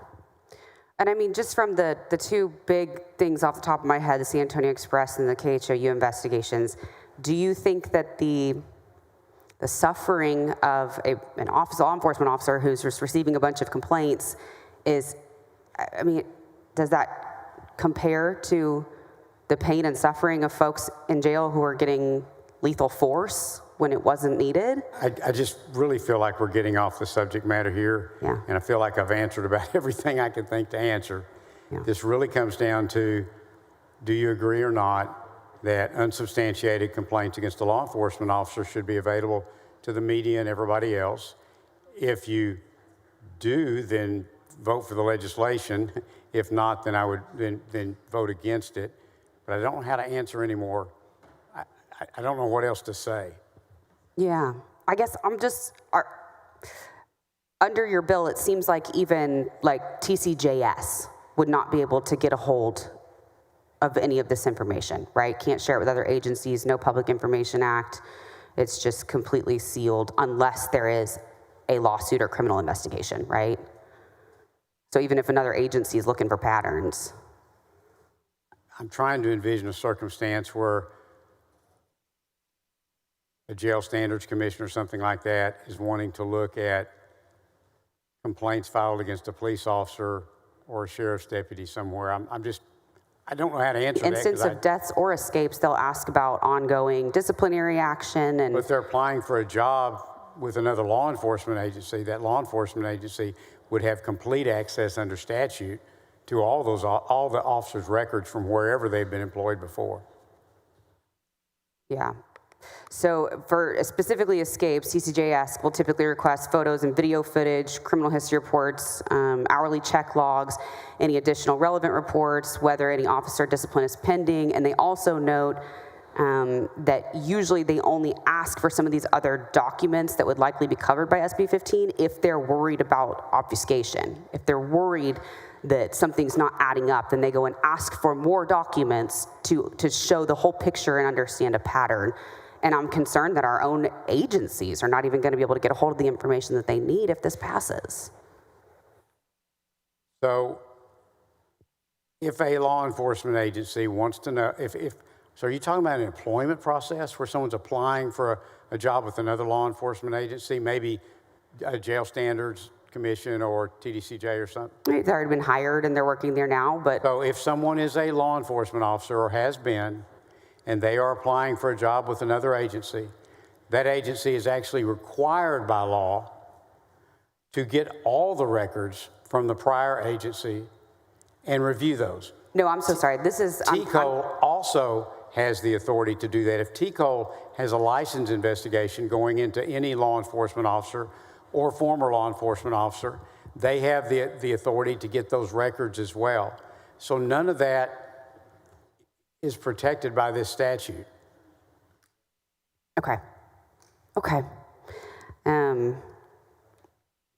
Speaker 12: And I mean, just from the two big things off the top of my head, the San Antonio Express and the KHOU investigations, do you think that the suffering of an law enforcement officer who's just receiving a bunch of complaints is, I mean, does that compare to the pain and suffering of folks in jail who are getting lethal force when it wasn't needed?
Speaker 15: I just really feel like we're getting off the subject matter here.
Speaker 12: Yeah.
Speaker 15: And I feel like I've answered about everything I could think to answer.
Speaker 12: Yeah.
Speaker 15: This really comes down to, do you agree or not that unsubstantiated complaints against a law enforcement officer should be available to the media and everybody else? If you do, then vote for the legislation. If not, then I would then vote against it. But I don't know how to answer anymore. I don't know what else to say.
Speaker 12: Yeah, I guess I'm just, under your bill, it seems like even like TCJS would not be able to get a hold of any of this information, right? Can't share it with other agencies, no Public Information Act. It's just completely sealed unless there is a lawsuit or criminal investigation, right? So even if another agency is looking for patterns.
Speaker 15: I'm trying to envision a circumstance where a jail standards commission or something like that is wanting to look at complaints filed against a police officer or a sheriff's deputy somewhere. I don't know how to answer
Speaker 12: In
Speaker 15: that.
Speaker 12: instance of deaths or escapes, they'll ask about ongoing disciplinary action and.
Speaker 15: If they're applying for a job with another law enforcement agency, that law enforcement agency would have complete access under statute to all the officers' records from wherever they've been employed before.
Speaker 12: Yeah. So for specifically escapes, CCJS will typically request photos and video footage, criminal history reports, hourly check logs, any additional relevant reports, whether any officer discipline is pending, and they also note that usually they only ask for some of these other documents that would likely be covered by SB 15 if they're worried about obfuscation. If they're worried that something's not adding up, then they go and ask for more documents to show the whole picture and understand a pattern. And I'm concerned that our own agencies are not even going to be able to get a hold of the information that they need if this passes.
Speaker 15: So if a law enforcement agency wants to know, so are you talking about an employment process where someone's applying for a job with another law enforcement agency, maybe a jail standards commission or TDCJ or something?
Speaker 12: They've already been hired and they're working there now, but.
Speaker 15: So if someone is a law enforcement officer or has been, and they are applying for a job with another agency, that agency is actually required by law to get all the records from the prior agency and review those.
Speaker 12: No, I'm so sorry. This is.
Speaker 15: TCOL also has the authority to do that. If TCOL has a license investigation going into any law enforcement officer or former law enforcement officer, they have the authority to get those records as well. So none of that is protected by this statute.
Speaker 12: Okay. Okay.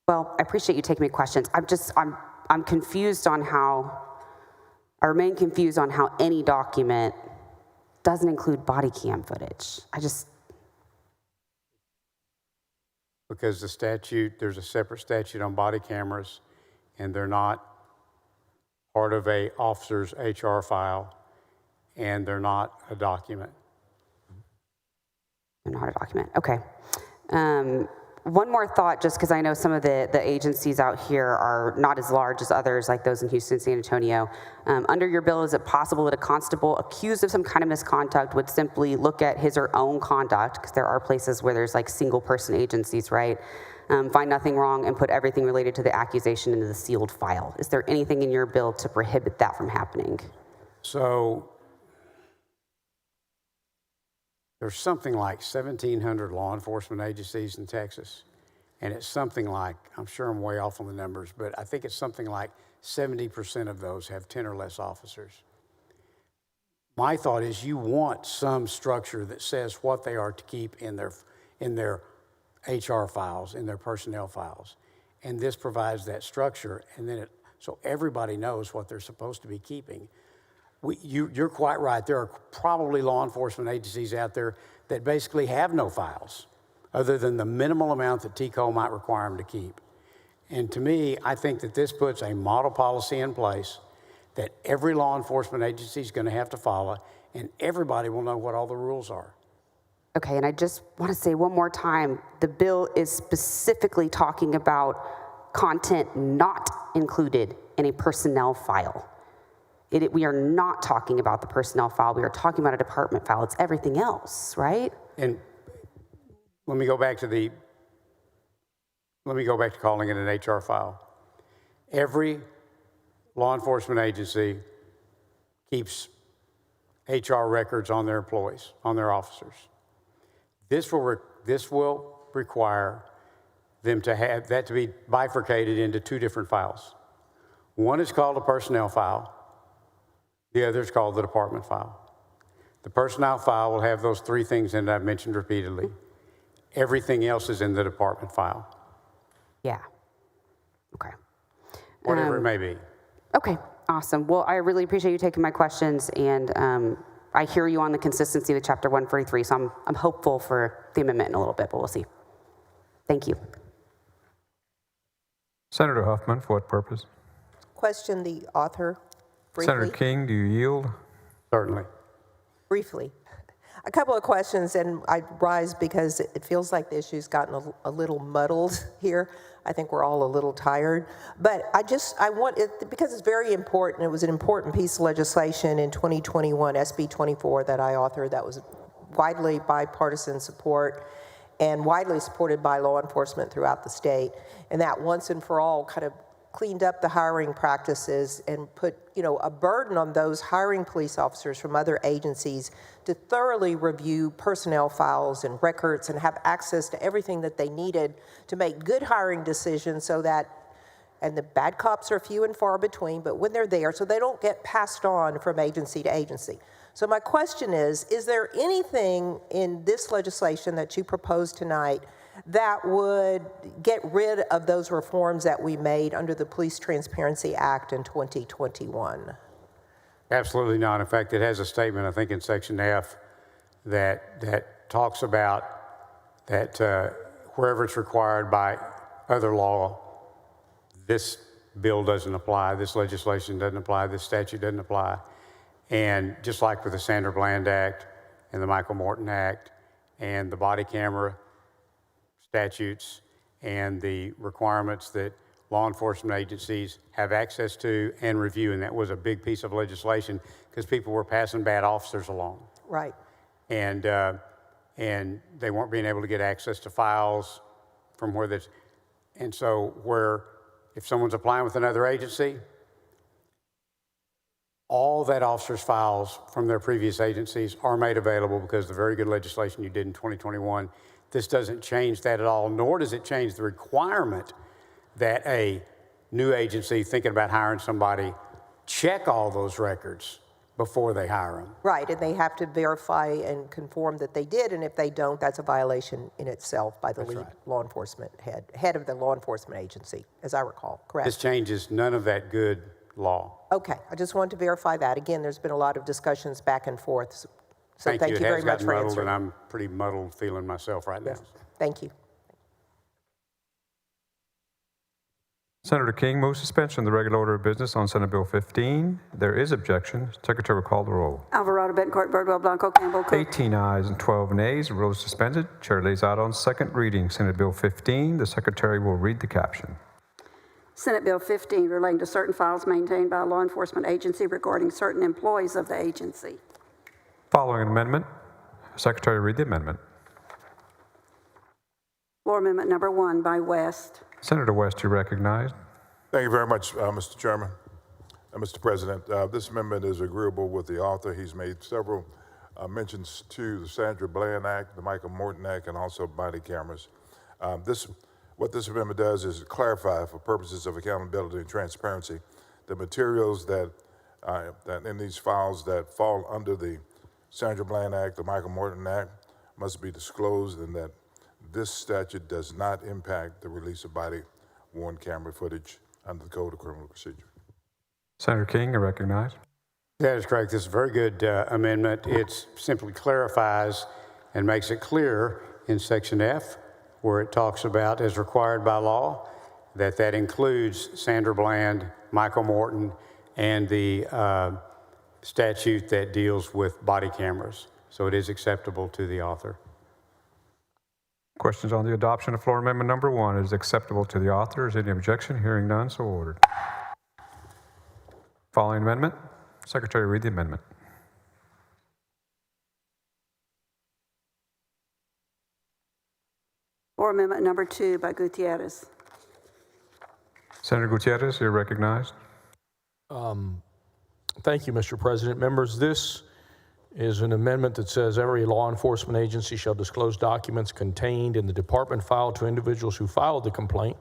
Speaker 12: Well, I appreciate you taking my questions. I'm confused on how, I remain confused on how any document doesn't include body cam footage.
Speaker 15: Because the statute, there's a separate statute on body cameras, and they're not part of a officer's HR file, and they're not a document.
Speaker 12: They're not a document. Okay. One more thought, just because I know some of the agencies out here are not as large as others, like those in Houston, San Antonio. Under your bill, is it possible that a constable accused of some kind of misconduct would simply look at his or own conduct, because there are places where there's like single person agencies, right? Find nothing wrong and put everything related to the accusation into the sealed file. Is there anything in your bill to prohibit that from happening?
Speaker 15: So there's something like 1,700 law enforcement agencies in Texas, and it's something like, I'm sure I'm way off on the numbers, but I think it's something like 70% of those have 10 or less officers. My thought is you want some structure that says what they are to keep in their HR files, in their personnel files. And this provides that structure, and then so everybody knows what they're supposed to be keeping. You're quite right. There are probably law enforcement agencies out there that basically have no files other than the minimal amount that TCO might require them to keep. And to me, I think that this puts a model policy in place that every law enforcement agency is going to have to follow, and everybody will know what all the rules are.
Speaker 12: Okay, and I just want to say one more time, the bill is specifically talking about content not included in a personnel file. We are not talking about the personnel file. We are talking about a department file. It's everything else, right?
Speaker 15: And let me go back to calling it an HR file. Every law enforcement agency keeps HR records on their employees, on their officers. This will require them to have that to be bifurcated into two different files. One is called a personnel file. The other is called the department file. The personnel file will have those three things in it I've mentioned repeatedly. Everything else is in the department file.
Speaker 12: Yeah. Okay.
Speaker 15: Whatever it may be.
Speaker 12: Okay, awesome. Well, I really appreciate you taking my questions, and I hear you on the consistency with Chapter 143, so I'm hopeful for the amendment in a little bit, but we'll see. Thank you.
Speaker 1: Senator Huffman, for what purpose?
Speaker 3: Question the author briefly.
Speaker 1: Senator King, do you yield?
Speaker 15: Certainly.
Speaker 3: Briefly. A couple of questions, and I rise because it feels like the issue's gotten a little muddled here. I think we're all a little tired. But I want it, because it's very important, it was an important piece of legislation in 2021, SB 24, that I authored, that was widely bipartisan support and widely supported by law enforcement throughout the state. And that once and for all kind of cleaned up the hiring practices and put, a burden on those hiring police officers from other agencies to thoroughly review personnel files and records and have access to everything that they needed to make good hiring decisions so that, and the bad cops are few and far between, but when they're there, so they don't get passed on from agency to agency. So my question is there anything in this legislation that you proposed tonight that would get rid of those reforms that we made under the Police Transparency Act in 2021?
Speaker 15: Absolutely not. In fact, it has a statement, I think in Section F, that talks about that wherever it's required by other law, this bill doesn't apply, this legislation doesn't apply, this statute doesn't apply. And just like with the Sandra Bland Act and the Michael Morton Act and the body camera statutes and the requirements that law enforcement agencies have access to and review, and that was a big piece of legislation because people were passing bad officers along.
Speaker 3: Right.
Speaker 15: And they weren't being able to get access to files from where this, and so if someone's applying with another agency, all that officer's files from their previous agencies are made available because of the very good legislation you did in 2021. This doesn't change that at all, nor does it change the requirement that a new agency thinking about hiring somebody check all those records before they hire them.
Speaker 3: Right, and they have to verify and conform that they did, and if they don't, that's a violation in itself by the lead law enforcement head of the law enforcement agency, as I recall, correct?
Speaker 15: This changes none of that good law.
Speaker 3: Okay, I just wanted to verify that. Again, there's been a lot of discussions back and forth, so thank you very much for answering.
Speaker 15: And I'm pretty muddled feeling myself right now.
Speaker 3: Thank you.
Speaker 1: Senator King moves suspension of the regular order of business on Senate Bill 15. There is objection. Secretary will call the roll.
Speaker 2: Alvarado, Bettencourt, Birdwell, Blanco, Campbell, Cook.
Speaker 1: 18 ayes and 12 nays. The rule is suspended. Chair lays out on second reading Senate Bill 15. The Secretary will read the caption.
Speaker 2: Senate Bill 15 relating to certain files maintained by a law enforcement agency regarding certain employees of the agency.
Speaker 1: Following an amendment, Secretary read the amendment.
Speaker 2: Floor Amendment Number 1 by West.
Speaker 1: Senator West, you recognized.
Speaker 8: Thank you very much, Mr. Chairman. Mr. President, this amendment is agreeable with the author. He's made several mentions to the Sandra Bland Act, the Michael Morton Act, and also body cameras. What this amendment does is clarify, for purposes of accountability and transparency, the materials that in these files that fall under the Sandra Bland Act, the Michael Morton Act, must be disclosed, and that this statute does not impact the release of body-worn camera footage under the Code of Criminal Procedure.
Speaker 1: Senator King, you're recognized.
Speaker 15: That is correct. This is a very good amendment. It simply clarifies and makes it clear in Section F, where it talks about, as required by law, that includes Sandra Bland, Michael Morton, and the statute that deals with body cameras. So it is acceptable to the author.
Speaker 1: Questions on the adoption of floor amendment number 1 is acceptable to the author. Is there any objection? Hearing none, so ordered. Following amendment. Secretary, read the amendment.
Speaker 2: Floor amendment number 2 by Gutierrez.
Speaker 1: Senator Gutierrez, you're recognized.
Speaker 5: Thank you, Mr. President. Members, this is an amendment that says every law enforcement agency shall disclose documents contained in the department file to individuals who filed the complaint,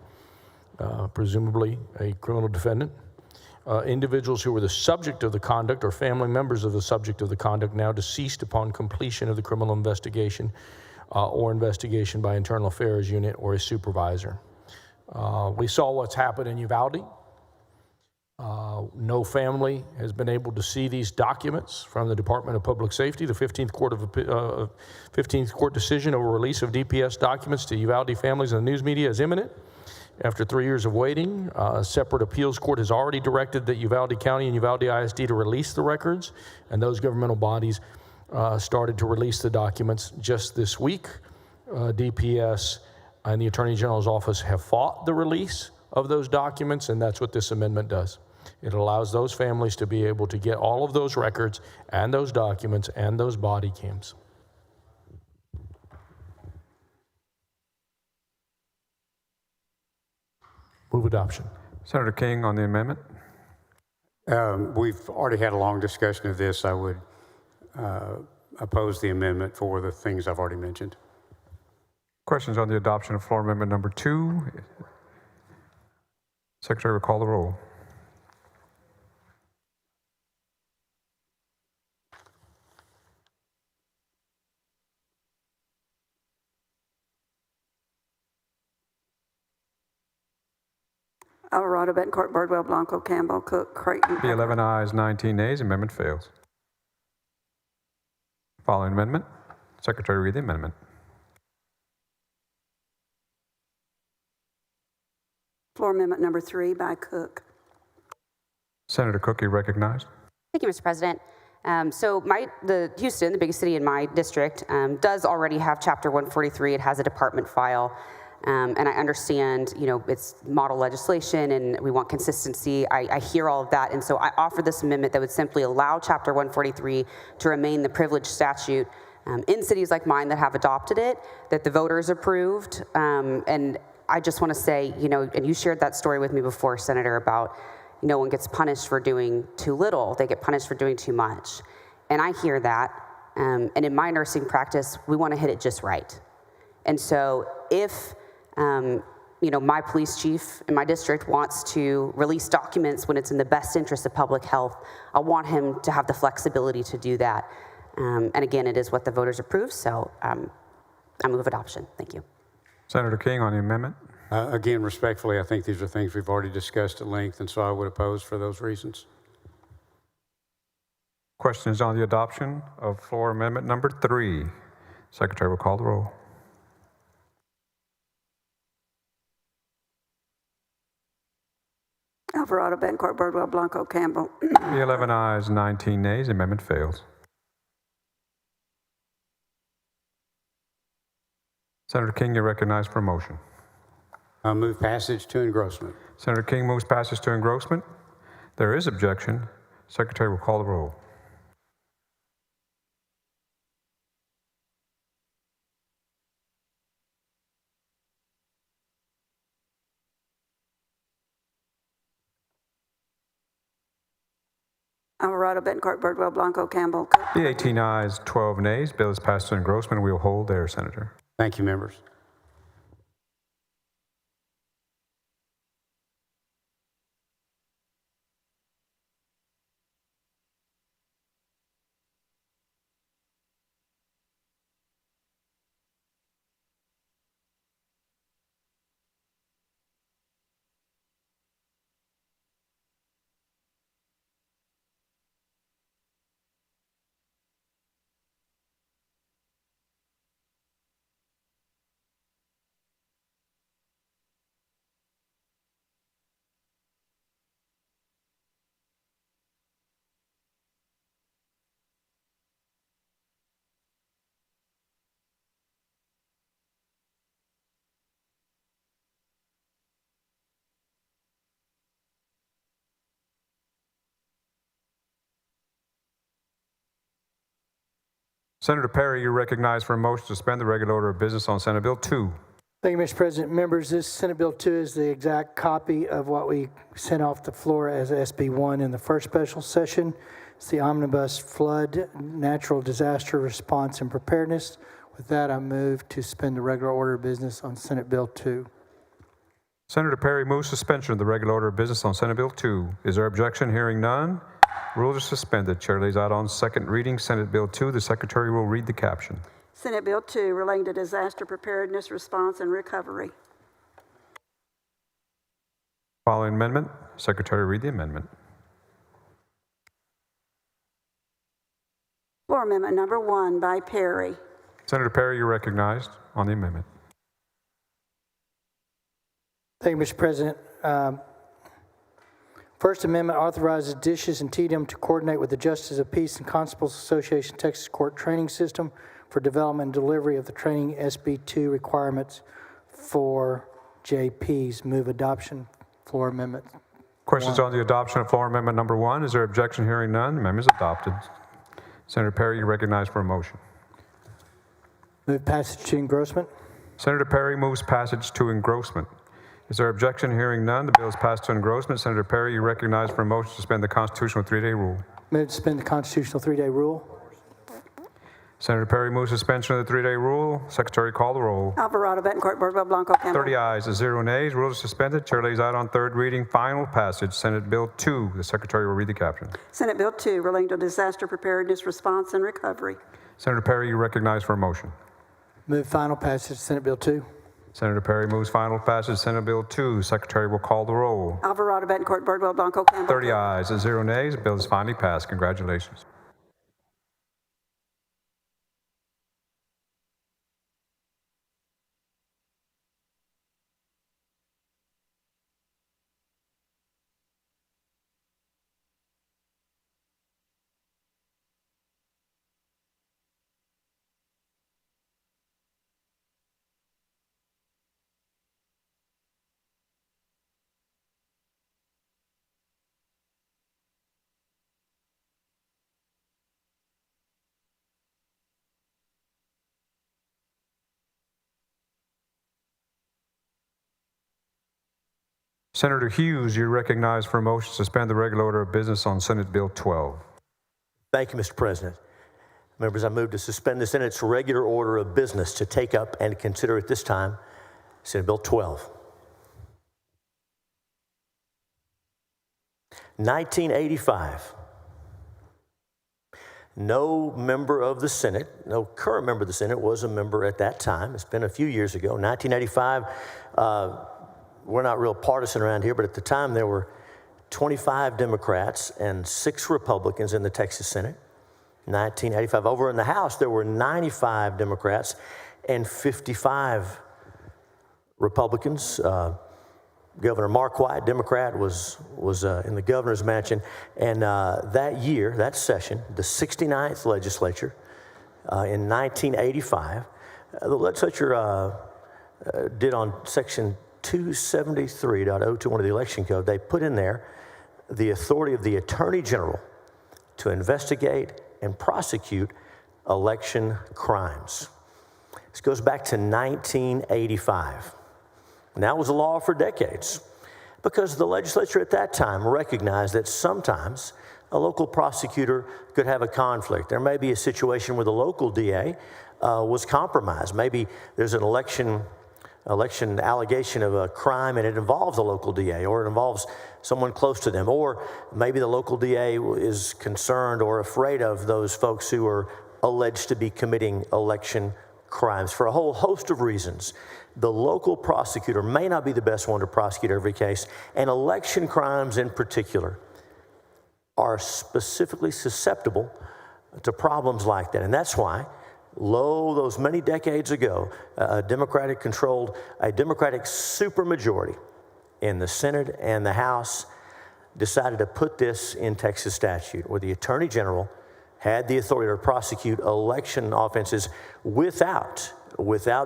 Speaker 5: presumably a criminal defendant, individuals who were the subject of the conduct or family members of the subject of the conduct now deceased upon completion of the criminal investigation or investigation by internal affairs unit or a supervisor. We saw what's happened in Uvalde. No family has been able to see these documents from the Department of Public Safety. The 15th Court decision over release of DPS documents to Uvalde families and the news media is imminent. After 3 years of waiting, a separate appeals court has already directed that Uvalde County and Uvalde ISD to release the records, and those governmental bodies started to release the documents just this week. DPS and the Attorney General's office have fought the release of those documents, and that's what this amendment does. It allows those families to be able to get all of those records and those documents and those body cams. Move adoption.
Speaker 1: Senator King on the amendment.
Speaker 15: We've already had a long discussion of this. I would oppose the amendment for the things I've already mentioned.
Speaker 1: Questions on the adoption of floor amendment number 2? Secretary will call the roll.
Speaker 2: Alvarado, Betancourt, Birdwell, Blanco, Campbell, Cook, Creighton.
Speaker 1: The 11 ayes, 19 nays. Amendment fails. Following amendment. Secretary, read the amendment.
Speaker 2: Floor amendment number 3 by Cook.
Speaker 1: Senator Cook, you recognized.
Speaker 12: Thank you, Mr. President. So the Houston, the biggest city in my district, does already have Chapter 143. It has a department file. And I understand, it's model legislation and we want consistency. I hear all of that. And so I offer this amendment that would simply allow Chapter 143 to remain the privilege statute in cities like mine that have adopted it, that the voters approved. And I just want to say, and you shared that story with me before, Senator, about no one gets punished for doing too little. They get punished for doing too much. And I hear that. And in my nursing practice, we want to hit it just right. And so if my police chief in my district wants to release documents when it's in the best interest of public health, I want him to have the flexibility to do that. And again, it is what the voters approve, so I move adoption. Thank you.
Speaker 1: Senator King on the amendment.
Speaker 15: Again, respectfully, I think these are things we've already discussed at length, and so I would oppose for those reasons.
Speaker 1: Questions on the adoption of floor amendment number 3. Secretary will call the roll.
Speaker 2: Alvarado, Betancourt, Birdwell, Blanco, Campbell.
Speaker 1: The 11 ayes, 19 nays. Amendment fails. Senator King, you're recognized for a motion.
Speaker 15: I move passage to engrossment.
Speaker 1: Senator King moves passage to engrossment. There is objection. Secretary will call the roll.
Speaker 2: Alvarado, Betancourt, Birdwell, Blanco, Campbell.
Speaker 1: The 18 ayes, 12 nays. Bill is passed to engrossment. We will hold there, Senator.
Speaker 15: Thank you, members.
Speaker 1: Senator Perry, you're recognized for a motion to suspend the regular order of business on Senate Bill 2.
Speaker 17: Thank you, Mr. President. Members, this Senate Bill 2 is the exact copy of what we sent off the floor as SB 1 in the first special session. It's the Omnibus Flood Natural Disaster Response and Preparedness. With that, I move to suspend the regular order of business on Senate Bill 2.
Speaker 1: Senator Perry moves suspension of the regular order of business on Senate Bill 2. Is there objection? Hearing none. Rules are suspended. Chair lays out on second reading Senate Bill 2. The Secretary will read the caption.
Speaker 2: Senate Bill 2, relating to disaster preparedness, response, and recovery.
Speaker 1: Following amendment. Secretary, read the amendment.
Speaker 2: Floor Amendment Number 1 by Perry.
Speaker 1: Senator Perry, you're recognized on the amendment.
Speaker 17: Thank you, Mr. President. First Amendment authorizes DISHS and TDM to coordinate with the Justice of Peace and Constables Association Texas Court Training System for development and delivery of the training SB2 requirements for JPs. Move adoption. Floor amendment.
Speaker 1: Questions on the adoption of floor amendment number 1? Is there objection? Hearing none. The amendment is adopted. Senator Perry, you're recognized for a motion.
Speaker 17: Move passage to engrossment.
Speaker 1: Senator Perry moves passage to engrossment. Is there objection? Hearing none. The bill is passed to engrossment. Senator Perry, you're recognized for a motion to suspend the constitutional 3-day rule.
Speaker 17: Move to suspend the constitutional 3-day rule.
Speaker 1: Senator Perry moves suspension of the 3-day rule. Secretary, call the roll.
Speaker 2: Alvarado, Betancourt, Boardwell, Blanco, Campbell.
Speaker 1: 30 ayes, 0 nays. Rules are suspended. Chair lays out on third reading final passage Senate Bill 2. The Secretary will read the caption.
Speaker 2: Senate Bill 2, relating to disaster preparedness, response, and recovery.
Speaker 1: Senator Perry, you're recognized for a motion.
Speaker 17: Move final passage Senate Bill 2.
Speaker 1: Senator Perry moves final passage Senate Bill 2. Secretary will call the roll.
Speaker 2: Alvarado, Betancourt, Boardwell, Blanco, Campbell.
Speaker 1: 30 ayes, 0 nays. The bill is finally passed. Congratulations. Senator Hughes, you're recognized for a motion to suspend the regular order of business on Senate Bill 12.
Speaker 18: Thank you, Mr. President. Members, I move to suspend the Senate's regular order of business to take up and consider at this time Senate Bill 12. 1985. No member of the Senate, no current member of the Senate was a member at that time. It's been a few years ago. 1985, we're not real partisan around here, but at the time there were 25 Democrats and 6 Republicans in the Texas Senate. 1985, over in the House, there were 95 Democrats and 55 Republicans. Governor Mark White, Democrat, was in the governor's mansion. And that year, that session, the 69th legislature, in 1985, the legislature did on Section 273.021 of the Election Code, they put in there the authority of the Attorney General to investigate and prosecute election crimes. This goes back to 1985. And that was a law for decades because the legislature at that time recognized that sometimes a local prosecutor could have a conflict. There may be a situation where the local DA was compromised. Maybe there's an election allegation of a crime and it involves a local DA or it involves someone close to them, or maybe the local DA is concerned or afraid of those folks who are alleged to be committing election crimes. For a whole host of reasons, the local prosecutor may not be the best one to prosecute every case, and election crimes in particular are specifically susceptible to problems like that. And that's why those many decades ago, a Democratic supermajority in the Senate and the House decided to put this in Texas statute, where the Attorney General had the authority to prosecute election offenses without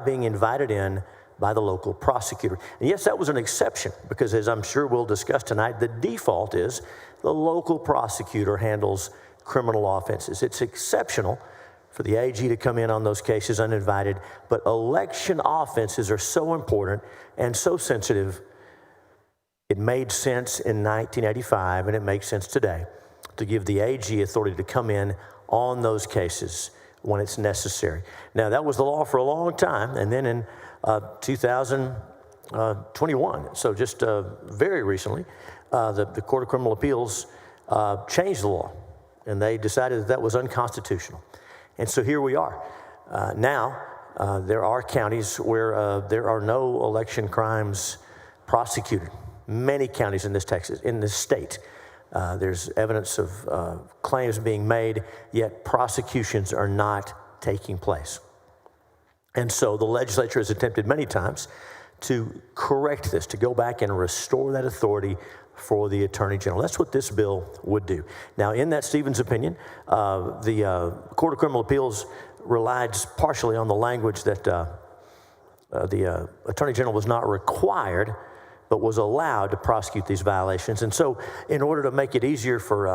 Speaker 18: being invited in by the local prosecutor. And yes, that was an exception because, as I'm sure we'll discuss tonight, the default is the local prosecutor handles criminal offenses. It's exceptional for the AG to come in on those cases uninvited. But election offenses are so important and so sensitive, it made sense in 1985, and it makes sense today, to give the AG authority to come in on those cases when it's necessary. Now, that was the law for a long time, and then in 2021, so just very recently, the Court of Criminal Appeals changed the law, and they decided that that was unconstitutional. And so here we are. Now, there are counties where there are no election crimes prosecuted. Many counties in this state. There's evidence of claims being made, yet prosecutions are not taking place. And so the legislature has attempted many times to correct this, to go back and restore that authority for the Attorney General. That's what this bill would do. Now, in that Stevens opinion, the Court of Criminal Appeals relied partially on the language that the Attorney General was not required, but was allowed to prosecute these violations. And so in order to make it easier for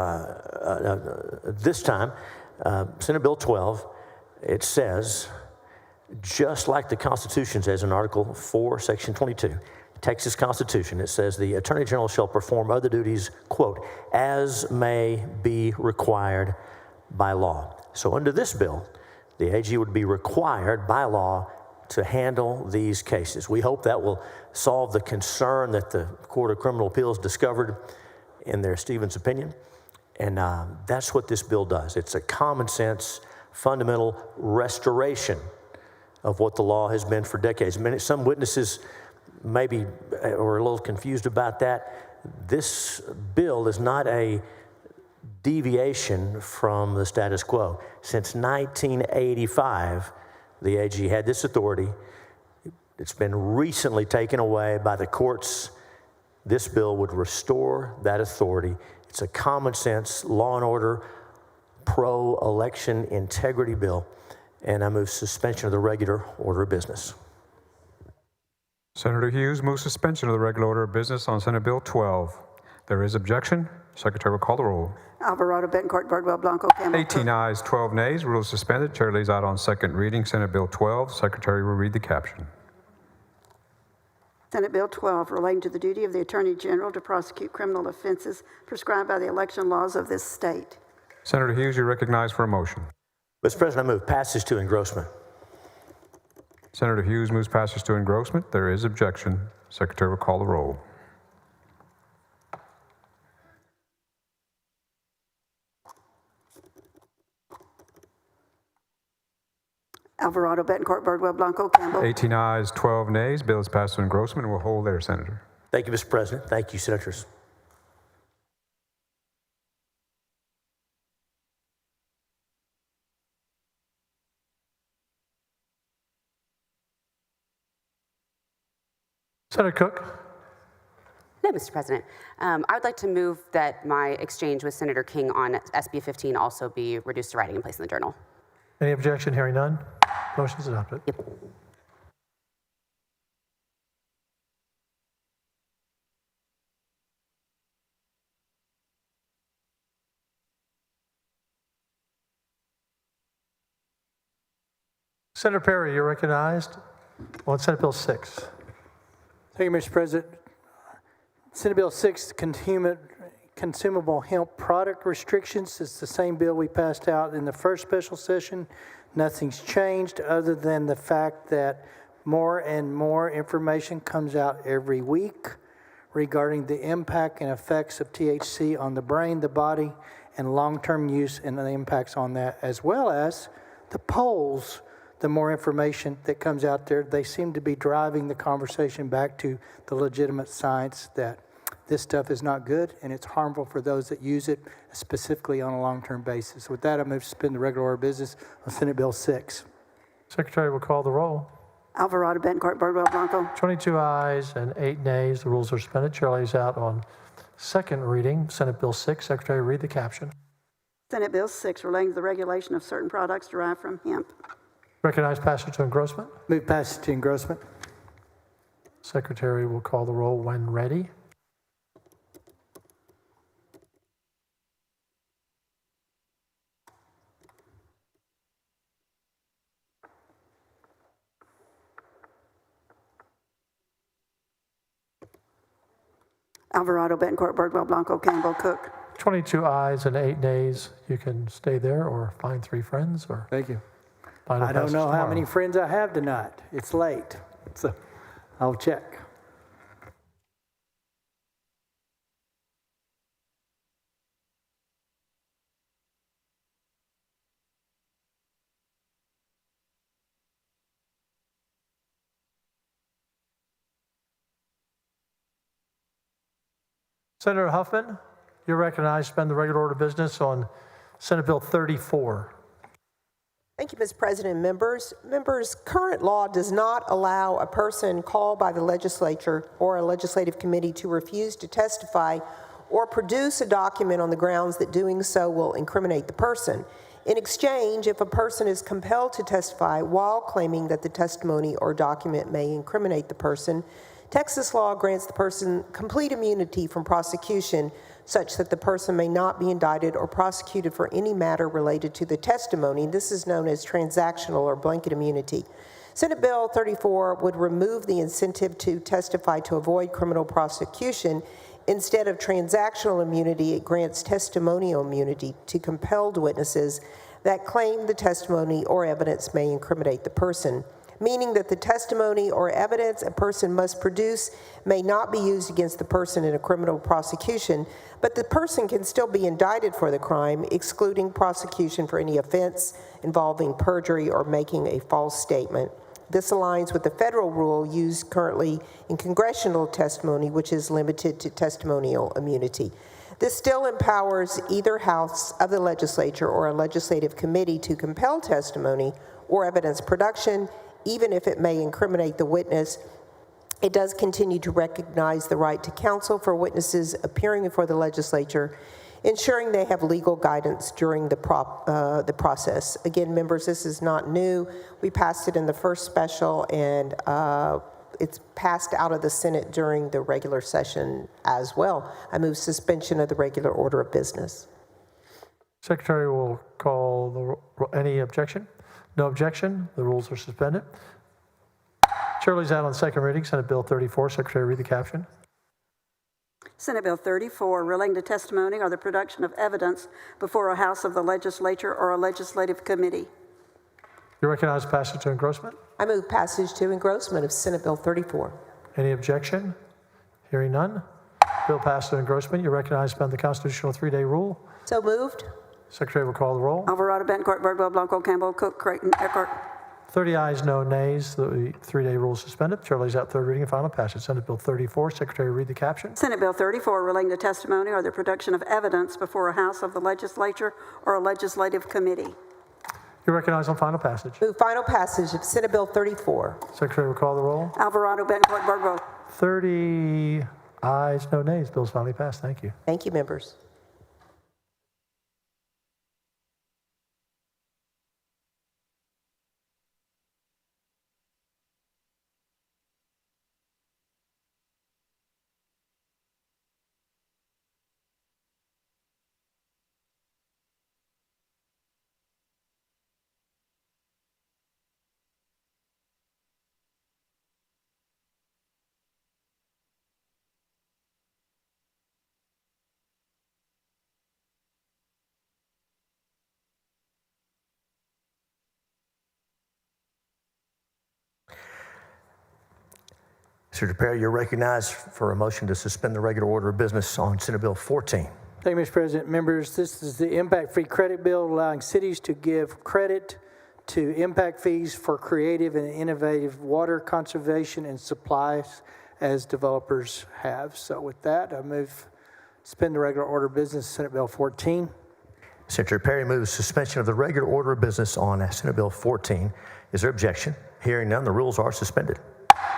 Speaker 18: this time, Senate Bill 12, it says, just like the Constitution says in Article 4, Section 22, Texas Constitution, it says the Attorney General shall perform other duties, quote, as may be required by law. So under this bill, the AG would be required by law to handle these cases. We hope that will solve the concern that the Court of Criminal Appeals discovered in their Stevens opinion. And that's what this bill does. It's a common sense, fundamental restoration of what the law has been for decades. Some witnesses maybe were a little confused about that. This bill is not a deviation from the status quo. Since 1985, the AG had this authority. It's been recently taken away by the courts. This bill would restore that authority. It's a common sense, law and order, pro-election integrity bill, and I move suspension of the regular order of business.
Speaker 1: Senator Hughes moves suspension of the regular order of business on Senate Bill 12. There is objection. Secretary will call the roll.
Speaker 2: Alvarado, Betancourt, Birdwell, Blanco, Campbell.
Speaker 1: 18 ayes, 12 nays. Rules suspended. Chair lays out on second reading Senate Bill 12. Secretary will read the caption.
Speaker 2: Senate Bill 12, relating to the duty of the Attorney General to prosecute criminal offenses prescribed by the election laws of this state.
Speaker 1: Senator Hughes, you're recognized for a motion.
Speaker 18: Mr. President, I move passage to engrossment.
Speaker 1: Senator Hughes moves passage to engrossment. There is objection. Secretary will call the roll.
Speaker 2: Alvarado, Betancourt, Birdwell, Blanco, Campbell.
Speaker 1: 18 ayes, 12 nays. Bill is passed to engrossment and will hold there, Senator.
Speaker 18: Thank you, Mr. President. Thank you, Senators.
Speaker 5: Senator Cook.
Speaker 12: No, Mr. President. I would like to move that my exchange with Senator King on SB 15 also be reduced to writing and placed in the journal.
Speaker 5: Any objection? Hearing none. Motion is adopted.
Speaker 12: Yep.
Speaker 5: Senator Perry, you're recognized on Senate Bill 6.
Speaker 17: Thank you, Mr. President. Senate Bill 6, consumable hemp product restrictions. It's the same bill we passed out in the first special session. Nothing's changed other than the fact that more and more information comes out every week regarding the impact and effects of THC on the brain, the body, and long-term use and the impacts on that, as well as the polls. The more information that comes out there, they seem to be driving the conversation back to the legitimate science that this stuff is not good and it's harmful for those that use it, specifically on a long-term basis. With that, I move to suspend the regular order of business on Senate Bill 6.
Speaker 5: Secretary will call the roll.
Speaker 2: Alvarado, Betancourt, Birdwell, Blanco.
Speaker 5: 22 ayes and 8 nays. The rules are suspended. Chair lays out on second reading Senate Bill 6. Secretary, read the caption.
Speaker 2: Senate Bill 6, relating to the regulation of certain products derived from hemp.
Speaker 5: Recognize passage to engrossment.
Speaker 17: Move passage to engrossment.
Speaker 5: Secretary will call the roll when ready.
Speaker 2: Alvarado, Betancourt, Birdwell, Blanco, Campbell, Cook.
Speaker 5: 22 ayes and 8 nays. You can stay there or find 3 friends or
Speaker 17: Thank you.
Speaker 5: final
Speaker 17: I don't
Speaker 5: passage
Speaker 17: know how
Speaker 5: tomorrow.
Speaker 17: many friends I have tonight. It's late, so I'll check.
Speaker 5: Senator Huffman, you're recognized to suspend the regular order of business on Senate Bill 34.
Speaker 3: Thank you, Mr. President and members. Members, current law does not allow a person called by the legislature or a legislative committee to refuse to testify or produce a document on the grounds that doing so will incriminate the person. In exchange, if a person is compelled to testify while claiming that the testimony or document may incriminate the person, Texas law grants the person complete immunity from prosecution such that the person may not be indicted or prosecuted for any matter related to the testimony. This is known as transactional or blanket immunity. Senate Bill 34 would remove the incentive to testify to avoid criminal prosecution. Instead of transactional immunity, it grants testimonial immunity to compelled witnesses that claim the testimony or evidence may incriminate the person, meaning that the testimony or evidence a person must produce may not be used against the person in a criminal prosecution, but the person can still be indicted for the crime, excluding prosecution for any offense involving perjury or making a false statement. This aligns with the federal rule used currently in congressional testimony, which is limited to testimonial immunity. This still empowers either house of the legislature or a legislative committee to compel testimony or evidence production, even if it may incriminate the witness. It does continue to recognize the right to counsel for witnesses appearing before the legislature, ensuring they have legal guidance during the process. Again, members, this is not new. We passed it in the first special, and it's passed out of the Senate during the regular session as well. I move suspension of the regular order of business.
Speaker 5: Secretary will call any objection? No objection. The rules are suspended. Chair lays out on second reading Senate Bill 34. Secretary, read the caption.
Speaker 2: Senate Bill 34, relating to testimony or the production of evidence before a house of the legislature or a legislative committee.
Speaker 5: You recognize passage to engrossment.
Speaker 3: I move passage to engrossment of Senate Bill 34.
Speaker 5: Any objection? Hearing none. Bill passed to engrossment. You recognize to suspend the constitutional 3-day rule.
Speaker 3: So moved.
Speaker 5: Secretary will call the roll.
Speaker 2: Alvarado, Betancourt, Birdwell, Blanco, Campbell, Cook, Creighton, Eckhart.
Speaker 5: 30 ayes, no nays. The 3-day rule is suspended. Chair lays out third reading and final passage. Senate Bill 34. Secretary, read the caption.
Speaker 2: Senate Bill 34, relating to testimony or the production of evidence before a house of the legislature or a legislative committee.
Speaker 5: You recognize on final passage.
Speaker 3: Move final passage of Senate Bill 34.
Speaker 5: Secretary will call the roll.
Speaker 2: Alvarado, Betancourt, Birdwell.
Speaker 5: 30 ayes, no nays. Bill's finally passed. Thank you.
Speaker 3: Thank you, members.
Speaker 18: Senator Perry, you're recognized for a motion to suspend the regular order of business on Senate Bill 14.
Speaker 17: Thank you, Mr. President. Members, this is the impact-free credit bill allowing cities to give credit to impact fees for creative and innovative water conservation and supplies as developers have. So with that, I move suspend the regular order of business, Senate Bill 14.
Speaker 18: Senator Perry moves suspension of the regular order of business on Senate Bill 14. Is there objection? Hearing none, the rules are suspended.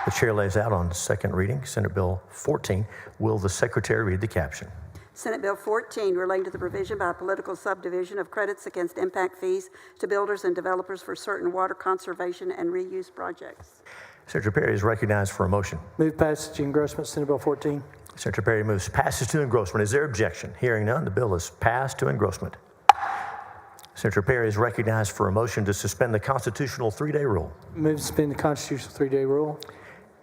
Speaker 18: The chair lays out on second reading Senate Bill 14. Will the secretary read the caption?
Speaker 2: Senate Bill 14, relating to the provision by a political subdivision of credits against impact fees to builders and developers for certain water conservation and reuse projects.
Speaker 18: Senator Perry is recognized for a motion.
Speaker 17: Move passage engrossment, Senate Bill 14.
Speaker 18: Senator Perry moves passage to engrossment. Is there objection? Hearing none, the bill is passed to engrossment. Senator Perry is recognized for a motion to suspend the constitutional 3-day rule.
Speaker 17: Move to suspend the constitutional 3-day rule.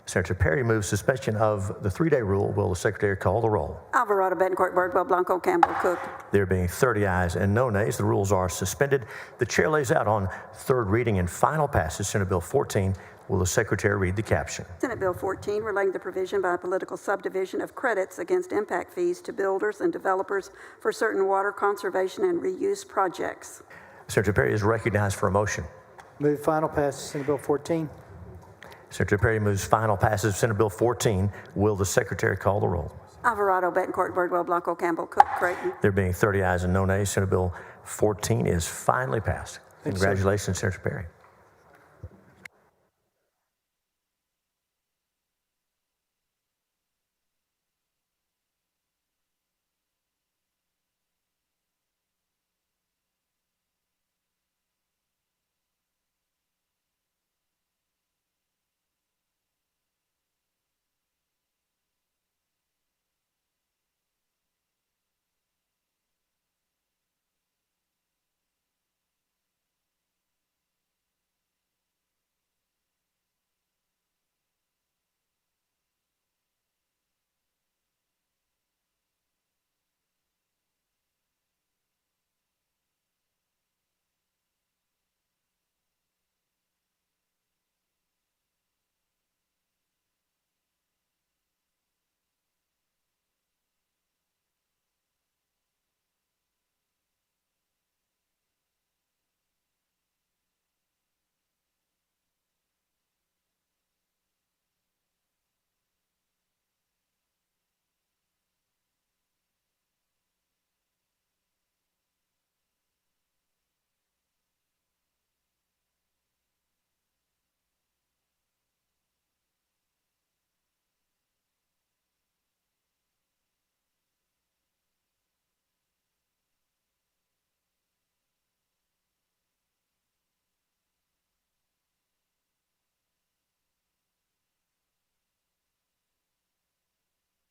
Speaker 18: Senator Perry moves suspension of the 3-day rule. Will the secretary call the roll?
Speaker 2: Alvarado, Betancourt, Birdwell, Blanco, Campbell, Cook.
Speaker 18: There being 30 ayes and no nays, the rules are suspended. The chair lays out on third reading and final passage Senate Bill 14. Will the secretary read the caption?
Speaker 2: Senate Bill 14, relating the provision by a political subdivision of credits against impact fees to builders and developers for certain water conservation and reuse projects.
Speaker 18: Senator Perry is recognized for a motion.
Speaker 17: Move final passage, Senate Bill 14.
Speaker 18: Senator Perry moves final passage of Senate Bill 14. Will the secretary call the roll?
Speaker 2: Alvarado, Betancourt, Birdwell, Blanco, Campbell, Cook, Creighton.
Speaker 18: There being 30 ayes and no nays, Senate Bill 14 is finally passed.
Speaker 17: Thanks, sir.
Speaker 18: Congratulations, Senator Perry.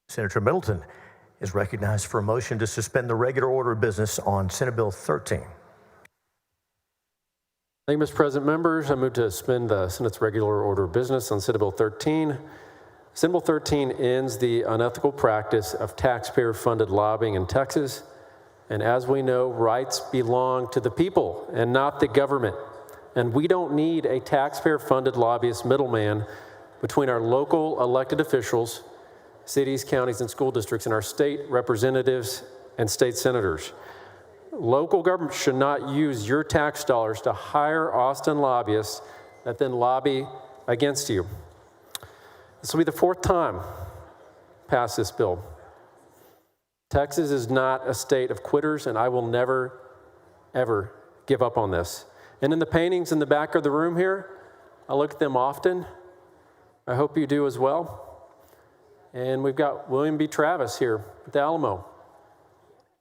Speaker 18: Senator Middleton is recognized for a motion to suspend the regular order of business on Senate Bill 13.
Speaker 10: Thank you, Mr. President. Members, I move to suspend the Senate's regular order of business on Senate Bill 13. Senate Bill 13 ends the unethical practice of taxpayer-funded lobbying in Texas. And as we know, rights belong to the people and not the government. And we don't need a taxpayer-funded lobbyist middleman between our local elected officials, cities, counties, and school districts, and our state representatives and state senators. Local government should not use your tax dollars to hire Austin lobbyists that then lobby against you. This will be the fourth time pass this bill. Texas is not a state of quitters, and I will never, ever give up on this. And in the paintings in the back of the room here, I look at them often. I hope you do as well. And we've got William B. Travis here at the Alamo.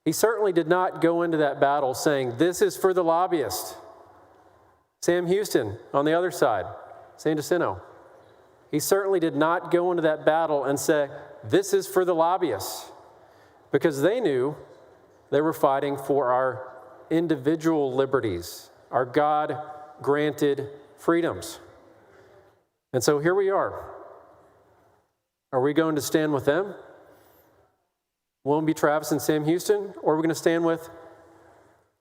Speaker 10: He certainly did not go into that battle saying, this is for the lobbyist. Sam Houston on the other side, San Jacinto. He certainly did not go into that battle and say, this is for the lobbyists, because they knew they were fighting for our individual liberties, our God-granted freedoms. And so here we are. Are we going to stand with them, William B. Travis and Sam Houston, or are we going to stand with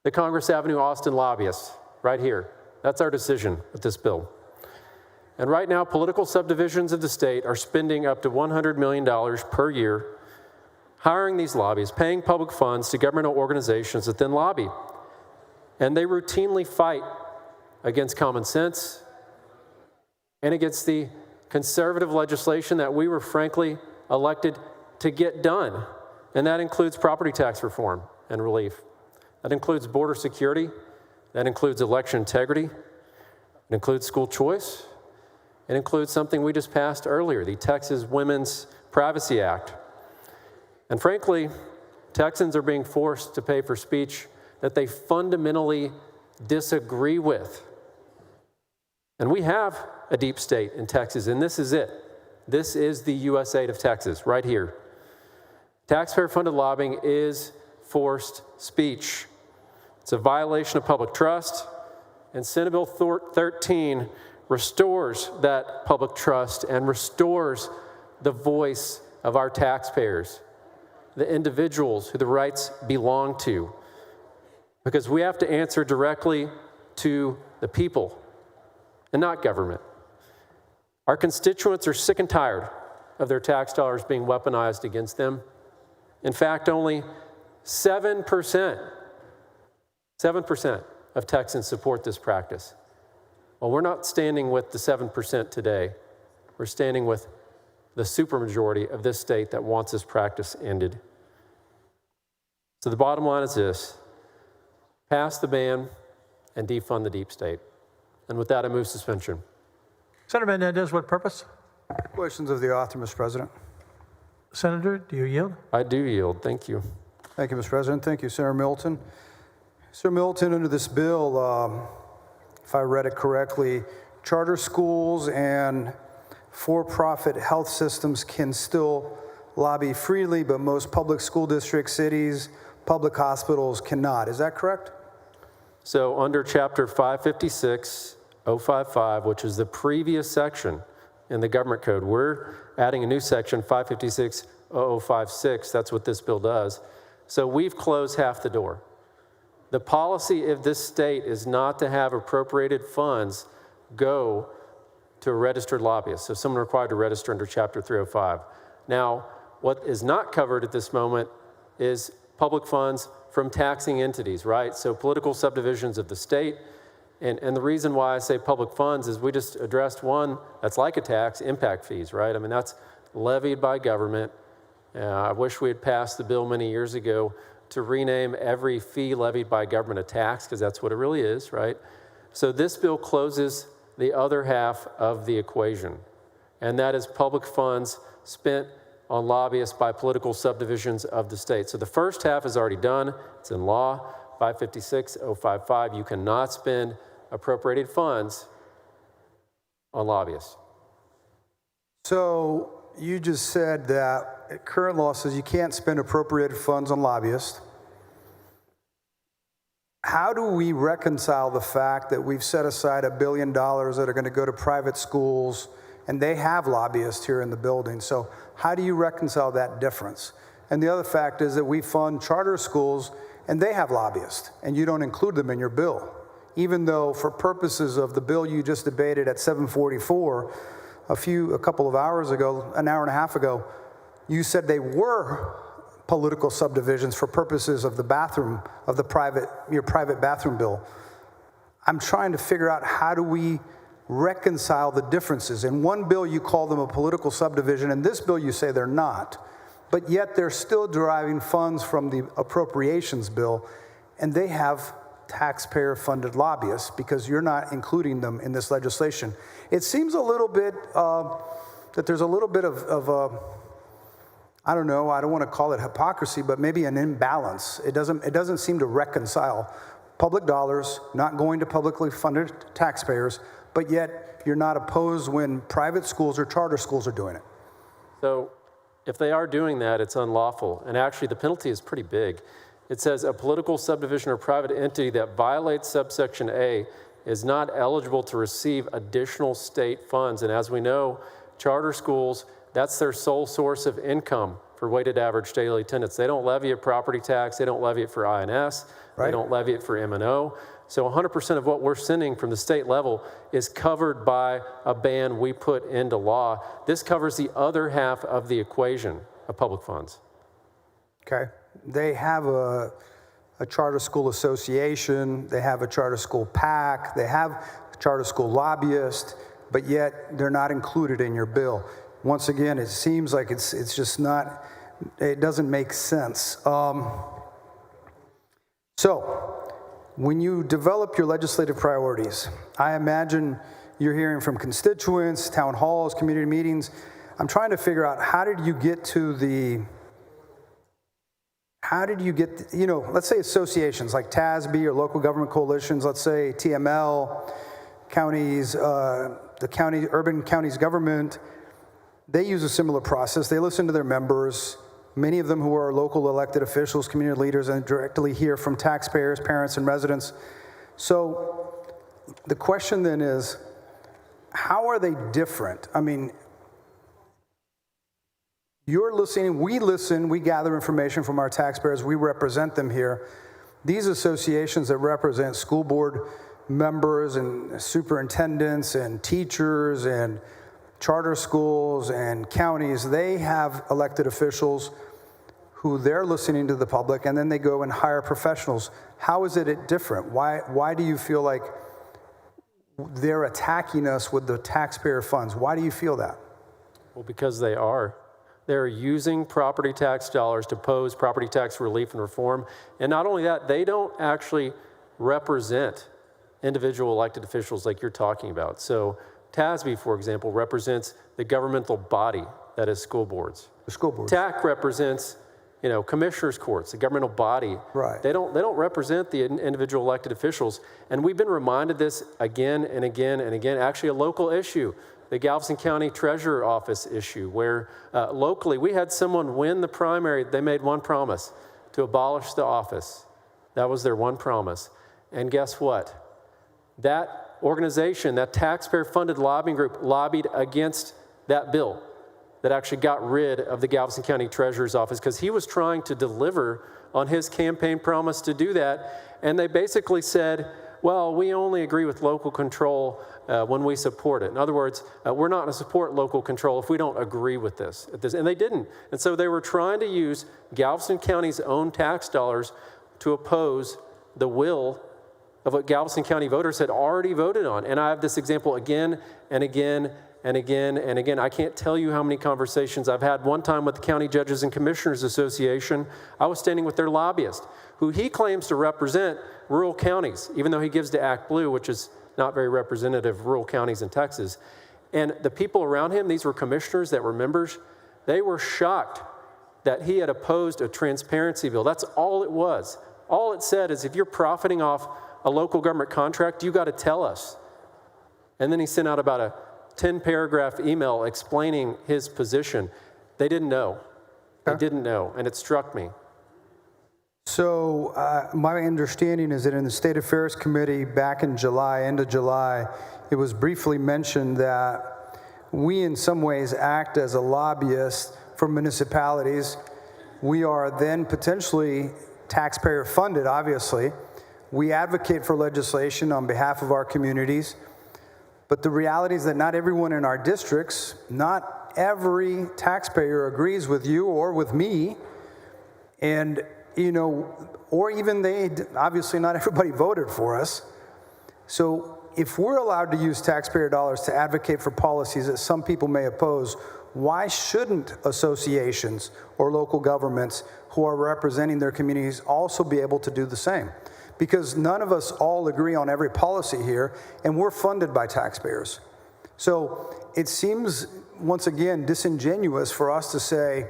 Speaker 10: the Congress Avenue Austin lobbyists right here? That's our decision with this bill. And right now, political subdivisions of the state are spending up to $100 million per year hiring these lobbyists, paying public funds to governmental organizations that then lobby. And they routinely fight against common sense and against the conservative legislation that we were frankly elected to get done. And that includes property tax reform and relief. That includes border security. That includes election integrity. It includes school choice. It includes something we just passed earlier, the Texas Women's Privacy Act. And frankly, Texans are being forced to pay for speech that they fundamentally disagree with. And we have a deep state in Texas, and this is it. This is the USAID of Texas, right here. Taxpayer-funded lobbying is forced speech. It's a violation of public trust, and Senate Bill 13 restores that public trust and restores the voice of our taxpayers, the individuals who the rights belong to. Because we have to answer directly to the people and not government. Our constituents are sick and tired of their tax dollars being weaponized against them. In fact, only 7% of Texans support this practice. Well, we're not standing with the 7% today. We're standing with the supermajority of this state that wants this practice ended. So the bottom line is this: pass the ban and defund the deep state. And with that, I move suspension.
Speaker 19: Senator Menendez, what purpose?
Speaker 11: Questions of the author, Mr. President.
Speaker 19: Senator, do you yield?
Speaker 10: I do yield. Thank you.
Speaker 11: Thank you, Mr. President. Thank you, Senator Milton. Senator Milton, under this bill, if I read it correctly, charter schools and for-profit health systems can still lobby freely, but most public school districts, cities, public hospitals cannot. Is that correct?
Speaker 10: So under Chapter 556.055, which is the previous section in the government code, we're adding a new section, 556.0056. That's what this bill does. So we've closed half the door. The policy of this state is not to have appropriated funds go to a registered lobbyist, so someone required to register under Chapter 305. Now, what is not covered at this moment is public funds from taxing entities, right? So political subdivisions of the state. And the reason why I say public funds is we just addressed one that's like a tax, impact fees, right? I mean, that's levied by government. I wish we had passed the bill many years ago to rename every fee levied by government a tax, because that's what it really is, right? So this bill closes the other half of the equation, and that is public funds spent on lobbyists by political subdivisions of the state. So the first half is already done. It's in law, 556.055. You cannot spend appropriated funds on lobbyists.
Speaker 11: So you just said that current law says you can't spend appropriated funds on lobbyists. How do we reconcile the fact that we've set aside $1 billion that are going to go to private schools, and they have lobbyists here in the building? So how do you reconcile that difference? And the other fact is that we fund charter schools, and they have lobbyists, and you don't include them in your bill, even though for purposes of the bill you just debated at 744, a couple of hours ago, an hour and a half ago, you said they were political subdivisions for purposes of the bathroom, of the your private bathroom bill. I'm trying to figure out, how do we reconcile the differences? In one bill you call them a political subdivision, in this bill you say they're not, but yet they're still deriving funds from the appropriations bill, and they have taxpayer-funded lobbyists because you're not including them in this legislation. It seems a little bit that there's a little bit of I don't know, I don't want to call it hypocrisy, but maybe an imbalance. It doesn't seem to reconcile public dollars not going to publicly funded taxpayers, but yet you're not opposed when private schools or charter schools are doing it.
Speaker 10: So if they are doing that, it's unlawful. And actually, the penalty is pretty big. It says a political subdivision or private entity that violates subsection A is not eligible to receive additional state funds. And as we know, charter schools, that's their sole source of income for weighted average daily attendance. They don't levy a property tax. They don't levy it for INS. Right. They don't levy it for M&O. So 100% of what we're sending from the state level is covered by a ban we put into law. This covers the other half of the equation of public funds.
Speaker 11: Okay. They have a charter school association. They have a charter school PAC. They have a charter school lobbyist, but yet they're not included in your bill. Once again, it seems like it's just not, it doesn't make sense. So when you develop your legislative priorities, I imagine you're hearing from constituents, town halls, community meetings. I'm trying to figure out, how did you get, let's say associations like TASB or local government coalitions, let's say TML, counties, the urban counties government. They use a similar process. They listen to their members, many of them who are local elected officials, community leaders, and directly hear from taxpayers, parents, and residents. So the question then is, how are they different? I mean, you're listening, we listen, we gather information from our taxpayers, we represent them here. These associations that represent school board members and superintendents and teachers and charter schools and counties, they have elected officials who they're listening to the public, and then they go and hire professionals. How is it different? Why do you feel like they're attacking us with the taxpayer funds? Why do you feel that?
Speaker 10: Well, because they are. They're using property tax dollars to oppose property tax relief and reform. And not only that, they don't actually represent individual elected officials like you're talking about. So TASB, for example, represents the governmental body that is school boards.
Speaker 11: The school boards.
Speaker 10: TAC represents, commissioners' courts, the governmental body.
Speaker 11: Right.
Speaker 10: They don't represent the individual elected officials. And we've been reminded this again and again and again. Actually, a local issue, the Galveston County Treasurer Office issue, where locally we had someone win the primary. They made one promise, to abolish the office. That was their one promise. And guess what? That organization, that taxpayer-funded lobbying group, lobbied against that bill that actually got rid of the Galveston County Treasurer's Office because he was trying to deliver on his campaign promise to do that. And they basically said, well, we only agree with local control when we support it. In other words, we're not going to support local control if we don't agree with this. And they didn't. And so they were trying to use Galveston County's own tax dollars to oppose the will of what Galveston County voters had already voted on. And I have this example again and again and again and again. I can't tell you how many conversations I've had. One time with the County Judges and Commissioners Association, I was standing with their lobbyist, who he claims to represent rural counties, even though he gives to Act Blue, which is not very representative of rural counties in Texas. And the people around him, these were commissioners that were members, they were shocked that he had opposed a transparency bill. That's all it was. All it said is if you're profiting off a local government contract, you got to tell us. And then he sent out about a 10-paragraph email explaining his position. They didn't know. They didn't know, and it struck me.
Speaker 11: So my understanding is that in the State Affairs Committee back in July, end of July, it was briefly mentioned that we in some ways act as a lobbyist for municipalities. We are then potentially taxpayer funded, obviously. We advocate for legislation on behalf of our communities. But the reality is that not everyone in our districts, not every taxpayer agrees with you or with me. And, or even they, obviously not everybody voted for us. So if we're allowed to use taxpayer dollars to advocate for policies that some people may oppose, why shouldn't associations or local governments who are representing their communities also be able to do the same? Because none of us all agree on every policy here, and we're funded by taxpayers. So it seems, once again, disingenuous for us to say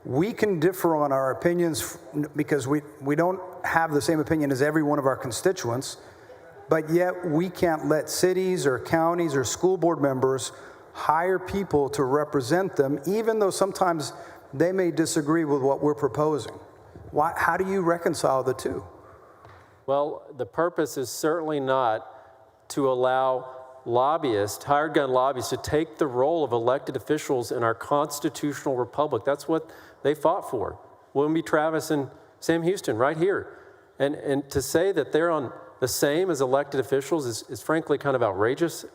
Speaker 11: we can differ on our opinions because we don't have the same opinion as every one of our constituents, but yet we can't let cities or counties or school board members hire people to represent them, even though sometimes they may disagree with what we're proposing. How do you reconcile the two?
Speaker 10: Well, the purpose is certainly not to allow lobbyists, hired gun lobbyists, to take the role of elected officials in our constitutional republic. That's what they fought for. William B. Travis and Sam Houston right here. And to say that they're on the same as elected officials is frankly kind of outrageous.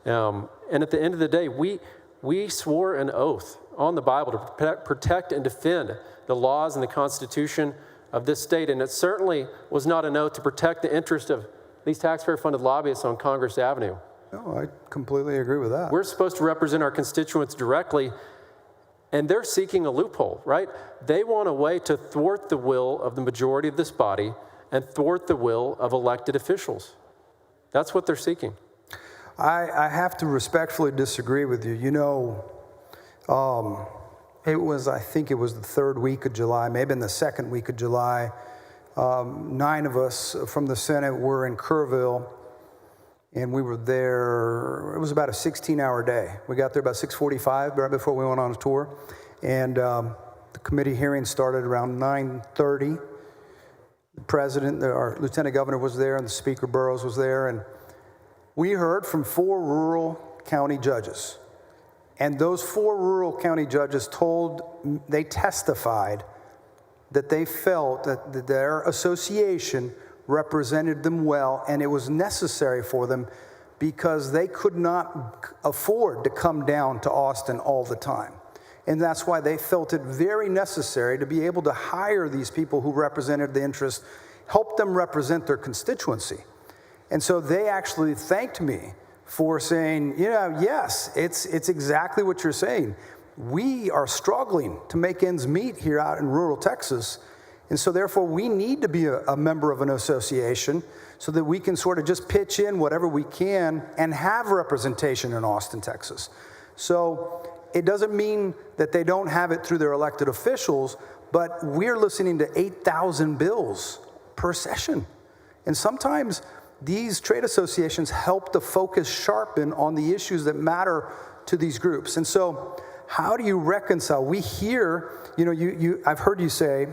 Speaker 10: And at the end of the day, we swore an oath on the Bible to protect and defend the laws and the Constitution of this state, and it certainly was not an oath to protect the interest of these taxpayer-funded lobbyists on Congress Avenue.
Speaker 11: No, I completely agree with that.
Speaker 10: We're supposed to represent our constituents directly, and they're seeking a loophole, right? They want a way to thwart the will of the majority of this body and thwart the will of elected officials. That's what they're seeking.
Speaker 11: I have to respectfully disagree with you. I think it was the third week of July, maybe in the second week of July. 9 of us from the Senate were in Kerrville, and we were there. It was about a 16-hour day. We got there about 6:45, right before we went on a tour. And the committee hearing started around 9:30. The president, our lieutenant governor was there, and the Speaker Burrows was there. And we heard from 4 rural county judges. And those 4 rural county judges they testified that they felt that their association represented them well, and it was necessary for them because they could not afford to come down to Austin all the time. And that's why they felt it very necessary to be able to hire these people who represented the interests, help them represent their constituency. And so they actually thanked me for saying, yes, it's exactly what you're saying. We are struggling to make ends meet here out in rural Texas. And so therefore we need to be a member of an association so that we can sort of just pitch in whatever we can and have representation in Austin, Texas. So it doesn't mean that they don't have it through their elected officials, but we're listening to 8,000 bills per session. And sometimes these trade associations help the focus sharpen on the issues that matter to these groups. And so how do you reconcile? We hear, I've heard you say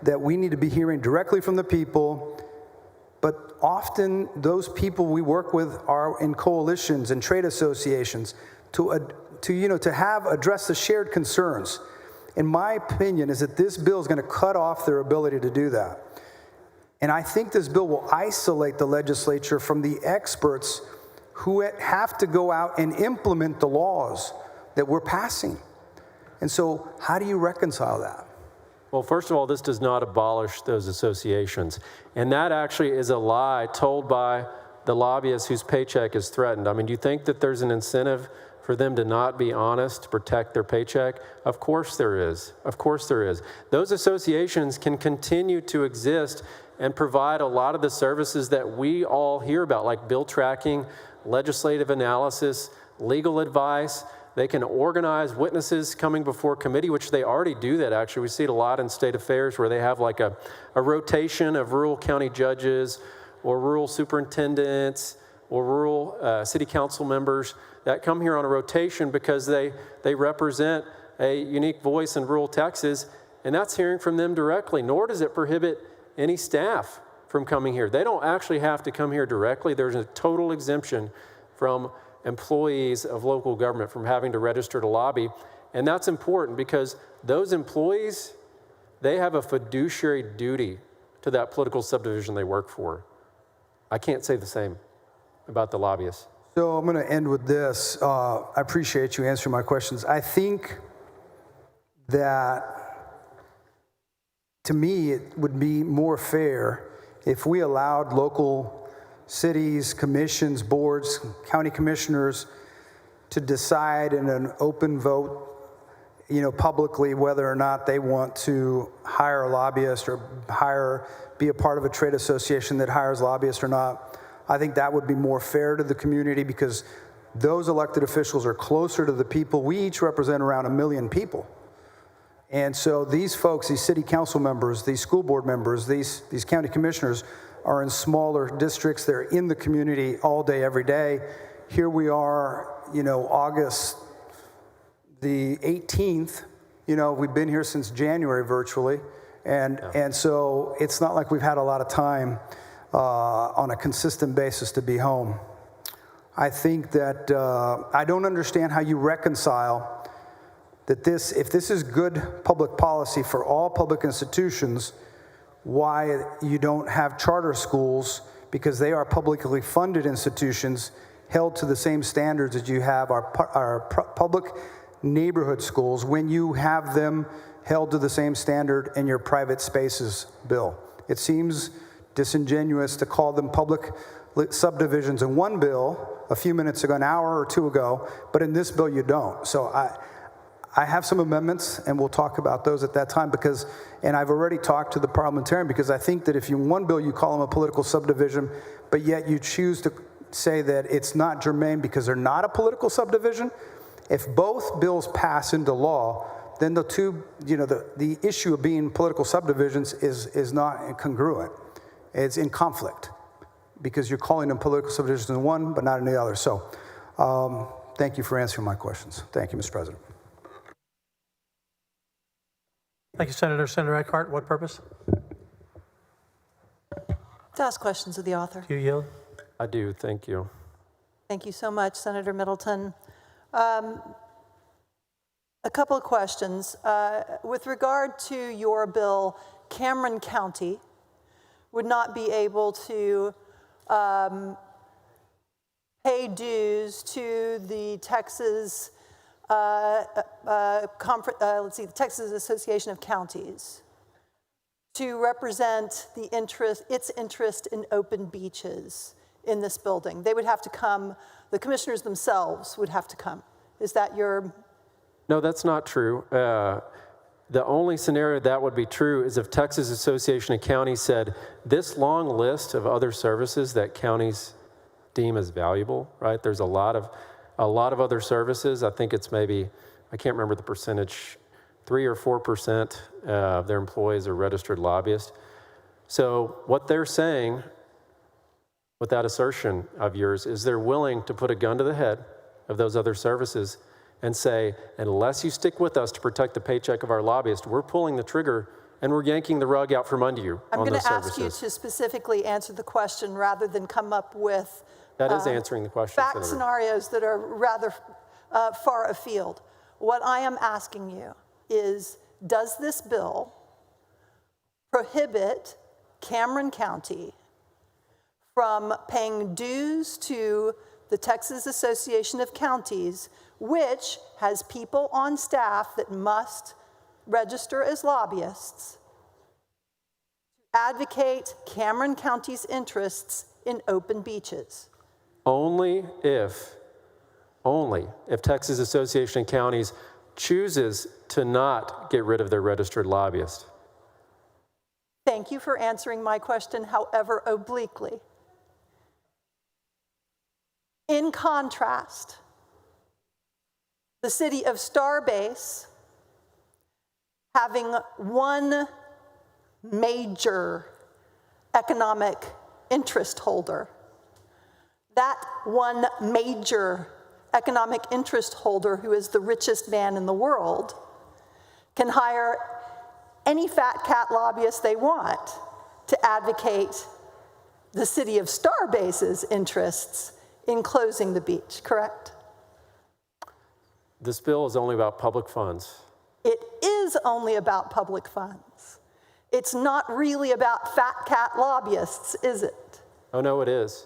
Speaker 11: that we need to be hearing directly from the people, but often those people we work with are in coalitions and trade associations to address the shared concerns. In my opinion, is that this bill is going to cut off their ability to do that. And I think this bill will isolate the legislature from the experts who have to go out and implement the laws that we're passing. And so how do you reconcile that?
Speaker 10: Well, first of all, this does not abolish those associations. And that actually is a lie told by the lobbyists whose paycheck is threatened. I mean, do you think that there's an incentive for them to not be honest, to protect their paycheck? Of course there is. Of course there is. Those associations can continue to exist and provide a lot of the services that we all hear about, like bill tracking, legislative analysis, legal advice. They can organize witnesses coming before committee, which they already do that, actually. We see it a lot in state affairs where they have like a rotation of rural county judges or rural superintendents or rural city council members that come here on a rotation because they represent a unique voice in rural Texas, and that's hearing from them directly, nor does it prohibit any staff from coming here. They don't actually have to come here directly. There's a total exemption from employees of local government from having to register to lobby. And that's important because those employees, they have a fiduciary duty to that political subdivision they work for. I can't say the same about the lobbyists.
Speaker 11: So I'm going to end with this. I appreciate you answering my questions. I think that, to me, it would be more fair if we allowed local cities, commissions, boards, county commissioners to decide in an open vote, publicly whether or not they want to hire a lobbyist or be a part of a trade association that hires lobbyists or not. I think that would be more fair to the community because those elected officials are closer to the people. We each represent around 1 million people. And so these folks, these city council members, these school board members, these county commissioners are in smaller districts. They're in the community all day, every day. Here we are, August the 18th. We've been here since January virtually. And so it's not like we've had a lot of time on a consistent basis to be home. I think that I don't understand how you reconcile that if this is good public policy for all public institutions, why you don't have charter schools, because they are publicly funded institutions held to the same standards as you have our public neighborhood schools when you have them held to the same standard in your private spaces bill. It seems disingenuous to call them public subdivisions in one bill a few minutes ago, an hour or two ago, but in this bill you don't. So I have some amendments, and we'll talk about those at that time and I've already talked to the parliamentarian, because I think that if in one bill you call them a political subdivision, but yet you choose to say that it's not germane because they're not a political subdivision, if both bills pass into law, then the two, the issue of being political subdivisions is not congruent. It's in conflict because you're calling them political subdivisions in one, but not in the other. So thank you for answering my questions. Thank you, Mr. President.
Speaker 19: Thank you, Senator. Senator Eckhart, what purpose?
Speaker 9: To ask questions of the author.
Speaker 19: Do you yield?
Speaker 10: I do, thank you.
Speaker 9: Thank you so much, Senator Middleton. A couple of questions. With regard to your bill, Cameron County would not be able to pay dues to the Texas, the Texas Association of Counties to represent its interest in open beaches in this building. They would have to come, the commissioners themselves would have to come. Is that your?
Speaker 10: No, that's not true. The only scenario that would be true is if Texas Association of Counties said, this long list of other services that counties deem as valuable, right? There's a lot of other services. I think it's maybe, I can't remember the percentage, 3 or 4% of their employees are registered lobbyists. So what they're saying with that assertion of yours is they're willing to put a gun to the head of those other services and say, unless you stick with us to protect the paycheck of our lobbyists, we're pulling the trigger and we're yanking the rug out from under you
Speaker 9: I'm
Speaker 10: on
Speaker 9: going
Speaker 10: those
Speaker 9: to ask
Speaker 10: services.
Speaker 9: you to specifically answer the question rather than come up with
Speaker 10: That is answering the question,
Speaker 9: fact
Speaker 10: Senator.
Speaker 9: scenarios that are rather far afield. What I am asking you is, does this bill prohibit Cameron County from paying dues to the Texas Association of Counties, which has people on staff that must register as lobbyists, to advocate Cameron County's interests in open beaches?
Speaker 10: Only if Texas Association of Counties chooses to not get rid of their registered lobbyist.
Speaker 9: Thank you for answering my question, however obliquely. In contrast, the city of Starbase, having one major economic interest holder, that one major economic interest holder, who is the richest man in the world, can hire any fat cat lobbyist they want to advocate the city of Starbase's interests in closing the beach, correct?
Speaker 10: This bill is only about public funds.
Speaker 9: It is only about public funds. It's not really about fat cat lobbyists, is it?
Speaker 10: Oh, no, it is.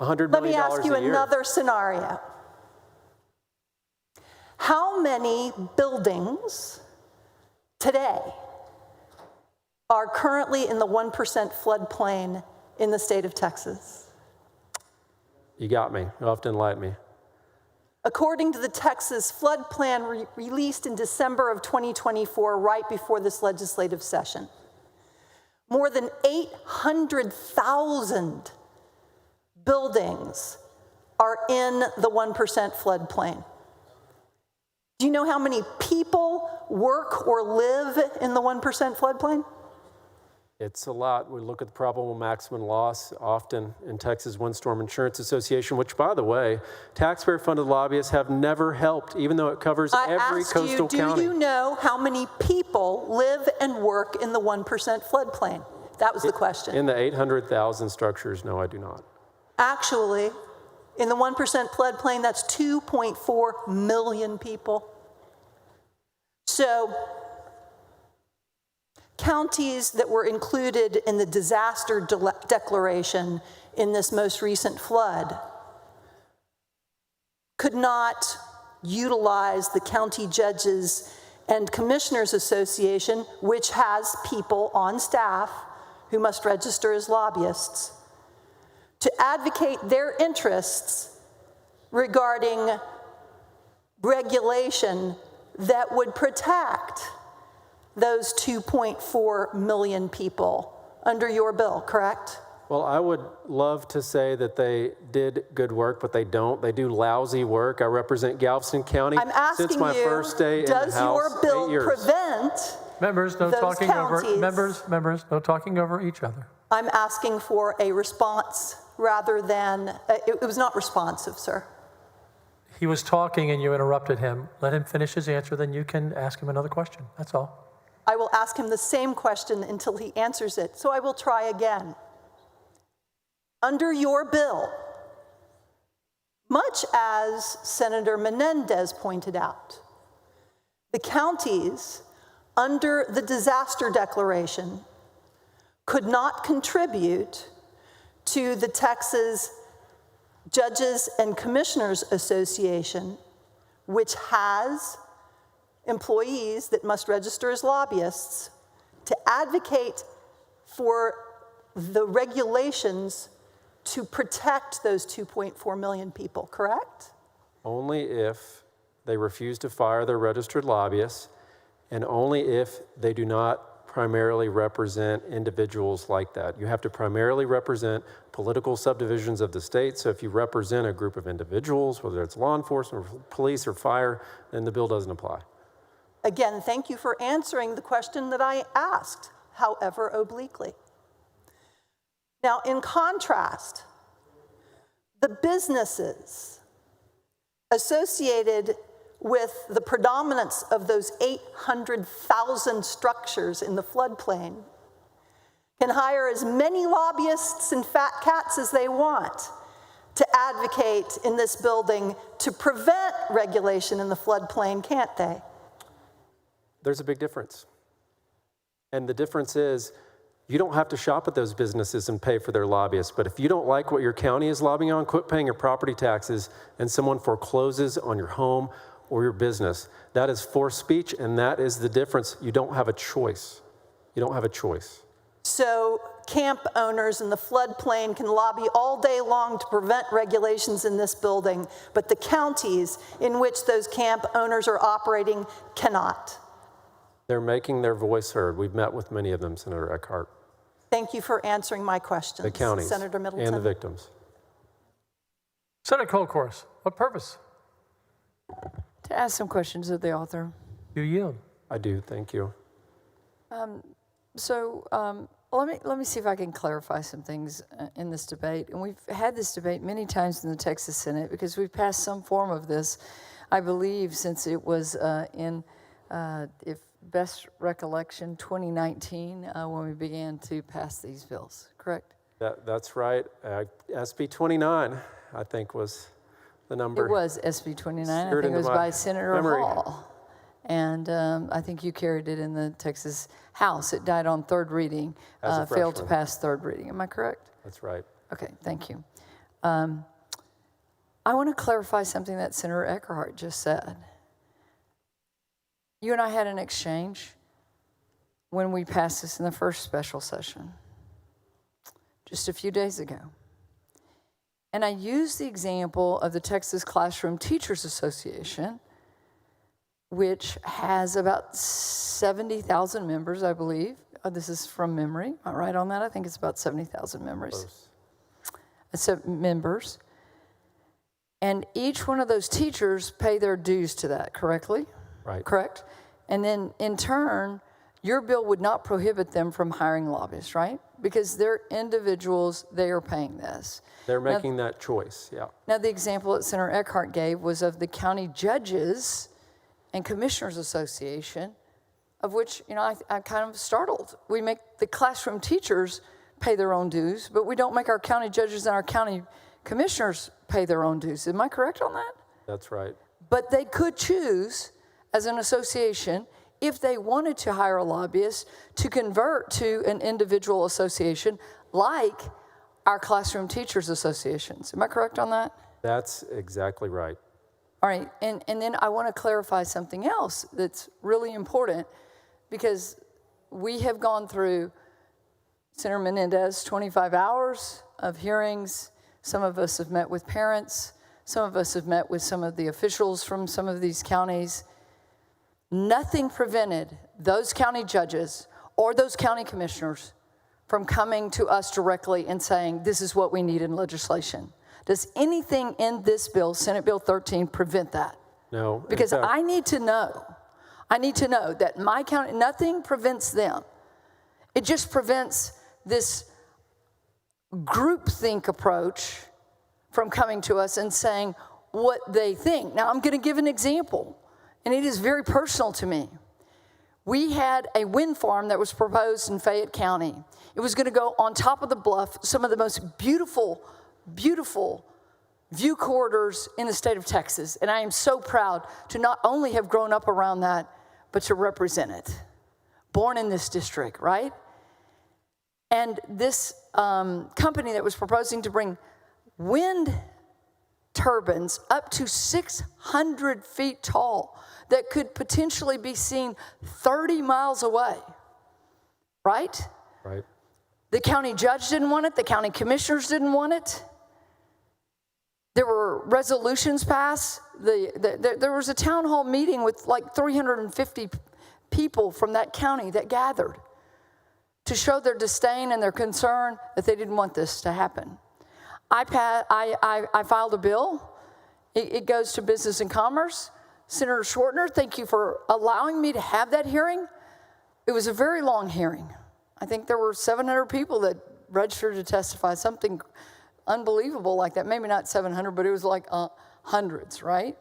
Speaker 10: $100 million
Speaker 9: Let me ask you
Speaker 10: a year.
Speaker 9: another scenario. How many buildings today are currently in the 1% floodplain in the state of Texas?
Speaker 10: You got me. You'll have to enlighten me.
Speaker 9: According to the Texas flood plan released in December of 2024, right before this legislative session, more than 800,000 buildings are in the 1% floodplain. Do you know how many people work or live in the 1% floodplain?
Speaker 10: It's a lot. We look at the probable maximum loss often in Texas Windstorm Insurance Association, which, by the way, taxpayer-funded lobbyists have never helped, even though it covers every coastal county.
Speaker 9: Do you know how many people live and work in the 1% floodplain? That was the question.
Speaker 10: In the 800,000 structures, no, I do not.
Speaker 9: Actually, in the 1% floodplain, that's 2.4 million people. So, counties that were included in the disaster declaration in this most recent flood could not utilize the County Judges and Commissioners Association, which has people on staff who must register as lobbyists, to advocate their interests regarding regulation that would protect those 2.4 million people under your bill, correct?
Speaker 10: Well, I would love to say that they did good work, but they don't. They do lousy work. I represent Galveston County
Speaker 9: I'm asking
Speaker 10: since my
Speaker 9: you,
Speaker 10: first day in the House,
Speaker 9: does your bill
Speaker 10: 8 years.
Speaker 9: prevent
Speaker 19: Members, no
Speaker 9: those
Speaker 19: talking over,
Speaker 9: counties?
Speaker 19: members, no talking over each other.
Speaker 9: I'm asking for a response rather than, it was not responsive, sir.
Speaker 19: He was talking and you interrupted him. Let him finish his answer, then you can ask him another question. That's all.
Speaker 9: I will ask him the same question until he answers it, so I will try again. Under your bill, Much as Senator Menendez pointed out, the counties under the disaster declaration could not contribute to the Texas Judges and Commissioners Association, which has employees that must register as lobbyists, to advocate for the regulations to protect those 2.4 million people, correct?
Speaker 10: Only if they refuse to fire their registered lobbyists, and only if they do not primarily represent individuals like that. You have to primarily represent political subdivisions of the state, so if you represent a group of individuals, whether it's law enforcement, or police, or fire, then the bill doesn't apply.
Speaker 9: Again, thank you for answering the question that I asked, however obliquely. Now, in contrast, the businesses associated with the predominance of those 800,000 structures in the floodplain can hire as many lobbyists and fat cats as they want to advocate in this building to prevent regulation in the floodplain, can't they?
Speaker 10: There's a big difference. And the difference is you don't have to shop at those businesses and pay for their lobbyists. But if you don't like what your county is lobbying on, quit paying your property taxes and someone forecloses on your home or your business. That is forced speech, and that is the difference. You don't have a choice. You don't have a choice.
Speaker 9: So camp owners in the floodplain can lobby all day long to prevent regulations in this building, but the counties in which those camp owners are operating cannot.
Speaker 10: They're making their voice heard. We've met with many of them, Senator Eckhart.
Speaker 9: Thank you for answering my questions,
Speaker 10: The counties
Speaker 9: Senator Middleton.
Speaker 10: and the victims.
Speaker 19: Senator Colcourse, what purpose?
Speaker 20: To ask some questions of the author.
Speaker 19: You yield.
Speaker 10: I do, thank you.
Speaker 20: Let me see if I can clarify some things in this debate. And we've had this debate many times in the Texas Senate because we've passed some form of this, I believe, since it was if best recollection, 2019, when we began to pass these bills, correct?
Speaker 10: That's right. SB 29, I think, was the number.
Speaker 20: It was SB 29. I
Speaker 10: Seared
Speaker 20: think it was
Speaker 10: into my
Speaker 20: by Senator
Speaker 10: memory.
Speaker 20: Hall. And I think you carried it in the Texas House. It died on third reading,
Speaker 10: As a
Speaker 20: failed to
Speaker 10: freshman.
Speaker 20: pass third reading. Am I correct?
Speaker 10: That's right.
Speaker 20: Okay, thank you. I want to clarify something that Senator Eckhart just said. You and I had an exchange when we passed this in the first special session, just a few days ago. And I used the example of the Texas Classroom Teachers Association, which has about 70,000 members, I believe. This is from memory. Am I right on that? I think it's about 70,000 members. Members. And each one of those teachers pay their dues to that, correctly?
Speaker 10: Right.
Speaker 20: Correct? And then, in turn, your bill would not prohibit them from hiring lobbyists, right? Because they're individuals, they are paying this.
Speaker 10: They're making that choice, yeah.
Speaker 20: Now, the example that Senator Eckhart gave was of the County Judges and Commissioners Association, of which, I'm kind of startled. We make the classroom teachers pay their own dues, but we don't make our county judges and our county commissioners pay their own dues. Am I correct on that?
Speaker 10: That's right.
Speaker 20: But they could choose, as an association, if they wanted to hire a lobbyist, to convert to an individual association like our classroom teachers associations. Am I correct on that?
Speaker 10: That's exactly right.
Speaker 20: All right, and then I want to clarify something else that's really important, because we have gone through, Senator Menendez, 25 hours of hearings. Some of us have met with parents. Some of us have met with some of the officials from some of these counties. Nothing prevented those county judges or those county commissioners from coming to us directly and saying, this is what we need in legislation. Does anything in this bill, Senate Bill 13, prevent that?
Speaker 10: No.
Speaker 20: Because I need to know that my county, nothing prevents them. It just prevents this groupthink approach from coming to us and saying what they think. Now, I'm going to give an example, and it is very personal to me. We had a wind farm that was proposed in Fayette County. It was going to go on top of the bluff, some of the most beautiful, beautiful view corridors in the state of Texas. And I am so proud to not only have grown up around that, but to represent it. Born in this district, right? And this company that was proposing to bring wind turbines up to 600 feet tall that could potentially be seen 30 miles away, right?
Speaker 10: Right.
Speaker 20: The county judge didn't want it. The county commissioners didn't want it. There were resolutions passed. There was a town hall meeting with like 350 people from that county that gathered to show their disdain and their concern that they didn't want this to happen. I filed a bill. It goes to Business and Commerce. Senator Schwartner, thank you for allowing me to have that hearing. It was a very long hearing. I think there were 700 people that registered to testify, something unbelievable like that. Maybe not 700, but it was like hundreds, right?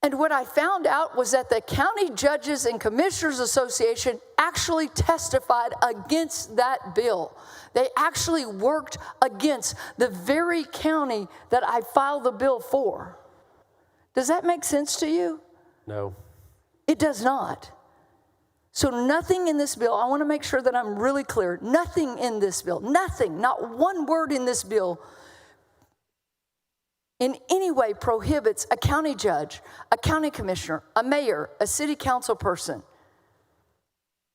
Speaker 20: And what I found out was that the County Judges and Commissioners Association actually testified against that bill. They actually worked against the very county that I filed the bill for. Does that make sense to you?
Speaker 10: No.
Speaker 20: It does not. So nothing in this bill, I want to make sure that I'm really clear, nothing in this bill, nothing, not one word in this bill in any way prohibits a county judge, a county commissioner, a mayor, a city council person,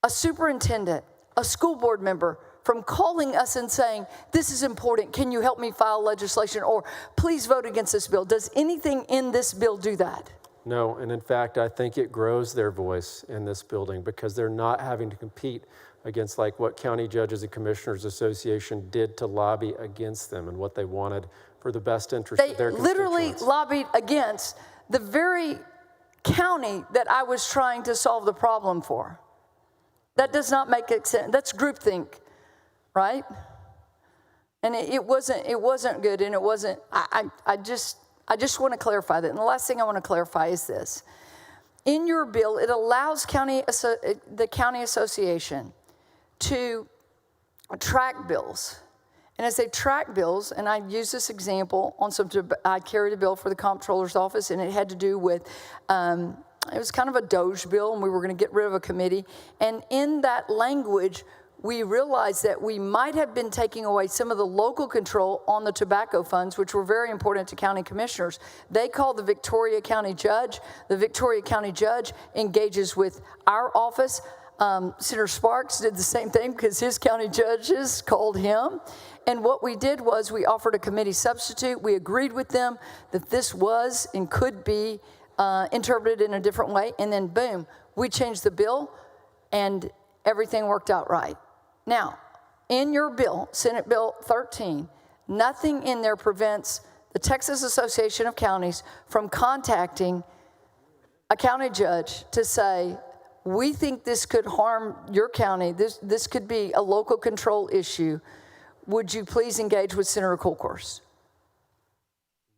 Speaker 20: a superintendent, a school board member from calling us and saying, this is important, can you help me file legislation, or please vote against this bill. Does anything in this bill do that?
Speaker 10: No, and in fact, I think it grows their voice in this building because they're not having to compete against like what County Judges and Commissioners Association did to lobby against them and what they wanted for the best interest of their constituents.
Speaker 20: They literally lobbied against the very county that I was trying to solve the problem for. That does not make sense. That's groupthink, right? And it wasn't good, and it wasn't, I just want to clarify that. And the last thing I want to clarify is this. In your bill, it allows the county association to track bills. And as they track bills, and I use this example on I carried a bill for the comptroller's office, and it had to do with, it was kind of a Doge bill, and we were going to get rid of a committee. And in that language, we realized that we might have been taking away some of the local control on the tobacco funds, which were very important to county commissioners. They called the Victoria County Judge. The Victoria County Judge engages with our office. Senator Sparks did the same thing because his county judges called him. And what we did was we offered a committee substitute. We agreed with them that this was and could be interpreted in a different way. And then boom, we changed the bill and everything worked out right. Now, in your bill, Senate Bill 13, nothing in there prevents the Texas Association of Counties from contacting a county judge to say, we think this could harm your county, this could be a local control issue. Would you please engage with Senator Kolkhorst?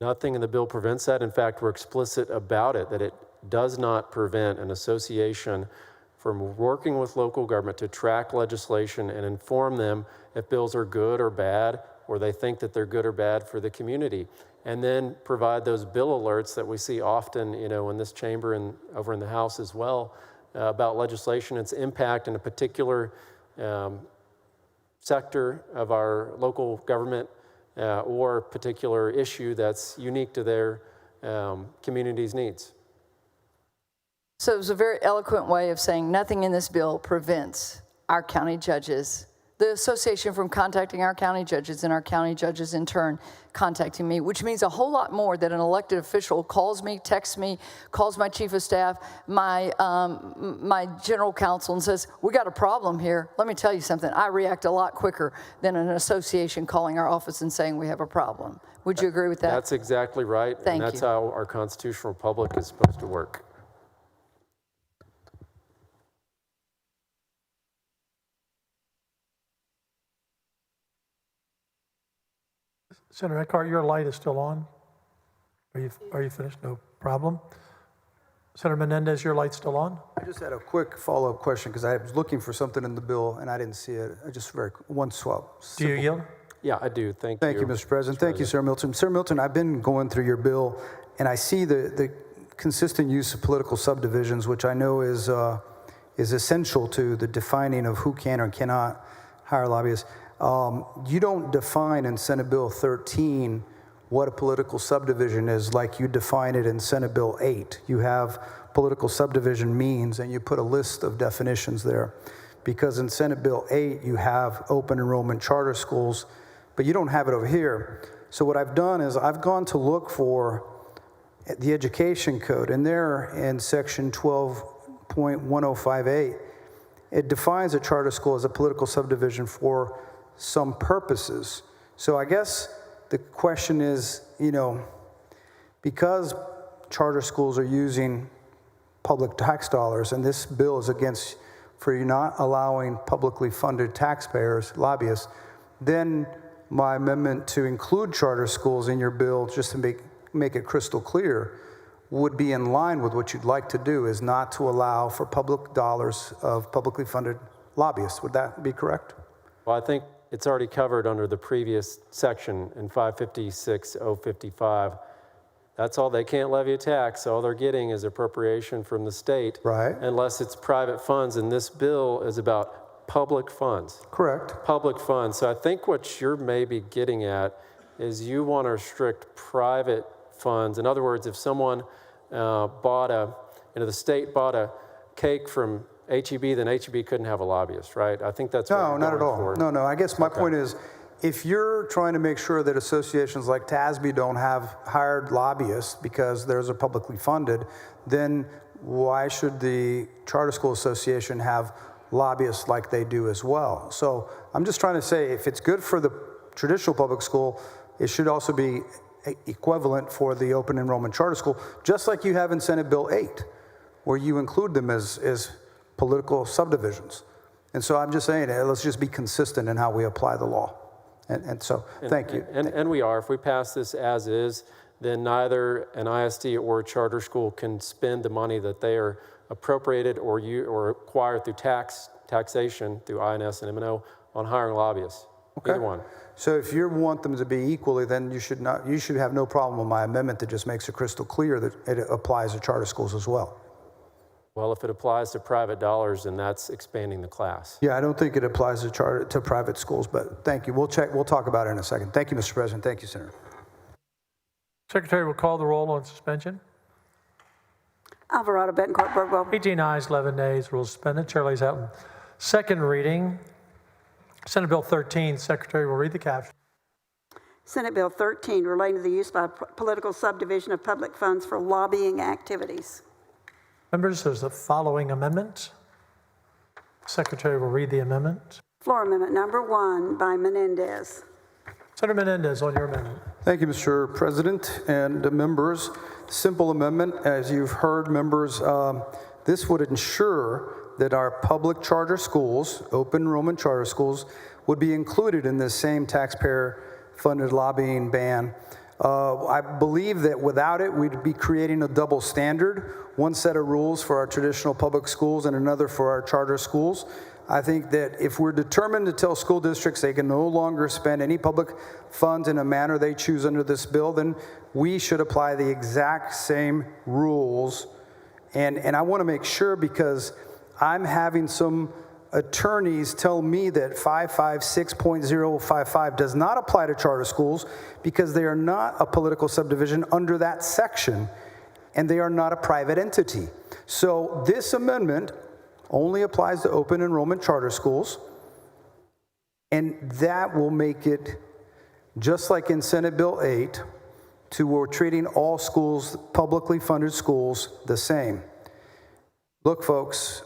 Speaker 10: Nothing in the bill prevents that. In fact, we're explicit about it, that it does not prevent an association from working with local government to track legislation and inform them if bills are good or bad, or they think that they're good or bad for the community. And then provide those bill alerts that we see often, in this chamber and over in the House as well, about legislation, its impact in a particular sector of our local government or particular issue that's unique to their community's needs.
Speaker 20: So it was a very eloquent way of saying nothing in this bill prevents our county judges, the association, from contacting our county judges, and our county judges in turn contacting me, which means a whole lot more that an elected official calls me, texts me, calls my chief of staff, my general counsel, and says, we got a problem here. Let me tell you something. I react a lot quicker than an association calling our office and saying we have a problem. Would you agree with that?
Speaker 10: That's exactly right.
Speaker 20: Thank you.
Speaker 10: And that's how our constitutional republic is supposed to work.
Speaker 19: Senator Eckhart, your light is still on. Are you finished? No problem. Senator Menendez, your light's still on.
Speaker 11: I just had a quick follow-up question because I was looking for something in the bill and I didn't see it. One swap.
Speaker 19: Do you yield?
Speaker 10: Yeah, I do. Thank you.
Speaker 11: Thank you, Mr. President. Thank you, Senator Milton. Senator Milton, I've been going through your bill, and I see the consistent use of political subdivisions, which I know is essential to the defining of who can or cannot hire lobbyists. You don't define in Senate Bill 13 what a political subdivision is like you define it in Senate Bill 8. You have political subdivision means, and you put a list of definitions there. Because in Senate Bill 8, you have open enrollment charter schools, but you don't have it over here. So what I've done is I've gone to look for the education code, and there in section 12.1058, it defines a charter school as a political subdivision for some purposes. So I guess the question is, because charter schools are using public tax dollars, and this bill is against for you not allowing publicly funded taxpayers, lobbyists, then my amendment to include charter schools in your bill, just to make it crystal clear, would be in line with what you'd like to do, is not to allow for public dollars of publicly funded lobbyists. Would that be correct?
Speaker 10: Well, I think it's already covered under the previous section in 556.055. That's all. They can't levy a tax. All they're getting is appropriation from the state.
Speaker 11: Right.
Speaker 10: Unless it's private funds. And this bill is about public funds.
Speaker 11: Correct.
Speaker 10: Public funds. So I think what you're maybe getting at is you want to restrict private funds. In other words, if someone the state bought a cake from HEB, then HEB couldn't have a lobbyist, right? I think that's what
Speaker 11: No,
Speaker 10: you're
Speaker 11: not at
Speaker 10: going
Speaker 11: all.
Speaker 10: for.
Speaker 11: No. I guess my point is, if you're trying to make sure that associations like TASB don't have hired lobbyists because theirs are publicly funded, then why should the Charter School Association have lobbyists like they do as well? So I'm just trying to say, if it's good for the traditional public school, it should also be equivalent for the open enrollment charter school, just like you have in Senate Bill 8, where you include them as political subdivisions. And so I'm just saying, let's just be consistent in how we apply the law. And so, thank you.
Speaker 10: And we are. If we pass this as is, then neither an ISD or a charter school can spend the money that they are appropriated or acquired through taxation through INS and M&O on hiring lobbyists.
Speaker 11: Okay.
Speaker 10: Either one.
Speaker 11: So if you want them to be equally, then you should have no problem with my amendment that just makes it crystal clear that it applies to charter schools as well.
Speaker 10: Well, if it applies to private dollars, then that's expanding the class.
Speaker 11: Yeah, I don't think it applies to private schools, but thank you. We'll talk about it in a second. Thank you, Mr. President. Thank you, Senator.
Speaker 19: Secretary will call the roll on suspension.
Speaker 2: Alvarado, Betancourt, Birdwell.
Speaker 19: 18 ayes, 11 nays, rules suspended. Chair lays out in second reading. Senate Bill 13, Secretary will read the caption.
Speaker 2: Senate Bill 13, relating to the use by political subdivision of public funds for lobbying activities.
Speaker 19: Members, there's the following amendment. Secretary will read the amendment.
Speaker 2: Floor amendment number 1 by Menendez.
Speaker 19: Senator Menendez on your amendment.
Speaker 11: Thank you, Mr. President and members. Simple amendment, as you've heard, members, this would ensure that our public charter schools, open enrollment charter schools, would be included in this same taxpayer-funded lobbying ban. I believe that without it, we'd be creating a double standard, one set of rules for our traditional public schools and another for our charter schools. I think that if we're determined to tell school districts they can no longer spend any public funds in a manner they choose under this bill, then we should apply the exact same rules. And I want to make sure, because I'm having some attorneys tell me that 556.055 does not apply to charter schools because they are not a political subdivision under that section, and they are not a private entity. So this amendment only applies to open enrollment charter schools, and that will make it, just like in Senate Bill 8, to where we're treating all schools, publicly funded schools, the same. Look, folks,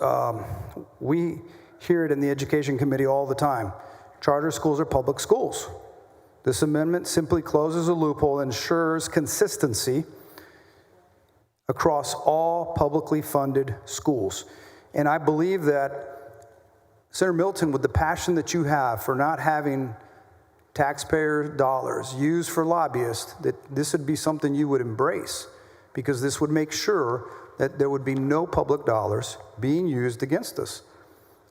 Speaker 11: we hear it in the Education Committee all the time. Charter schools are public schools. This amendment simply closes a loophole and ensures consistency across all publicly funded schools. And I believe that, Senator Milton, with the passion that you have for not having taxpayer dollars used for lobbyists, that this would be something you would embrace, because this would make sure that there would be no public dollars being used against us.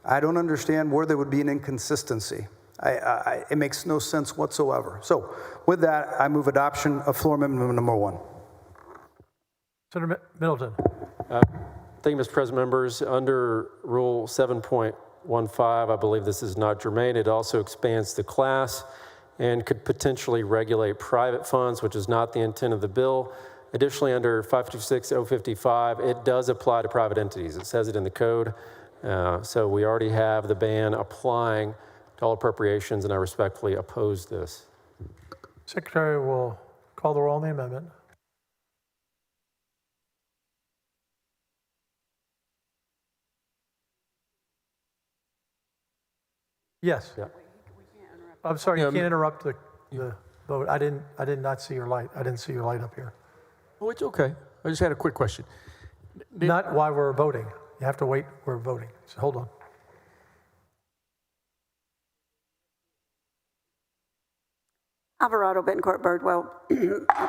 Speaker 11: I don't understand where there would be an inconsistency. It makes no sense whatsoever. So with that, I move adoption of floor amendment number 1.
Speaker 19: Senator Middleton.
Speaker 10: Thank you, Mr. President. Members, under Rule 7.15, I believe this is not germane. It also expands the class and could potentially regulate private funds, which is not the intent of the bill. Additionally, under 526.055, it does apply to private entities. It says it in the code. So we already have the ban applying to all appropriations, and I respectfully oppose this.
Speaker 19: Secretary will call the roll on the amendment. Yes.
Speaker 10: Yeah.
Speaker 19: I'm sorry, you can't interrupt the vote. I did not see your light. I didn't see your light up here.
Speaker 5: Oh, it's okay. I just had a quick question.
Speaker 19: Not while we're voting. You have to wait, we're voting. So hold on.
Speaker 2: Alvarado, Bettencourt, Birdwell,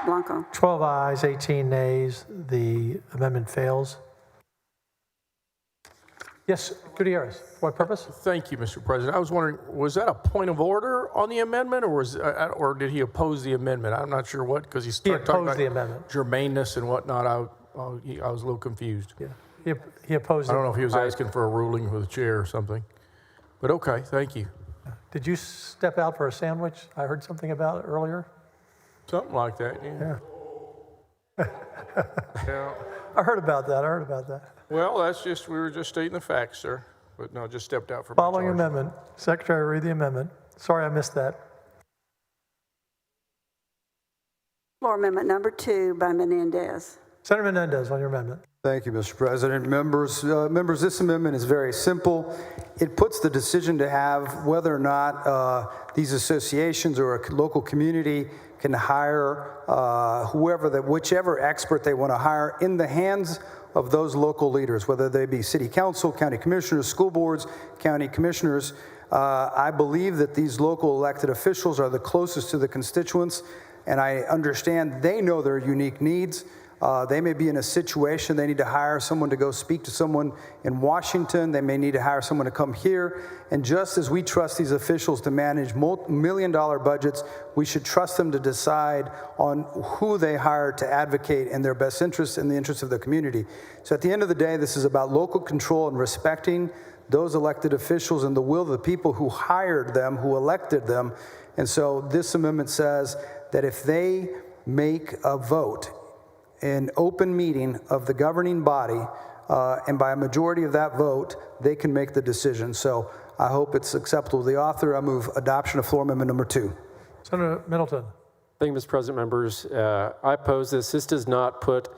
Speaker 2: Blanco.
Speaker 19: 12 ayes, 18 nays. The amendment fails. Yes, Gutierrez. What purpose?
Speaker 5: Thank you, Mr. President. I was wondering, was that a point of order on the amendment, or did he oppose the amendment? I'm not sure what, because he started talking about
Speaker 19: the amendment.
Speaker 5: germaneness and whatnot. I was a little confused.
Speaker 19: Yeah, he opposed it.
Speaker 5: I don't know if he was asking for a ruling with the chair or something, but okay, thank you.
Speaker 19: Did you step out for a sandwich? I heard something about it earlier.
Speaker 5: Something like that, yeah. Yeah.
Speaker 19: I heard about that.
Speaker 5: Well, we were just stating the facts, sir. But no, just stepped out for my
Speaker 19: Following
Speaker 5: charge.
Speaker 19: amendment. Secretary, read the amendment. Sorry, I missed that.
Speaker 2: Floor amendment number 2 by Menendez.
Speaker 19: Senator Menendez on your amendment.
Speaker 11: Thank you, Mr. President. Members, this amendment is very simple. It puts the decision to have whether or not these associations or a local community can hire whichever expert they want to hire in the hands of those local leaders, whether they be city council, county commissioners, school boards, county commissioners. I believe that these local elected officials are the closest to the constituents, and I understand they know their unique needs. They may be in a situation they need to hire someone to go speak to someone in Washington. They may need to hire someone to come here. And just as we trust these officials to manage multi-million-dollar budgets, we should trust them to decide on who they hire to advocate in their best interests and the interests of the community. So at the end of the day, this is about local control and respecting those elected officials and the will of the people who hired them, who elected them. And so this amendment says that if they make a vote, an open meeting of the governing body, and by a majority of that vote, they can make the decision. So I hope it's acceptable to the author. I move adoption of floor amendment number 2.
Speaker 19: Senator Middleton.
Speaker 10: Thank you, Mr. President. Members, I oppose this. This does not put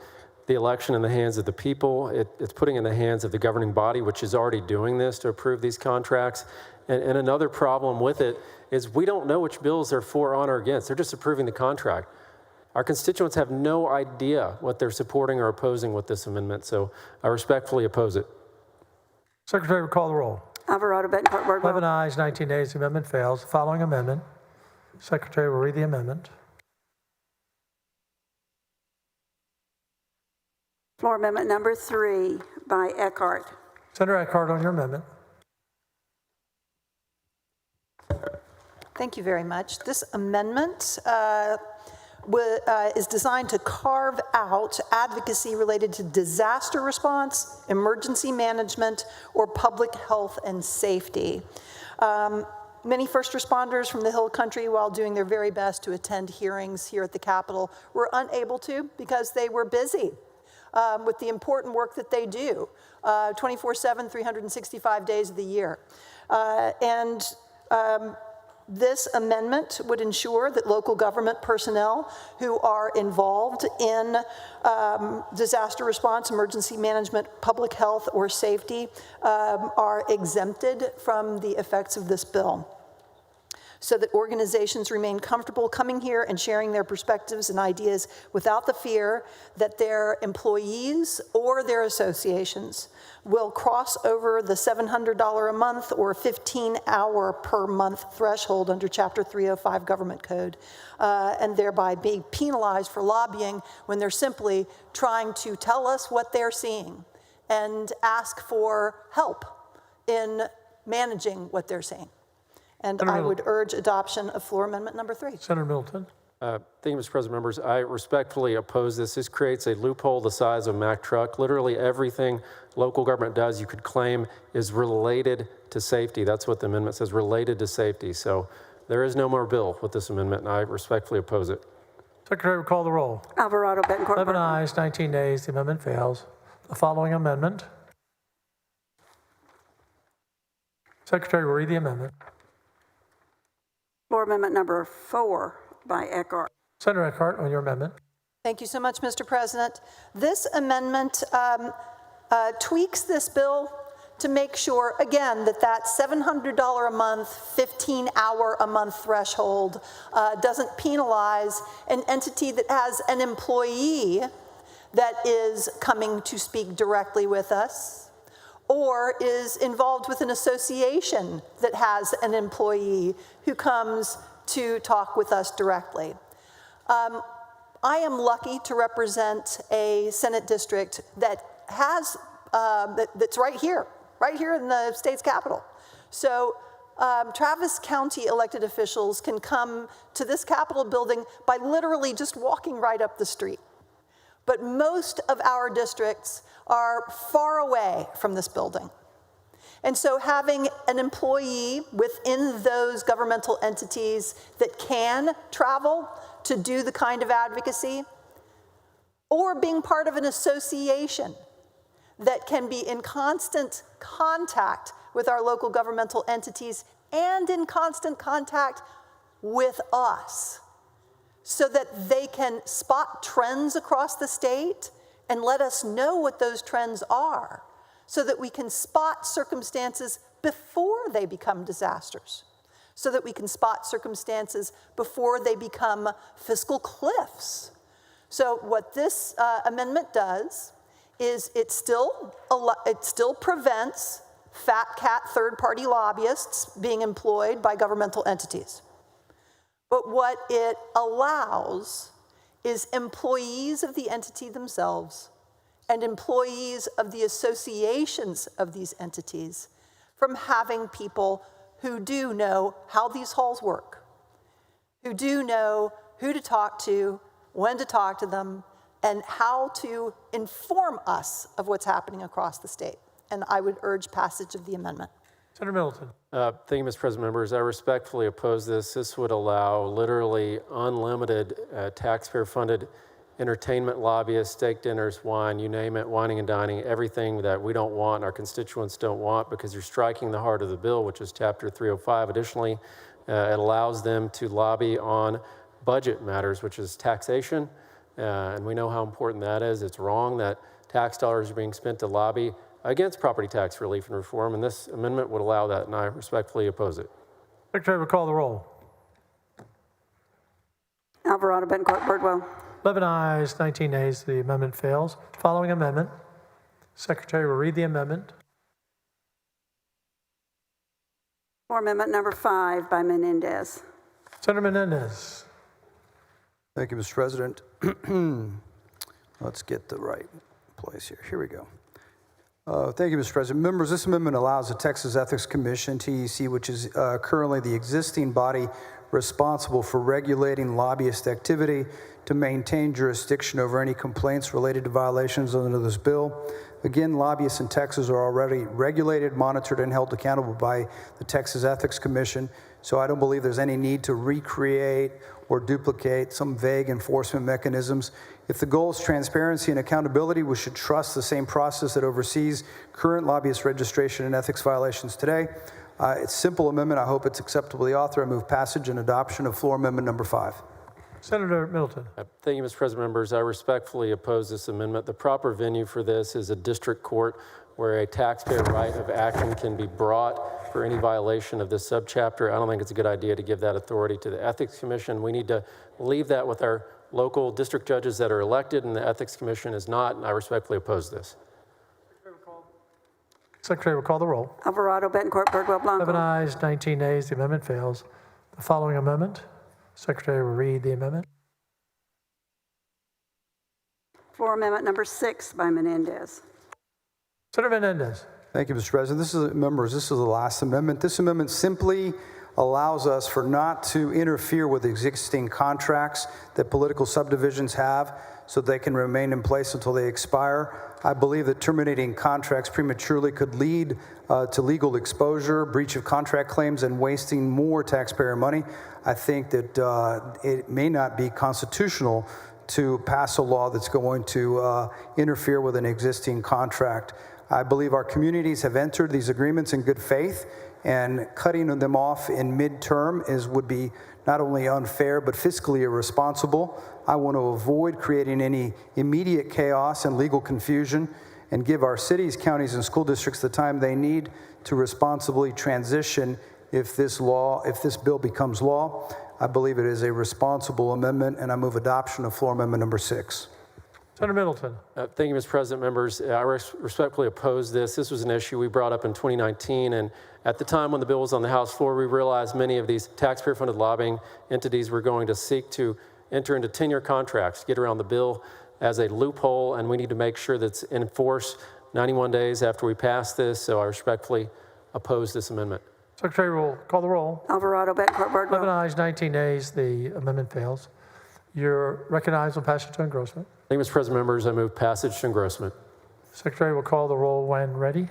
Speaker 10: the election in the hands of the people. It's putting it in the hands of the governing body, which is already doing this to approve these contracts. And another problem with it is we don't know which bills they're for, on, or against. They're just approving the contract. Our constituents have no idea what they're supporting or opposing with this amendment, so I respectfully oppose it.
Speaker 19: Secretary will call the roll.
Speaker 2: Alvarado, Bettencourt, Birdwell.
Speaker 19: 11 ayes, 19 nays. The amendment fails. Following amendment. Secretary will read the amendment.
Speaker 2: Floor amendment number 3 by Eckhart.
Speaker 19: Senator Eckhart on your amendment.
Speaker 9: Thank you very much. This amendment is designed to carve out advocacy related to disaster response, emergency management, or public health and safety. Many first responders from the Hill Country, while doing their very best to attend hearings here at the Capitol, were unable to because they were busy with the important work that they do 24/7, 365 days of the year. This amendment would ensure that local government personnel who are involved in disaster response, emergency management, public health, or safety are exempted from the effects of this bill, so that organizations remain comfortable coming here and sharing their perspectives and ideas without the fear that their employees or their associations will cross over the $700 a month or 15-hour per month threshold under Chapter 305 Government Code, and thereby being penalized for lobbying when they're simply trying to tell us what they're seeing and ask for help in managing what they're seeing. And
Speaker 19: Senator
Speaker 9: I
Speaker 19: Middleton.
Speaker 9: would urge adoption of floor amendment number 3.
Speaker 19: Senator Middleton.
Speaker 10: Thank you, Mr. President. Members, I respectfully oppose this. This creates a loophole the size of a Mack truck. Literally everything local government does, you could claim, is related to safety. That's what the amendment says, related to safety. So there is no more bill with this amendment, and I respectfully oppose it.
Speaker 19: Secretary will call the roll.
Speaker 2: Alvarado, Bettencourt,
Speaker 19: 11
Speaker 2: Birdwell.
Speaker 19: ayes, 19 nays. The amendment fails. The following amendment. Secretary will read the amendment.
Speaker 2: Floor amendment number 4 by Eckhart.
Speaker 19: Senator Eckhart, on your amendment.
Speaker 9: Thank you so much, Mr. President. This amendment tweaks this bill to make sure, again, that $700 a month, 15-hour a month threshold doesn't penalize an entity that has an employee that is coming to speak directly with us, or is involved with an association that has an employee who comes to talk with us directly. I am lucky to represent a Senate district that has, that's right here in the state's capital. So Travis County elected officials can come to this Capitol building by literally just walking right up the street. But most of our districts are far away from this building. And so having an employee within those governmental entities that can travel to do the kind of advocacy, or being part of an association that can be in constant contact with our local governmental entities and in constant contact with us, so that they can spot trends across the state and let us know what those trends are, so that we can spot circumstances before they become disasters, so that we can spot circumstances before they become fiscal cliffs. So what this amendment does is it still prevents fat cat third-party lobbyists being employed by governmental entities. But what it allows is employees of the entity themselves and employees of the associations of these entities from having people who do know how these halls work, who do know who to talk to, when to talk to them, and how to inform us of what's happening across the state. And I would urge passage of the amendment.
Speaker 19: Senator Middleton.
Speaker 10: Thank you, Mr. President. Members, I respectfully oppose this. This would allow literally unlimited taxpayer-funded entertainment lobbyists, steak dinners, wine, you name it, whining and dining, everything that we don't want, our constituents don't want, because you're striking the heart of the bill, which is Chapter 305. Additionally, it allows them to lobby on budget matters, which is taxation, and we know how important that is. It's wrong that tax dollars are being spent to lobby against property tax relief and reform, and this amendment would allow that, and I respectfully oppose it.
Speaker 19: Secretary will call the roll.
Speaker 2: Alvarado, Bettencourt, Birdwell.
Speaker 19: 11 ayes, 19 nays. The amendment fails. Following amendment. Secretary will read the amendment.
Speaker 2: Floor amendment number 5 by Menendez.
Speaker 19: Senator Menendez.
Speaker 11: Thank you, Mr. President. Let's get the right place here. Here we go. Thank you, Mr. President. Members, this amendment allows the Texas Ethics Commission, TEC, which is currently the existing body responsible for regulating lobbyist activity, to maintain jurisdiction over any complaints related to violations under this bill. Again, lobbyists in Texas are already regulated, monitored, and held accountable by the Texas Ethics Commission, so I don't believe there's any need to recreate or duplicate some vague enforcement mechanisms. If the goal is transparency and accountability, we should trust the same process that oversees current lobbyist registration and ethics violations today. It's a simple amendment. I hope it's acceptable to the author. I move passage and adoption of floor amendment number 5.
Speaker 19: Senator Middleton.
Speaker 10: Thank you, Mr. President. Members, I respectfully oppose this amendment. The proper venue for this is a district court where a taxpayer right of action can be brought for any violation of this subchapter. I don't think it's a good idea to give that authority to the Ethics Commission. We need to leave that with our local district judges that are elected, and the Ethics Commission is not, and I respectfully oppose this.
Speaker 19: Secretary will call the roll.
Speaker 2: Alvarado, Bettencourt, Birdwell, Blanco.
Speaker 19: 11 ayes, 19 nays. The amendment fails. The following amendment. Secretary will read the amendment.
Speaker 2: Floor amendment number 6 by Menendez.
Speaker 19: Senator Menendez.
Speaker 11: Thank you, Mr. President. Members, this is the last amendment. This amendment simply allows us for not to interfere with existing contracts that political subdivisions have so they can remain in place until they expire. I believe that terminating contracts prematurely could lead to legal exposure, breach of contract claims, and wasting more taxpayer money. I think that it may not be constitutional to pass a law that's going to interfere with an existing contract. I believe our communities have entered these agreements in good faith, and cutting them off in midterm would be not only unfair but fiscally irresponsible. I want to avoid creating any immediate chaos and legal confusion and give our cities, counties, and school districts the time they need to responsibly transition if this bill becomes law. I believe it is a responsible amendment, and I move adoption of floor amendment number 6.
Speaker 19: Senator Middleton.
Speaker 10: Thank you, Mr. President. Members, I respectfully oppose this. This was an issue we brought up in 2019, and at the time when the bill was on the House floor, we realized many of these taxpayer-funded lobbying entities were going to seek to enter into 10-year contracts, get around the bill as a loophole, and we need to make sure that's enforced 91 days after we pass this, so I respectfully oppose this amendment.
Speaker 19: Secretary will call the roll.
Speaker 2: Alvarado, Bettencourt, Birdwell.
Speaker 19: 11 ayes, 19 nays. The amendment fails. You're recognized on passage to engrossment.
Speaker 10: Thank you, Mr. President. Members, I move passage to engrossment.
Speaker 19: Secretary will call the roll when ready.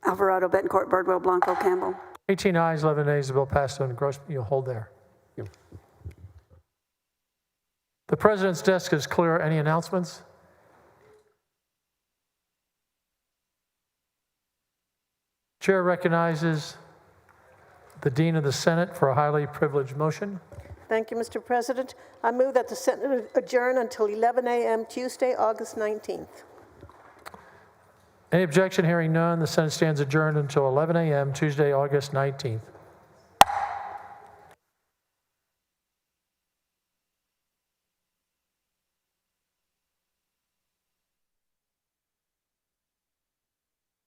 Speaker 2: Alvarado, Bettencourt, Birdwell, Blanco, Campbell.
Speaker 19: 18 ayes, 11 nays. The bill passed to engrossment. You'll hold there.
Speaker 10: Thank you.
Speaker 19: The President's desk is clear. Any announcements? Chair recognizes the Dean of the Senate for a highly privileged motion.
Speaker 6: Thank you, Mr. President. I move that the Senate adjourn until 11 a.m. Tuesday, August 19th.
Speaker 19: Any objection? Hearing none, the Senate stands adjourned until 11 a.m. Tuesday, August 19th.